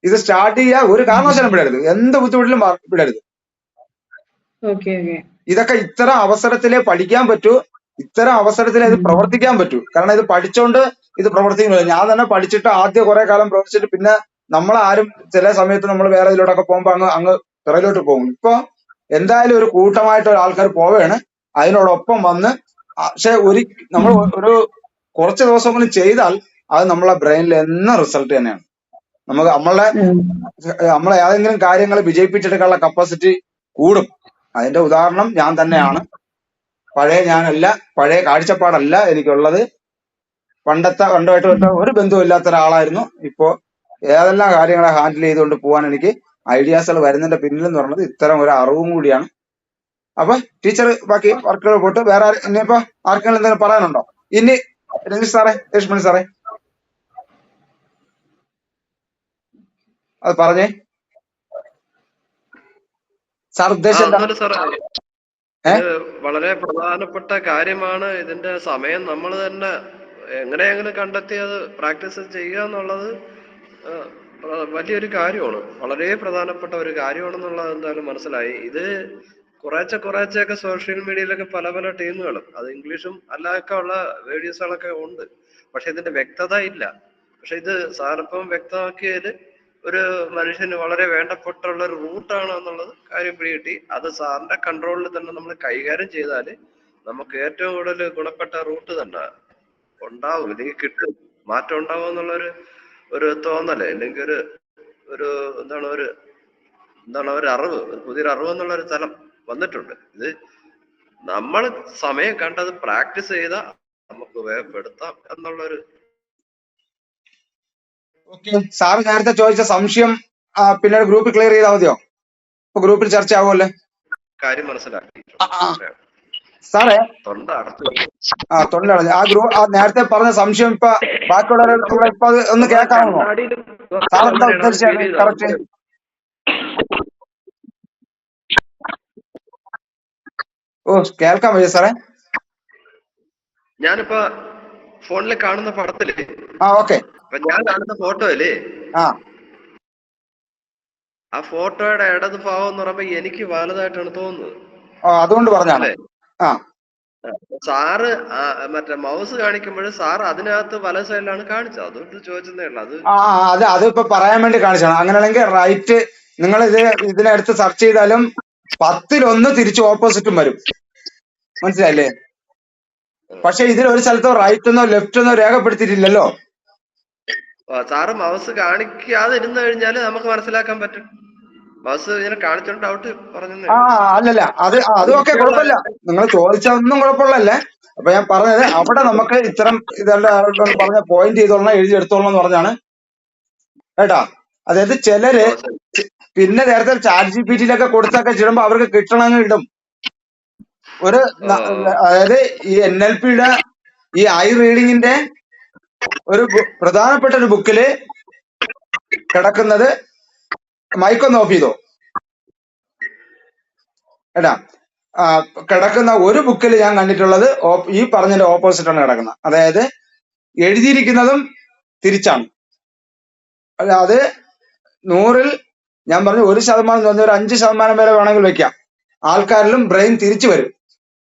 ഇത് സ്റ്റാർട്ട് ചെയ്യുക. ഒരു കാരണവശാലും വിടരുത്, എന്ത് ബുദ്ധിമുട്ടിലും വിടരുത്. ഇതൊക്കെ ഇത്തരം അവസരത്തിലേ പഠിക്കാൻ പറ്റൂ, ഇത്തരം അവസരത്തിലേ ഇത് പ്രവർത്തിക്കാൻ പറ്റൂ. കാരണം ഇത് പഠിച്ചോണ്ട് ഇത് പ്രവർത്തിക്കുന്നില്ല. ഞാൻ തന്നെ പഠിച്ചിട്ട് ആദ്യം കുറെ കാലം പ്രവർത്തിച്ചിട്ട് പിന്നെ നമ്മളാരും ചില സമയത്ത് നമ്മൾ വേറെ ഇതിലോട്ടൊക്കെ പോകുമ്പോ അങ്ങ് പിറകിലോട്ട് പോകും. ഇപ്പൊ എന്തായാലും ഒരു കൂട്ടമായിട്ട് ആൾക്കാർ പോവുകയാണ്. അതിനോടൊപ്പം വന്ന് പക്ഷെ നമ്മൾ ഒരു കുറച്ച് ദിവസം കൊണ്ട് ചെയ്താൽ അത് നമ്മളെ ബ്രെയിനിൽ എന്ന റിസൾട്ട് തന്നെയാണ്. നമ്മളെ ഏതെങ്കിലും കാര്യങ്ങൾ വിജയിപ്പിച്ചെടുക്കാനുള്ള കപ്പാസിറ്റി കൂടും. അതിന്റെ ഉദാഹരണം ഞാൻ തന്നെയാണ്. പഴയ ഞാനല്ല, പഴയ കാഴ്ചപ്പാടല്ല എനിക്കുള്ളത്. പണ്ടുമായിട്ട് ഒരു ബന്ധവും ഒരാളായിരുന്നു. ഇപ്പോ ഏതെല്ലാം കാര്യങ്ങളെ ഹാൻഡിൽ ചെയ്തുകൊണ്ട് പോകാൻ എനിക്ക് ഐഡിയാസുകൾ വരുന്നതിന്റെ പിന്നിലെന്ന് പറയുന്നത് ഇത്തരം ഒരു അറിവും കൂടിയാണ്. അപ്പൊ ടീച്ചർ ബാക്കി വർക്കുകൾ പോയിട്ട് വേറെ ഇനിയിപ്പോ ആർക്കെങ്കിലും എന്തെങ്കിലും പറയാനുണ്ടോ? ഇനി രഞ്ജിത് സാറേ, ലക്ഷ്മണി സാറേ, അത് പറഞ്ഞേ. സാർ ഉദ്ദേശം വളരെ പ്രധാനപ്പെട്ട കാര്യമാണ്. ഇതിന്റെ സമയം നമ്മൾ തന്നെ എങ്ങനെയെങ്കിലും കണ്ടെത്തി അത് പ്രാക്ടീസ് ചെയ്യുക എന്നുള്ളത് വലിയൊരു കാര്യമാണ്, വളരെ പ്രധാനപ്പെട്ട ഒരു കാര്യമാണെന്നുള്ളത് എന്തായാലും മനസ്സിലായി. ഇത് കുറേശ്ശെയൊക്കെ സോഷ്യൽ മീഡിയയിലൊക്കെ പല ടീമുകളും, അത് ഇംഗ്ലീഷും അല്ലാതൊക്കെ ഉള്ള വീഡിയോസുകളൊക്കെ ഉണ്ട്. പക്ഷെ ഇതിന്റെ വ്യക്തത ഇല്ല. പക്ഷെ ഇത് സാറിപ്പം വ്യക്തമാക്കിയതിൽ ഒരു മനുഷ്യന് വളരെ വേണ്ടപ്പെട്ടുള്ള ഒരു റൂട്ടാണ് എന്നുള്ളത് കാര്യം പിടികിട്ടി. അത് സാറിന്റെ കൺട്രോളിൽ തന്നെ നമ്മൾ കൈകാര്യം ചെയ്താൽ നമുക്ക് ഏറ്റവും കൂടുതൽ ഗുണപ്പെട്ട റൂട്ട് തന്നെ ഉണ്ടാവും, ഇല്ലെങ്കിൽ കിട്ടും, മാറ്റം ഉണ്ടാവും എന്നുള്ളൊരു തോന്നല്, അല്ലെങ്കിൽ ഒരു എന്താണ് ഒരു അറിവ്, പുതിയൊരു അറിവ് എന്നുള്ളൊരു തലം വന്നിട്ടുണ്ട്. ഇത് നമ്മൾ സമയം കണ്ടത് പ്രാക്ടീസ് ചെയ്താൽ നമുക്ക് വേഗപ്പെടുത്താം എന്നുള്ളൊരു ഓക്കെ. സാറ് നേരത്തെ ചോദിച്ച സംശയം പിന്നീട് ഗ്രൂപ്പിൽ ക്ലിയർ ചെയ്താൽ മതിയോ? ഇപ്പൊ ഗ്രൂപ്പിൽ ചർച്ച ആവുമല്ലേ? കാര്യം ആ, മനസ്സിലാക്കിയിട്ടുണ്ട്. ആ. സാറേ തൊണ്ട അടച്ചു. തൊണ്ടടഞ്ഞു ആ നേരത്തെ പറഞ്ഞ സംശയം ഇപ്പൊ ബാക്കിയുള്ളവരെ ഇപ്പൊ അത് ഒന്ന് കേൾക്കാമോ? സാർ എന്താ ഉദ്ദേശിച്ചത് കറക്റ്റ്? ഓ, കേൾക്കാൻ വയ്യ സാറേ. ഞാനിപ്പോ ഫോണിൽ കാണുന്ന പടത്തില് ഓക്കെ. ഇപ്പൊ ഞാൻ കാണുന്ന ഫോട്ടോയില് ആ ഫോട്ടോയുടെ ഇടത് ഭാഗം എന്ന് പറയുമ്പോ എനിക്ക് വലുതായിട്ടാണ് തോന്നുന്നത്. അതുകൊണ്ട് പറഞ്ഞാണ്. സാറ് മറ്റേ മൗസ് കാണിക്കുമ്പോൾ സാറ് അതിനകത്ത് വലത് സൈഡിലാണ് കാണിച്ചത്. അതുകൊണ്ട് ചോദിച്ചതേ ഉള്ളു. അതിപ്പോ പറയാൻ വേണ്ടി കാണിച്ചാണ്. അങ്ങനെയാണെങ്കിൽ റൈറ്റ് നിങ്ങൾ ഇതിനടുത്ത് സെർച്ച് ചെയ്താലും 10-1 തിരിച്ച് ഓപ്പോസിറ്റും വരും. മനസ്സിലായില്ലേ? പക്ഷെ ഇതിൽ ഒരു സ്ഥലത്തോ റൈറ്റ് എന്നോ ലെഫ്റ്റ് എന്നോ രേഖപ്പെടുത്തിയിട്ടില്ലല്ലോ. സാറ് മൗസ് കാണിക്കാതെ ഇരുന്ന് കഴിഞ്ഞാല് നമുക്ക് മനസ്സിലാക്കാൻ പറ്റും. മൗസ് ഇങ്ങനെ കാണിച്ചോണ്ട് ഡൗട്ട് പറഞ്ഞു. അല്ലല്ല, അതൊക്കെ കുഴപ്പമില്ല. നിങ്ങൾ ചോദിച്ചതൊന്നും കുഴപ്പമില്ലല്ലേ. അപ്പൊ ഞാൻ പറഞ്ഞത് അവിടെ നമുക്ക് ഇത്തരം ഇതെല്ലാം പറഞ്ഞ പോയിന്റ് ചെയ്തോളണം, എഴുതിയെടുത്തോളണം എന്ന് പറഞ്ഞാണ് കേട്ടാ. അതായത് ചിലര് പിന്നെ നേരത്തെ ചാറ്റ് GPT കൊടുത്തൊക്കെ ചെയ്യുമ്പോ അവർക്ക് കിട്ടണമെങ്കിൽ ഇടും. അതായത് ഈ NLPയുടെ ഈ ഐ റീഡിങ്ങിന്റെ ഒരു പ്രധാനപ്പെട്ട ഒരു ബുക്കില് കിടക്കുന്നത്, മൈക്കൊന്ന് ഓഫ് ചെയ്തോ കേട്ടാ, കിടക്കുന്ന ഒരു ബുക്കിൽ ഞാൻ കണ്ടിട്ടുള്ളത് ഈ പറഞ്ഞതിന്റെ ഓപ്പോസിറ്റ് ആണ് കിടക്കുന്നത്. അതായത് എഴുതിയിരിക്കുന്നതും തിരിച്ചാണ്. അത് 100-ൽ ഞാൻ പറഞ്ഞു 1% ഒരു 5% വരെ വേണമെങ്കിൽ വെക്കാം. ആൾക്കാരിലും ബ്രെയിൻ തിരിച്ചു വരും.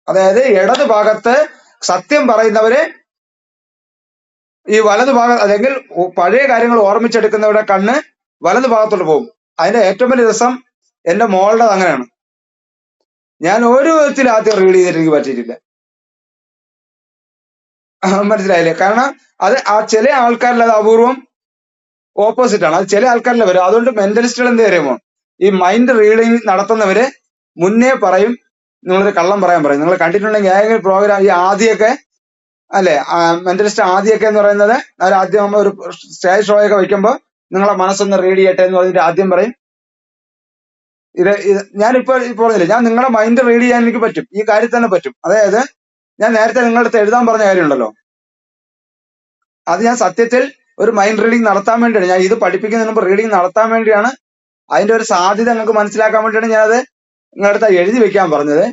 അതായത് ഇടത് ഭാഗത്ത് സത്യം പറയുന്നവര് ഈ വലതു ഭാഗം, അല്ലെങ്കിൽ പഴയ കാര്യങ്ങൾ ഓർമ്മിച്ചെടുക്കുന്നവരുടെ കണ്ണ് വലതു ഭാഗത്തോട്ട് പോകും. അതിന്റെ ഏറ്റവും വലിയ രസം എന്റെ മോളുടെ അങ്ങനെയാണ്. ഞാൻ ഒരു വിധത്തിൽ ആദ്യം റീഡ് ചെയ്തിട്ട് എനിക്ക് പറ്റിയിട്ടില്ല. മനസ്സിലായില്ലേ? കാരണം അത് ചില ആൾക്കാരിൽ അത് അപൂർവം ഓപ്പോസിറ്റ് ആണ്. അത് ചില ആൾക്കാരിൽ വരും. അതുകൊണ്ട് മെന്റലിസ്റ്റുകൾ എന്ത് പറയുമോ, ഈ മൈൻഡ് റീഡിങ് നടത്തുന്നവര് മുന്നേ പറയും നിങ്ങളൊരു കള്ളം പറയാൻ പറയും. നിങ്ങൾ കണ്ടിട്ടുണ്ടെങ്കിൽ ഏതെങ്കിലും പ്രോഗ്രാം ഈ ആദ്യമൊക്കെ അല്ലെ, മെന്റലിസ്റ്റ് ആദ്യമൊക്കെ എന്ന് പറയുന്നത് ആദ്യം ഒരു സ്റ്റേജ് ഷോ ഒക്കെ വയ്ക്കുമ്പോൾ നിങ്ങളെ മനസ്സൊന്ന് റീഡ് ചെയ്യട്ടെ എന്ന് പറഞ്ഞിട്ട് ആദ്യം പറയും ഞാനിപ്പോ പറഞ്ഞില്ലേ, ഞാൻ നിങ്ങളുടെ മൈൻഡ് റീഡ് ചെയ്യാൻ എനിക്ക് പറ്റും. ഈ കാര്യം തന്നെ പറ്റും. അതായത് ഞാൻ നേരത്തെ നിങ്ങളുടെ അടുത്ത് എഴുതാൻ പറഞ്ഞ കാര്യമുണ്ടല്ലോ, അത് ഞാൻ സത്യത്തിൽ ഒരു മൈൻഡ് റീഡിങ് നടത്താൻ വേണ്ടിയാണ്. ഞാൻ ഇത് പഠിപ്പിക്കുന്നതിന് മുമ്പ് റീഡിങ് നടത്താൻ വേണ്ടിയാണ്. അതിന്റെ ഒരു സാധ്യത നിങ്ങൾക്ക് മനസ്സിലാക്കാൻ വേണ്ടിയാണ് ഞാനത് നിങ്ങളുടെ അടുത്ത് എഴുതി വെക്കാൻ പറഞ്ഞത്.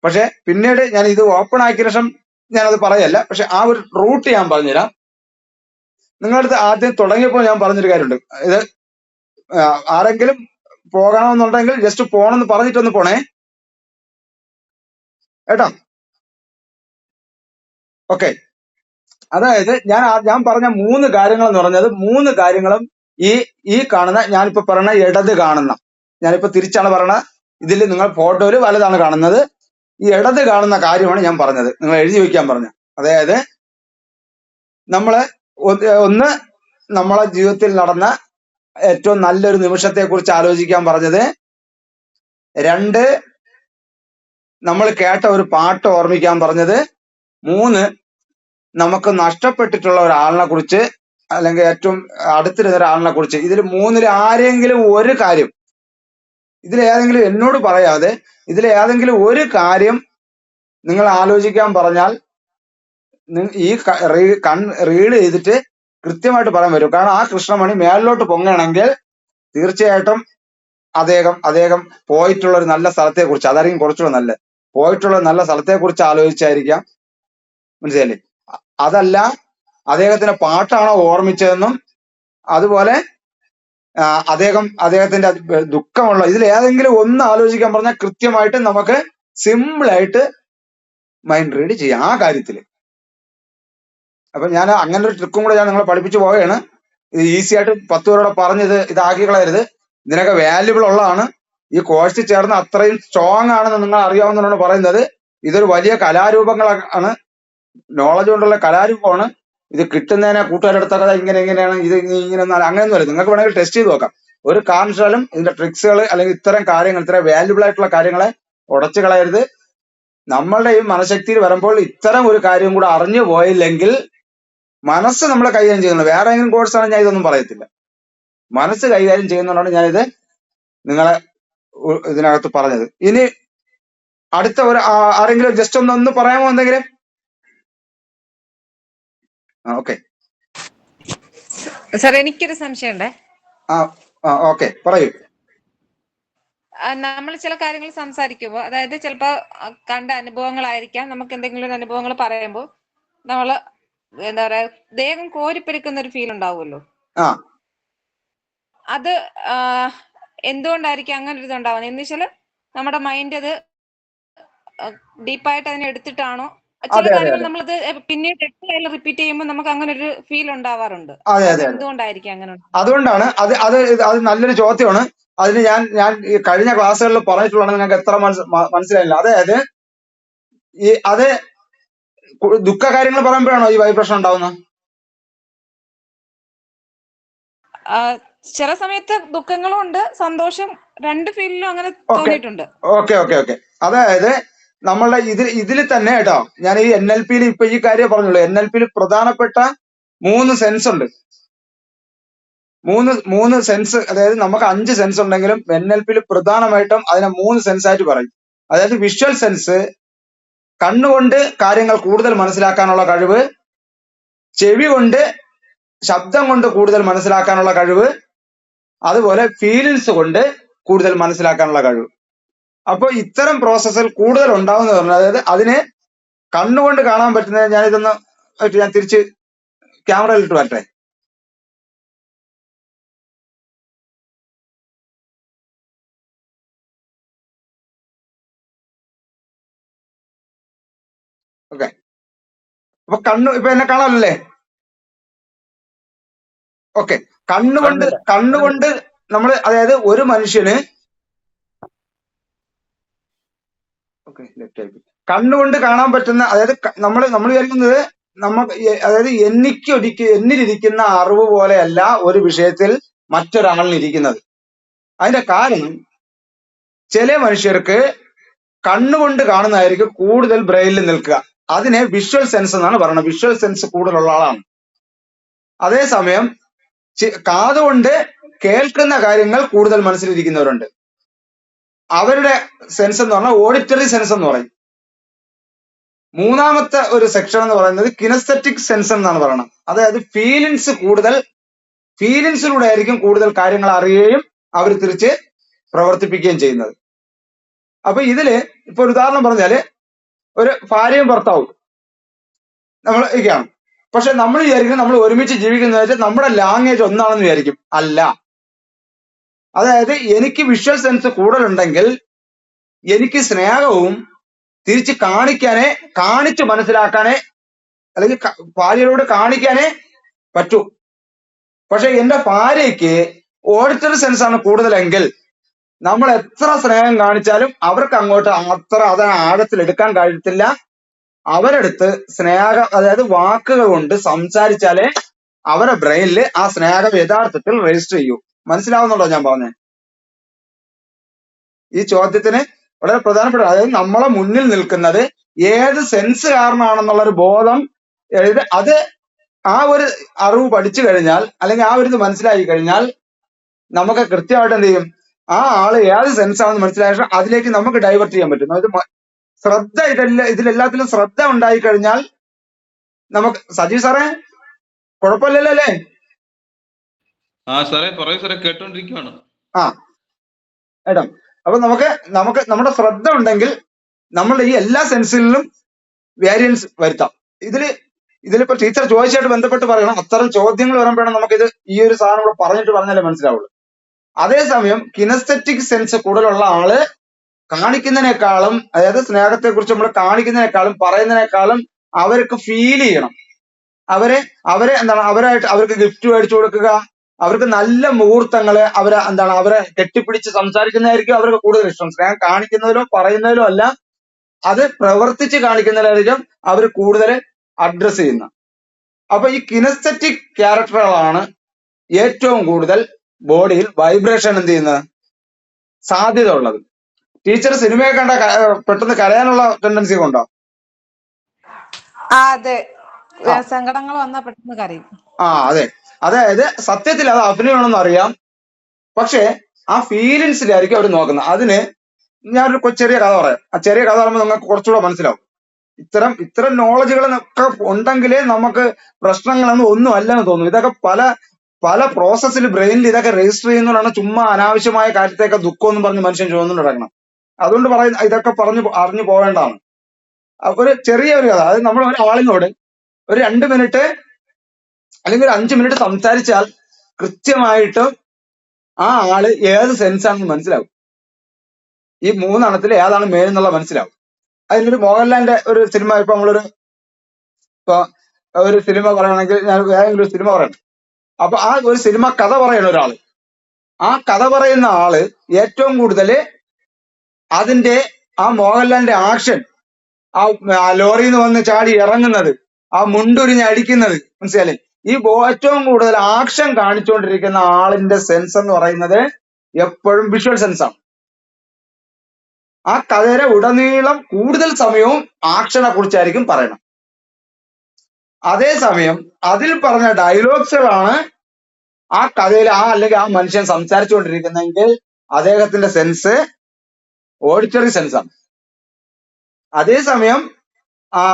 പക്ഷെ പിന്നീട് ഞാൻ ഇത് ഓപ്പൺ ആക്കിയ ശേഷം ഞാനത് പറയല്ല. പക്ഷെ ആ ഒരു റൂട്ട് ഞാൻ പറഞ്ഞുതരാം. നിങ്ങളുടെ അടുത്ത് ആദ്യം തുടങ്ങിയപ്പോൾ ഞാൻ പറഞ്ഞൊരു കാര്യമുണ്ട്. ഇത് ആരെങ്കിലും പോകണമെന്നുണ്ടെങ്കിൽ ജസ്റ്റ് പോണെന്ന് പറഞ്ഞിട്ടൊന്ന് പോണേ കേട്ടോ. ഓക്കെ. അതായത് ഞാൻ പറഞ്ഞ 3 കാര്യങ്ങൾ എന്ന് പറഞ്ഞത് 3 കാര്യങ്ങളും ഈ കാണുന്ന, ഞാനിപ്പോ പറയണ ഇടത് കാണുന്ന, ഞാനിപ്പോ തിരിച്ചാണ് പറയണത്. ഇതിൽ നിങ്ങൾ ഫോട്ടോയിൽ വലുതാണ് കാണുന്നത്. ഈ ഇടത് കാണുന്ന കാര്യമാണ് ഞാൻ പറഞ്ഞത്, നിങ്ങൾ എഴുതി വെക്കാൻ പറഞ്ഞ. അതായത് നമ്മള് ഒന്ന് നമ്മളെ ജീവിതത്തിൽ നടന്ന ഏറ്റവും നല്ലൊരു നിമിഷത്തെ കുറിച്ച് ആലോചിക്കാൻ പറഞ്ഞത്. 2 നമ്മൾ കേട്ട ഒരു പാട്ട് ഓർമ്മിക്കാൻ പറഞ്ഞത്. 3 നമുക്ക് നഷ്ടപ്പെട്ടിട്ടുള്ള ഒരാളിനെ കുറിച്ച്, അല്ലെങ്കിൽ ഏറ്റവും അടുത്തിരുന്ന ഒരാളിനെ കുറിച്ച്. ഇതിൽ 3-ൽ ആരെങ്കിലും ഒരു കാര്യം, ഇതിലേതെങ്കിലും എന്നോട് പറയാതെ ഇതിലേതെങ്കിലും ഒരു കാര്യം നിങ്ങൾ ആലോചിക്കാൻ പറഞ്ഞാൽ ഈ റീഡ് ചെയ്തിട്ട് കൃത്യമായിട്ട് പറയാൻ പറ്റും. കാരണം ആ കൃഷ്ണമണി മേളിലോട്ട് പൊങ്ങണമെങ്കിൽ തീർച്ചയായിട്ടും അദ്ദേഹം പോയിട്ടുള്ള ഒരു നല്ല സ്ഥലത്തെ കുറിച്ച്, അതായിരിക്കും കുറച്ചുകൂടെ നല്ലത്. പോയിട്ടുള്ള നല്ല സ്ഥലത്തെ കുറിച്ച് ആലോചിച്ചായിരിക്കാം. മനസ്സിലായില്ലേ? അതല്ല അദ്ദേഹത്തിന്റെ പാട്ടാണോ ഓർമ്മിച്ചതെന്നും, അതുപോലെ അദ്ദേഹത്തിന്റെ ദുഃഖമുള്ള, ഇതിൽ ഏതെങ്കിലും ഒന്ന് ആലോചിക്കാൻ പറഞ്ഞാൽ കൃത്യമായിട്ട് നമുക്ക് സിമ്പിളായിട്ട് മൈൻഡ് റീഡ് ചെയ്യാം ആ കാര്യത്തില്. അപ്പൊ ഞാൻ അങ്ങനെ ഒരു ട്രിക്കും കൂടെ ഞാൻ നിങ്ങളെ പഠിപ്പിച്ചു പോവുകയാണ്. ഇത് ഈസി ആയിട്ട് 10 പേരോടെ പറഞ്ഞത് ഇതാക്കി കളയരുത്. ഇതിനൊക്കെ വാല്യുബിൾ ഉള്ളതാണ്. ഈ കോഴ്സ് ചേർന്ന് അത്രയും സ്ട്രോങ് ആണെന്ന് നിങ്ങൾ അറിയാവുന്നതാണ് പറയുന്നത്. ഇതൊരു വലിയ കലാരൂപങ്ങളാണ്, നോളജ് കൊണ്ടുള്ള കലാരൂപമാണ്. ഇത് കിട്ടുന്നതിനെ കൂട്ടുകാരെടുത്തൊക്കെ ഇങ്ങനെയാണ്, ഇത് ഇങ്ങനെ അങ്ങനെയൊന്നുമല്ല. നിങ്ങൾക്ക് വേണമെങ്കിൽ ടെസ്റ്റ് ചെയ്ത് നോക്കാം. ഒരു കാരണവശാലും ഇതിന്റെ ട്രിക്സുകൾ അല്ലെങ്കിൽ ഇത്തരം കാര്യങ്ങൾ, ഇത്ര വാല്യുബിൾ ആയിട്ടുള്ള കാര്യങ്ങളെ ഉടച്ചു കളയരുത്. നമ്മളുടെ ഈ മനഃശക്തിയിൽ വരുമ്പോൾ ഇത്തരം ഒരു കാര്യം കൂടെ അറിഞ്ഞു പോയില്ലെങ്കിൽ മനസ്സ് നമ്മളെ കൈകാര്യം ചെയ്യുന്നത്. വേറെ ഏതെങ്കിലും കോഴ്സാണ് ഞാൻ ഇതൊന്നും പറയത്തില്ല. മനസ്സ് കൈകാര്യം ചെയ്യുന്നതുകൊണ്ടാണ് ഞാനിത് നിങ്ങളെ ഇതിനകത്ത് പറഞ്ഞത്. ഇനി അടുത്ത ഒരു ആരെങ്കിലും ജസ്റ്റ് ഒന്ന് പറയാമോ എന്തെങ്കിലും? ഓക്കെ, സാർ എനിക്കൊരു സംശയം ഉണ്ടേ. ഓക്കെ, പറയൂ. നമ്മൾ ചില കാര്യങ്ങൾ സംസാരിക്കുമ്പോൾ, അതായത് ചിലപ്പോ കണ്ട അനുഭവങ്ങളായിരിക്കാം, നമുക്ക് എന്തെങ്കിലും ഒരു അനുഭവങ്ങൾ പറയുമ്പോൾ നമ്മള് എന്താ പറയാ ദേഹം കോരിപ്പെരുക്കുന്ന ഒരു ഫീൽ ഉണ്ടാവുമല്ലോ. അത് എന്തുകൊണ്ടായിരിക്കും അങ്ങനെ ഒരു ഇതുണ്ടാവുന്നത്? എന്ന് വെച്ചാല് നമ്മുടെ മൈൻഡ് അത് ഡീപ്പായിട്ട് അതിനെ എടുത്തിട്ടാണോ? ചില കാര്യങ്ങൾ നമ്മളത് പിന്നീട് റിപ്പീറ്റ് ചെയ്യുമ്പോൾ നമുക്ക് അങ്ങനെ ഒരു ഫീൽ ഉണ്ടാവാറുണ്ട്. എന്തുകൊണ്ടായിരിക്കും അങ്ങനെ? അതുകൊണ്ടാണ് അത് നല്ലൊരു ചോദ്യമാണ്. അതിന് ഞാൻ ഈ കഴിഞ്ഞ ക്ലാസ്സുകളിൽ പറഞ്ഞിട്ടുള്ളത് നിങ്ങൾക്ക് എത്ര മനസ്സിലായില്ല. അതായത് അത് ദുഃഖ കാര്യങ്ങൾ പറയുമ്പോഴാണോ ഈ വൈബ്രേഷൻ ഉണ്ടാവുന്നത്? ചില സമയത്ത് ദുഃഖങ്ങളും ഉണ്ട്, സന്തോഷം, രണ്ട് ഫീലിലും അങ്ങനെ തോന്നിയിട്ടുണ്ട്. ഓക്കെ. അതായത് നമ്മളുടെ ഇതിൽ തന്നെ കേട്ടോ, ഞാൻ ഈ NLP-യിൽ ഇപ്പൊ ഈ കാര്യം പറഞ്ഞുള്ളൂ. NLP-യിൽ പ്രധാനപ്പെട്ട 3 സെൻസ് ഉണ്ട്. മൂന്ന് സെൻസ്, അതായത് നമുക്ക് 5 സെൻസ് ഉണ്ടെങ്കിലും NLP-യിൽ പ്രധാനമായിട്ടും അതിനെ 3 സെൻസ് ആയിട്ട് പറയും. അതായത് വിഷ്വൽ സെൻസ്, കണ്ണുകൊണ്ട് കാര്യങ്ങൾ കൂടുതൽ മനസ്സിലാക്കാനുള്ള കഴിവ്, ചെവി കൊണ്ട് ശബ്ദം കൊണ്ട് കൂടുതൽ മനസ്സിലാക്കാനുള്ള കഴിവ്, അതുപോലെ ഫീലിങ്സ് കൊണ്ട് കൂടുതൽ മനസ്സിലാക്കാനുള്ള കഴിവ്. അപ്പൊ ഇത്തരം പ്രോസസ്സിൽ കൂടുതൽ ഉണ്ടാവുന്ന പറഞ്ഞാൽ, അതായത് അതിന് കണ്ണുകൊണ്ട് കാണാൻ പറ്റുന്നത്, ഞാൻ തിരിച്ച് ക്യാമറയിലിട്ട് വരട്ടെ. ഓക്കെ, അപ്പൊ ഇപ്പൊ എന്നെ കാണാമല്ലേ? ഓക്കെ, കണ്ണുകൊണ്ട് നമ്മൾ, അതായത് ഒരു മനുഷ്യന് കണ്ണുകൊണ്ട് കാണാൻ പറ്റുന്ന, അതായത് നമ്മൾ വിചാരിക്കുന്നത് അതായത് എന്നിലിരിക്കുന്ന അറിവ് പോലെയല്ല ഒരു വിഷയത്തിൽ മറ്റൊരാളിന് ഇരിക്കുന്നത്. അതിന്റെ കാരണം, ചില മനുഷ്യർക്ക് കണ്ണുകൊണ്ട് കാണുന്നതായിരിക്കും കൂടുതൽ ബ്രെയിനിൽ നിൽക്കുക. അതിനെ വിഷ്വൽ സെൻസ് എന്നാണ് പറയുന്നത്. വിഷ്വൽ സെൻസ് കൂടുതലുള്ള ആളാണ്. അതേസമയം കാതുകൊണ്ട് കേൾക്കുന്ന കാര്യങ്ങൾ കൂടുതൽ മനസ്സിലിരിക്കുന്നവരുണ്ട്. അവരുടെ സെൻസ് എന്ന് പറഞ്ഞാൽ ഓഡിറ്ററി സെൻസ് എന്ന് പറയും. മൂന്നാമത്തെ ഒരു സെക്ഷൻ എന്ന് പറയുന്നത് കിനസ്തെറ്റിക് സെൻസ് എന്നാണ് പറയുന്നത്. അതായത് ഫീലിങ്സിലൂടെ ആയിരിക്കും കൂടുതൽ കാര്യങ്ങൾ അറിയുകയും അവർ തിരിച്ച് പ്രവർത്തിപ്പിക്കുകയും ചെയ്യുന്നത്. അപ്പൊ ഇതില് ഇപ്പൊ ഒരു ഉദാഹരണം പറഞ്ഞാല്, ഒരു ഭാര്യയും ഭർത്താവും നമ്മൾ ഇരിക്കുകയാണ്. പക്ഷെ നമ്മൾ വിചാരിക്കും നമ്മൾ ഒരുമിച്ച് ജീവിക്കുന്നതായിട്ട് നമ്മുടെ ലാംഗ്വേജ് ഒന്നാണെന്ന് വിചാരിക്കും. അല്ല. അതായത് എനിക്ക് വിഷ്വൽ സെൻസ് കൂടുതലുണ്ടെങ്കിൽ എനിക്ക് സ്നേഹവും തിരിച്ച് കാണിച്ച് മനസ്സിലാക്കാനേ, അല്ലെങ്കിൽ ഭാര്യയോട് കാണിക്കാനേ പറ്റൂ. പക്ഷെ എന്റെ ഭാര്യയ്ക്ക് ഓഡിറ്ററി സെൻസ് ആണ് കൂടുതലെങ്കിൽ നമ്മൾ എത്ര സ്നേഹം കാണിച്ചാലും അവർക്ക് അങ്ങോട്ട് അത്ര അതിനെ ആഴത്തിലെടുക്കാൻ കഴിയത്തില്ല. അവരെടുത്ത് അതായത് വാക്കുകൾ കൊണ്ട് സംസാരിച്ചാലേ അവരുടെ ബ്രെയിനിൽ ആ സ്നേഹം യഥാർത്ഥത്തിൽ രജിസ്റ്റർ ചെയ്യൂ. മനസ്സിലാവുന്നുണ്ടോ ഞാൻ പറഞ്ഞത്? ഈ ചോദ്യത്തിന് വളരെ പ്രധാനപ്പെട്ട, അതായത് നമ്മളെ മുന്നിൽ നിൽക്കുന്നത് ഏത് സെൻസ് കാരണമാണെന്നുള്ളൊരു ബോധം, അത് ആ ഒരു അറിവ് പഠിച്ചു കഴിഞ്ഞാൽ, അല്ലെങ്കിൽ ആ ഒരു ഇത് മനസ്സിലാക്കി കഴിഞ്ഞാൽ നമുക്ക് കൃത്യമായിട്ട് എന്ത് ചെയ്യും, ആ ആള് ഏത് സെൻസ് ആണെന്ന് മനസ്സിലാക്കി അതിലേക്ക് നമുക്ക് ഡൈവേർട്ട് ചെയ്യാൻ പറ്റും. അതായത് ശ്രദ്ധ, ഇതിലെല്ലാത്തിലും ശ്രദ്ധ ഉണ്ടായി കഴിഞ്ഞാൽ നമുക്ക്. സജീവ് സാറേ, കുഴപ്പമില്ലല്ലോ അല്ലേ? കേട്ടോണ്ടിരിക്കുകയാണ്. ഏട്ടാ, അപ്പൊ നമുക്ക് നമ്മുടെ ശ്രദ്ധ ഉണ്ടെങ്കിൽ നമ്മളുടെ ഈ എല്ലാ സെൻസിലും വേരിയൻസ് വരുത്താം. ഇതിലിപ്പോ ടീച്ചർ ചോദിച്ചായിട്ട് ബന്ധപ്പെട്ട് പറയണം. അത്തരം ചോദ്യങ്ങൾ വരുമ്പോഴാണ് നമുക്കിത് ഈ ഒരു സാധനം കൂടെ പറഞ്ഞാലേ മനസ്സിലാവുള്ളൂ. അതേസമയം കിനസ്തെറ്റിക് സെൻസ് കൂടുതലുള്ള ആള് കാണിക്കുന്നതിനേക്കാളും, അതായത് സ്നേഹത്തെ കുറിച്ച് നമ്മൾ കാണിക്കുന്നതിനേക്കാളും പറയുന്നതിനേക്കാളും അവർക്ക് ഫീൽ ചെയ്യണം. അവരെ എന്താണ്, അവർക്ക് ഗിഫ്റ്റ് മേടിച്ചു കൊടുക്കുക, അവർക്ക് നല്ല മുഹൂർത്തങ്ങള് അവരെ കെട്ടിപ്പിടിച്ച് സംസാരിക്കുന്നതായിരിക്കും അവർക്ക് കൂടുതൽ ഇഷ്ടം. സ്നേഹം കാണിക്കുന്നതിലോ പറയുന്നതിലോ അല്ല, അത് പ്രവർത്തിച്ച് കാണിക്കുന്നതിലായിരിക്കും അവർ കൂടുതൽ അഡ്രസ് ചെയ്യുന്ന. അപ്പൊ ഈ കിനസ്തെറ്റിക് ക്യാരക്ടറുകളാണ് ഏറ്റവും കൂടുതൽ ബോഡിയിൽ വൈബ്രേഷൻ എന്ത് ചെയ്യുന്നത്, സാധ്യത ഉള്ളത്. ടീച്ചർ സിനിമയെ കണ്ട പെട്ടെന്ന് കരയാനുള്ള ടെൻഡൻസി ഉണ്ടോ? അതെ, ആ സങ്കടങ്ങൾ വന്നാൽ പെട്ടെന്ന് കരയും. അതെ. അതായത് സത്യത്തിൽ അത് അഭിനയമാണെന്ന് അറിയാം, പക്ഷെ ആ ഫീലിങ്സിലായിരിക്കും അവർ നോക്കുന്നത്. അതിന് ഞാനൊരു ചെറിയ കഥ പറയാം. ആ ചെറിയ കഥ പറയുമ്പോൾ നിങ്ങൾക്ക് കുറച്ചുകൂടെ മനസ്സിലാവും. ഇത്തരം നോളജുകളൊക്കെ ഉണ്ടെങ്കിലേ നമുക്ക് പ്രശ്നങ്ങളൊന്നും ഒന്നും അല്ലെന്ന് തോന്നും. ഇതൊക്കെ പല പ്രോസസ്സിൽ ബ്രെയിനിൽ ഇതൊക്കെ രജിസ്റ്റർ ചെയ്യുന്നതുകൊണ്ടാണ് ചുമ്മാ അനാവശ്യമായ കാര്യത്തെയൊക്കെ ദുഃഖം എന്ന് പറഞ്ഞ് മനുഷ്യൻ ചുവന്നു കിടക്കണം. അതുകൊണ്ട് പറയുന്ന ഇതൊക്കെ അറിഞ്ഞു പോവേണ്ടതാണ്. ഒരു ചെറിയൊരു കഥ, അതായത് നമ്മൾ ഒരാളിനോട് ഒരു 2 മിനിറ്റ് അല്ലെങ്കിൽ ഒരു 5 മിനിറ്റ് സംസാരിച്ചാൽ കൃത്യമായിട്ട് ആ ആള് ഏത് സെൻസാണെന്ന് മനസ്സിലാവും. ഈ 3 ഏതാണ് മെയിൻ എന്നുള്ള മനസ്സിലാവും. അതിനൊരു മോഹൻലാലിന്റെ ഒരു സിനിമ, ഇപ്പൊ ഒരു സിനിമ പറയുകയാണെങ്കിൽ ഞാൻ ഏതെങ്കിലും ഒരു സിനിമ പറയണം. അപ്പൊ ആ ഒരു സിനിമ കഥ പറയണ ഒരാള്, ആ കഥ പറയുന്ന ആള് ഏറ്റവും കൂടുതൽ അതിന്റെ ആ മോഹൻലാലിന്റെ ആക്ഷൻ, ആ ലോറിയിൽ നിന്ന് വന്ന് ചാടി ഇറങ്ങുന്നത്, ആ മുണ്ടുരിഞ്ഞ് അടിക്കുന്നത്, മനസ്സിലായില്ലേ? ഈ ഏറ്റവും കൂടുതൽ ആക്ഷൻ കാണിച്ചുകൊണ്ടിരിക്കുന്ന ആളിന്റെ സെൻസ് എന്ന് പറയുന്നത് എപ്പോഴും വിഷ്വൽ സെൻസ് ആണ്. ആ കഥയുടെ ഉടനീളം കൂടുതൽ സമയവും ആക്ഷനെ കുറിച്ചായിരിക്കും പറയണം. അതേസമയം അതിൽ പറഞ്ഞ ഡയലോഗ്സുകളാണ് ആ കഥയിൽ അല്ലെങ്കിൽ ആ മനുഷ്യൻ സംസാരിച്ചുകൊണ്ടിരിക്കുന്നെങ്കിൽ അദ്ദേഹത്തിന്റെ സെൻസ് ഓഡിറ്ററി സെൻസ് ആണ്. അതേസമയം ആ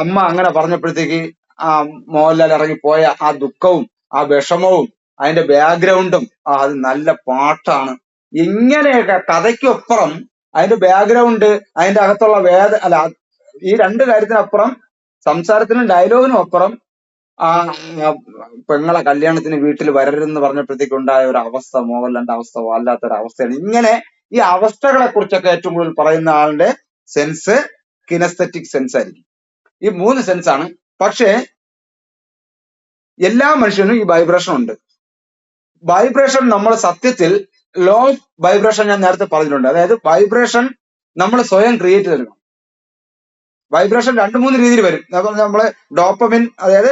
അമ്മ അങ്ങനെ പറഞ്ഞപ്പോഴത്തേക്ക് ആ മോഹൻലാൽ ഇറങ്ങിപ്പോയ ആ ദുഃഖവും ആ വിഷമവും അതിന്റെ ബാക്ക്ഗ്രൗണ്ടും അത് നല്ല പാട്ടാണ്. ഇങ്ങനെയൊക്കെ കഥയ്ക്കൊപ്പുറം അതിന്റെ ബാക്ക്ഗ്രൗണ്ട്, അതിന്റെ അകത്തുള്ള ഈ 2 കാര്യത്തിനപ്പുറം, സംസാരത്തിനും ഡയലോഗിനും അപ്പുറം ആ പെങ്ങളെ കല്യാണത്തിന് വീട്ടിൽ വരരുതെന്ന് പറഞ്ഞപ്പോഴത്തേക്ക് ഉണ്ടായ ഒരു അവസ്ഥ, മോഹൻലാലിന്റെ അവസ്ഥ വല്ലാത്തൊരവസ്ഥയാണ്. ഇങ്ങനെ ഈ അവസ്ഥകളെ കുറിച്ചൊക്കെ ഏറ്റവും കൂടുതൽ പറയുന്ന ആളുടെ സെൻസ് കിനസ്തെറ്റിക് സെൻസ് ആയിരിക്കും. ഈ 3 സെൻസ് ആണ്. പക്ഷേ എല്ലാ മനുഷ്യനും ഈ വൈബ്രേഷൻ ഉണ്ട്. വൈബ്രേഷൻ നമ്മൾ സത്യത്തിൽ ലോ ഓഫ് വൈബ്രേഷൻ ഞാൻ നേരത്തെ പറഞ്ഞിട്ടുണ്ട്. അതായത് വൈബ്രേഷൻ നമ്മൾ സ്വയം ക്രിയേറ്റ് ചെയ്തെടുക്കണം. വൈബ്രേഷൻ 2-3 രീതിയിൽ വരും. നമ്മള് ഡോപ്പമിൻ, അതായത്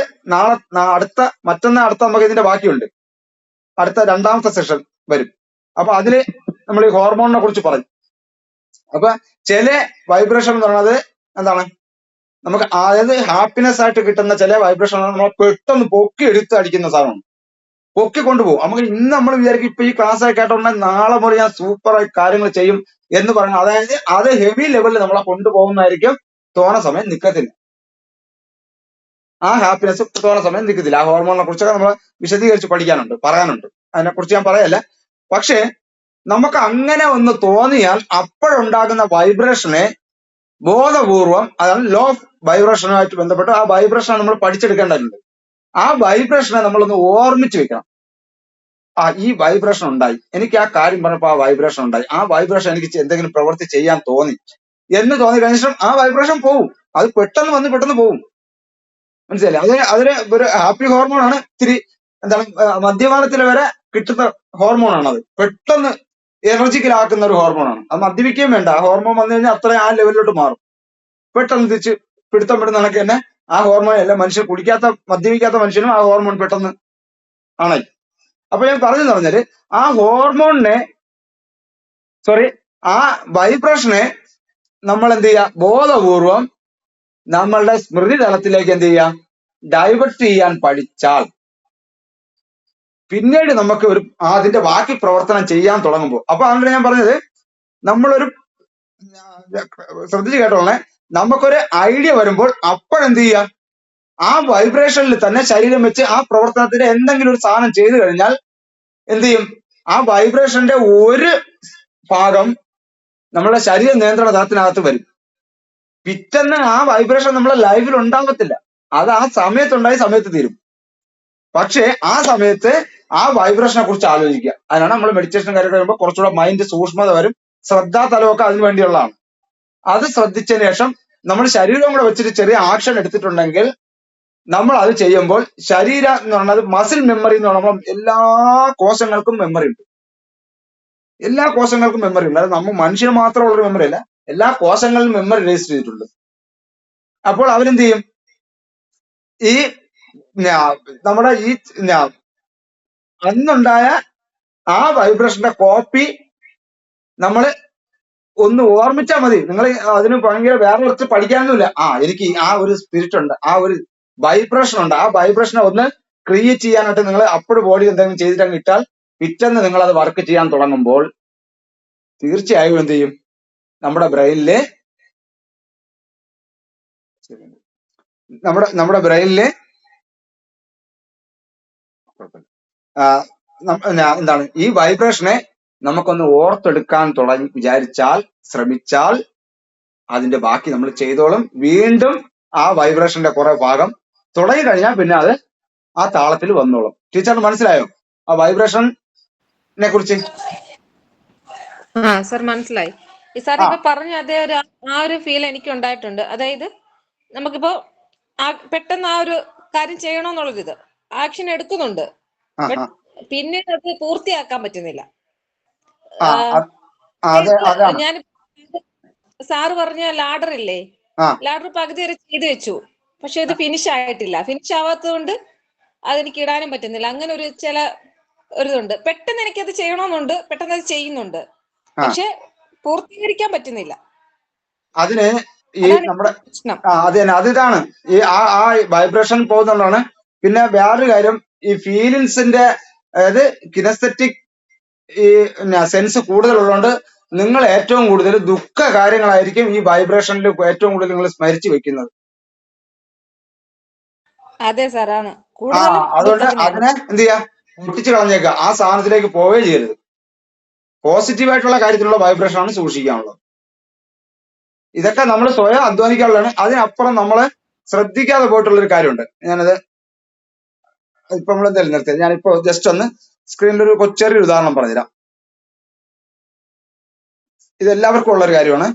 മറ്റന്നാ അടുത്ത നമുക്ക് ഇതിന്റെ ബാക്കിയുണ്ട്, അടുത്ത 2ാമത്തെ സെഷൻ വരും. അപ്പൊ അതില് നമ്മൾ ഈ ഹോർമോണിനെ കുറിച്ച് പറയും. അപ്പൊ ചില വൈബ്രേഷൻ എന്ന് പറയുന്നത് എന്താണ്, നമുക്ക് അതായത് ഹാപ്പിനെസ് ആയിട്ട് കിട്ടുന്ന ചില വൈബ്രേഷൻ നമ്മളെ പെട്ടെന്ന് പൊക്കി എടുത്ത് അടിക്കുന്ന സാധനമാണ്, പൊക്കി കൊണ്ടുപോകും. നമുക്ക് ഇന്ന് നമ്മൾ വിചാരിക്കും ഇപ്പൊ ഈ ക്ലാസ് ആയി കേട്ടോണ്ടെങ്കിൽ നാളെ മുതൽ ഞാൻ സൂപ്പറായി കാര്യങ്ങൾ ചെയ്യും എന്ന് പറയുന്നത്, അതായത് അത് ഹെവി ലെവലിൽ നമ്മളെ കൊണ്ടുപോകുന്നതായിരിക്കും. തോണ സമയം നിൽക്കത്തില്ല, ആ ഹാപ്പിനെസ് തോണ സമയം നിൽക്കത്തില്ല. ആ ഹോർമോണിനെ കുറിച്ചൊക്കെ നമ്മൾ വിശദീകരിച്ച് പറയാനുണ്ട്, അതിനെക്കുറിച്ച് ഞാൻ പറയല്ല. പക്ഷേ നമുക്ക് അങ്ങനെ ഒന്ന് തോന്നിയാൽ അപ്പോഴുണ്ടാകുന്ന വൈബ്രേഷനെ ബോധപൂർവം, അതാണ് ലോ ഓഫ് വൈബ്രേഷനുമായിട്ട് ബന്ധപ്പെട്ട് ആ വൈബ്രേഷൻ നമ്മൾ പഠിച്ചെടുക്കേണ്ടതുണ്ട്. ആ വൈബ്രേഷനെ നമ്മളൊന്ന് ഓർമ്മിച്ച് വെക്കണം. ഈ വൈബ്രേഷൻ ഉണ്ടായി, എനിക്ക് ആ കാര്യം പറഞ്ഞപ്പോൾ ആ വൈബ്രേഷൻ ഉണ്ടായി, ആ വൈബ്രേഷൻ എനിക്ക് എന്തെങ്കിലും പ്രവൃത്തി ചെയ്യാൻ തോന്നി എന്ന് തോന്നി കഴിഞ്ഞ ശേഷം ആ വൈബ്രേഷൻ പോവും. അത് പെട്ടെന്ന് പോവും, മനസ്സിലായില്ലേ? അതിന് ഒരു ഹാപ്പി ഹോർമോൺ ആണ്. ഇത്തിരി എന്താണ് മദ്യപാനത്തിൽ വരെ കിട്ടുന്ന ഹോർമോണാണ്. അത് പെട്ടെന്ന് എനർജിക്കലാക്കുന്ന ഒരു ഹോർമോണാണ്. അത് മദ്യപിക്കുകയും വേണ്ട, ആ ഹോർമോൺ വന്നു കഴിഞ്ഞാൽ അത്രയും ആ ലെവലിലോട്ട് മാറും. പെട്ടെന്ന് തിരിച്ച് പിടുത്തം പെടുന്ന കണക്ക് തന്നെ ആ ഹോർമോൺ അല്ല, മദ്യപിക്കാത്ത മനുഷ്യനും ആ ഹോർമോൺ പെട്ടെന്ന് ആണായി. അപ്പൊ ഞാൻ പറഞ്ഞെന്ന് പറഞ്ഞാല് ആ ഹോർമോണിനെ ആ വൈബ്രേഷനെ നമ്മൾ എന്ത് ചെയ്യുക, ബോധപൂർവം നമ്മളുടെ സ്മൃതി തലത്തിലേക്ക് എന്ത് ചെയ്യുക, ഡൈവേർട്ട് ചെയ്യാൻ പഠിച്ചാൽ പിന്നീട് നമുക്ക് അതിന്റെ ബാക്കി പ്രവർത്തനം ചെയ്യാൻ തുടങ്ങുമ്പോൾ, അപ്പൊ അതുകൊണ്ട് ഞാൻ പറഞ്ഞത് നമ്മളൊരു ശ്രദ്ധിച്ച് കേട്ടോളെ, നമുക്കൊരു ഐഡിയ വരുമ്പോൾ അപ്പോഴെന്ത് ചെയ്യുക, ആ വൈബ്രേഷനിൽ തന്നെ ശരീരം വെച്ച് ആ പ്രവർത്തനത്തിന്റെ എന്തെങ്കിലും ഒരു സാധനം ചെയ്തു കഴിഞ്ഞാൽ എന്ത് ചെയ്യും, ആ വൈബ്രേഷന്റെ ഒരു ഭാഗം നമ്മുടെ ശരീര നിയന്ത്രണ തലത്തിനകത്ത് വരും. പിറ്റന്ന് ആ വൈബ്രേഷൻ നമ്മളെ ലൈഫിൽ ഉണ്ടാകത്തില്ല, അത് ആ സമയത്തുണ്ടായി സമയത്ത് തീരും. പക്ഷേ ആ സമയത്ത് ആ വൈബ്രേഷനെ കുറിച്ച് ആലോചിക്കുക. അതിനാണ് നമ്മൾ മെഡിറ്റേഷൻ കാര്യം കഴിയുമ്പോൾ കുറച്ചുകൂടെ മൈൻഡ് സൂക്ഷ്മത വരും, ശ്രദ്ധാതലമൊക്കെ അതിന് വേണ്ടിയുള്ളതാണ്. അത് ശ്രദ്ധിച്ചതിന് ശേഷം നമ്മൾ ശരീരം കൂടെ വെച്ചിട്ട് ചെറിയ ആക്ഷൻ എടുത്തിട്ടുണ്ടെങ്കിൽ നമ്മൾ അത് ചെയ്യുമ്പോൾ ശരീരം എന്ന് പറയുന്നത് മസിൽ മെമ്മറി എന്ന് പറയുമ്പോൾ എല്ലാ കോശങ്ങൾക്കും മെമ്മറി ഉണ്ട്. അത് നമ്മൾ മനുഷ്യന് മാത്രമുള്ളൊരു മെമ്മറി അല്ല, എല്ലാ കോശങ്ങളിലും മെമ്മറി രജിസ്റ്റർ ചെയ്തിട്ടുണ്ട്. അപ്പോൾ അവരെന്ത് ചെയ്യും, ഈ നമ്മുടെ ഈ അന്നുണ്ടായ ആ വൈബ്രേഷന്റെ കോപ്പി നമ്മൾ ഒന്ന് ഓർമ്മിച്ചാൽ മതി. നിങ്ങൾ അതിന് ഭയങ്കര വേറെ കുറച്ച് പഠിക്കാനൊന്നുമില്ല. എനിക്ക് ആ ഒരു സ്പിരിറ്റ് ഉണ്ട്, ആ ഒരു വൈബ്രേഷൻ ഉണ്ട്. ആ വൈബ്രേഷനെ ഒന്ന് ക്രിയേറ്റ് ചെയ്യാനായിട്ട് നിങ്ങൾ അപ്പോഴും ബോഡി എന്തെങ്കിലും ചെയ്തിട്ട് അങ്ങ് ഇട്ടാൽ പിറ്റേന്ന് നിങ്ങൾ അത് വർക്ക് ചെയ്യാൻ തുടങ്ങുമ്പോൾ തീർച്ചയായും എന്ത് ചെയ്യും? നമ്മുടെ ബ്രെയിനില് നമ്മുടെ ബ്രെയിനില് എന്താണ് ഈ വൈബ്രേഷനെ നമുക്കൊന്ന് ഓർത്തെടുക്കാൻ വിചാരിച്ചാൽ, ശ്രമിച്ചാൽ അതിന്റെ ബാക്കി നമ്മൾ ചെയ്തോളും. വീണ്ടും ആ വൈബ്രേഷന്റെ കുറെ ഭാഗം തുടങ്ങി കഴിഞ്ഞാൽ പിന്നെ അത് ആ താളത്തിൽ വന്നോളും. ടീച്ചറിന് മനസ്സിലായോ ആ വൈബ്രേഷനെ കുറിച്ച്? സർ മനസ്സിലായി. ഈ സാർ ഇപ്പൊ പറഞ്ഞ അതേ ആ ഒരു ഫീൽ എനിക്ക് ഉണ്ടായിട്ടുണ്ട്. അതായത് നമുക്കിപ്പോ പെട്ടെന്ന് ആ ഒരു കാര്യം ചെയ്യണമെന്നുള്ളൊരു ഇത് ആക്ഷൻ എടുക്കുന്നുണ്ട്, പിന്നെ അത് പൂർത്തിയാക്കാൻ പറ്റുന്നില്ല. ഞാൻ സാറ് പറഞ്ഞ ലാഡർ ഇല്ലേ, ലാഡർ പകുതി വരെ ചെയ്തു വെച്ചു, പക്ഷെ ഇത് ഫിനിഷ് ആയിട്ടില്ല. ഫിനിഷ് ആവാത്തത് കൊണ്ട് അതെനിക്ക് ഇടാനും പറ്റുന്നില്ല. അങ്ങനെ ഒരു ഒരിതുണ്ട്. പെട്ടെന്ന് എനിക്കത് ചെയ്യണമെന്നുണ്ട്, പെട്ടെന്ന് അത് ചെയ്യുന്നുണ്ട്, പക്ഷെ പൂർത്തീകരിക്കാൻ പറ്റുന്നില്ല. അതിന് ഈ നമ്മുടെ അത് തന്നെ അതിതാണ് ഈ ആ വൈബ്രേഷൻ പോകുന്നുള്ളതാണ്. പിന്നെ വേറൊരു കാര്യം, ഈ ഫീലിങ്സിന്റെ അതായത് കിനസ്തെറ്റിക് ഈ സെൻസ് കൂടുതലുള്ളതുകൊണ്ട് നിങ്ങൾ ഏറ്റവും കൂടുതൽ ദുഃഖ കാര്യങ്ങളായിരിക്കും ഈ വൈബ്രേഷനിൽ ഏറ്റവും കൂടുതൽ നിങ്ങൾ സ്മരിച്ചു വെക്കുന്നത്. അതെ സാറാണ്. അതുകൊണ്ട് അതിനെ എന്ത് ചെയ്യാ, പൊട്ടിച്ചു കളഞ്ഞേക്കുക. ആ സാധനത്തിലേക്ക് പോവുകയും ചെയ്യരുത്. പോസിറ്റീവായിട്ടുള്ള കാര്യത്തിലുള്ള വൈബ്രേഷൻ ആണ് സൂക്ഷിക്കാനുള്ളത്. ഇതൊക്കെ നമ്മൾ സ്വയം അധ്വാനിക്കാനുള്ളതാണ്. അതിനപ്പുറം നമ്മള് ശ്രദ്ധിക്കാതെ പോയിട്ടുള്ളൊരു കാര്യമുണ്ട്. ഞാനത് ഇപ്പൊ നമ്മൾ എന്തായാലും നിർത്തിയത്. ഞാനിപ്പോ ജസ്റ്റ് ഒന്ന് സ്ക്രീനിൽ ഒരു ചെറിയൊരു ഉദാഹരണം പറഞ്ഞുതരാം. ഇതെല്ലാവർക്കും ഉള്ളൊരു കാര്യമാണ്,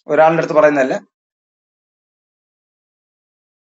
ഒരാളുടെ അടുത്ത് പറയുന്നതല്ല.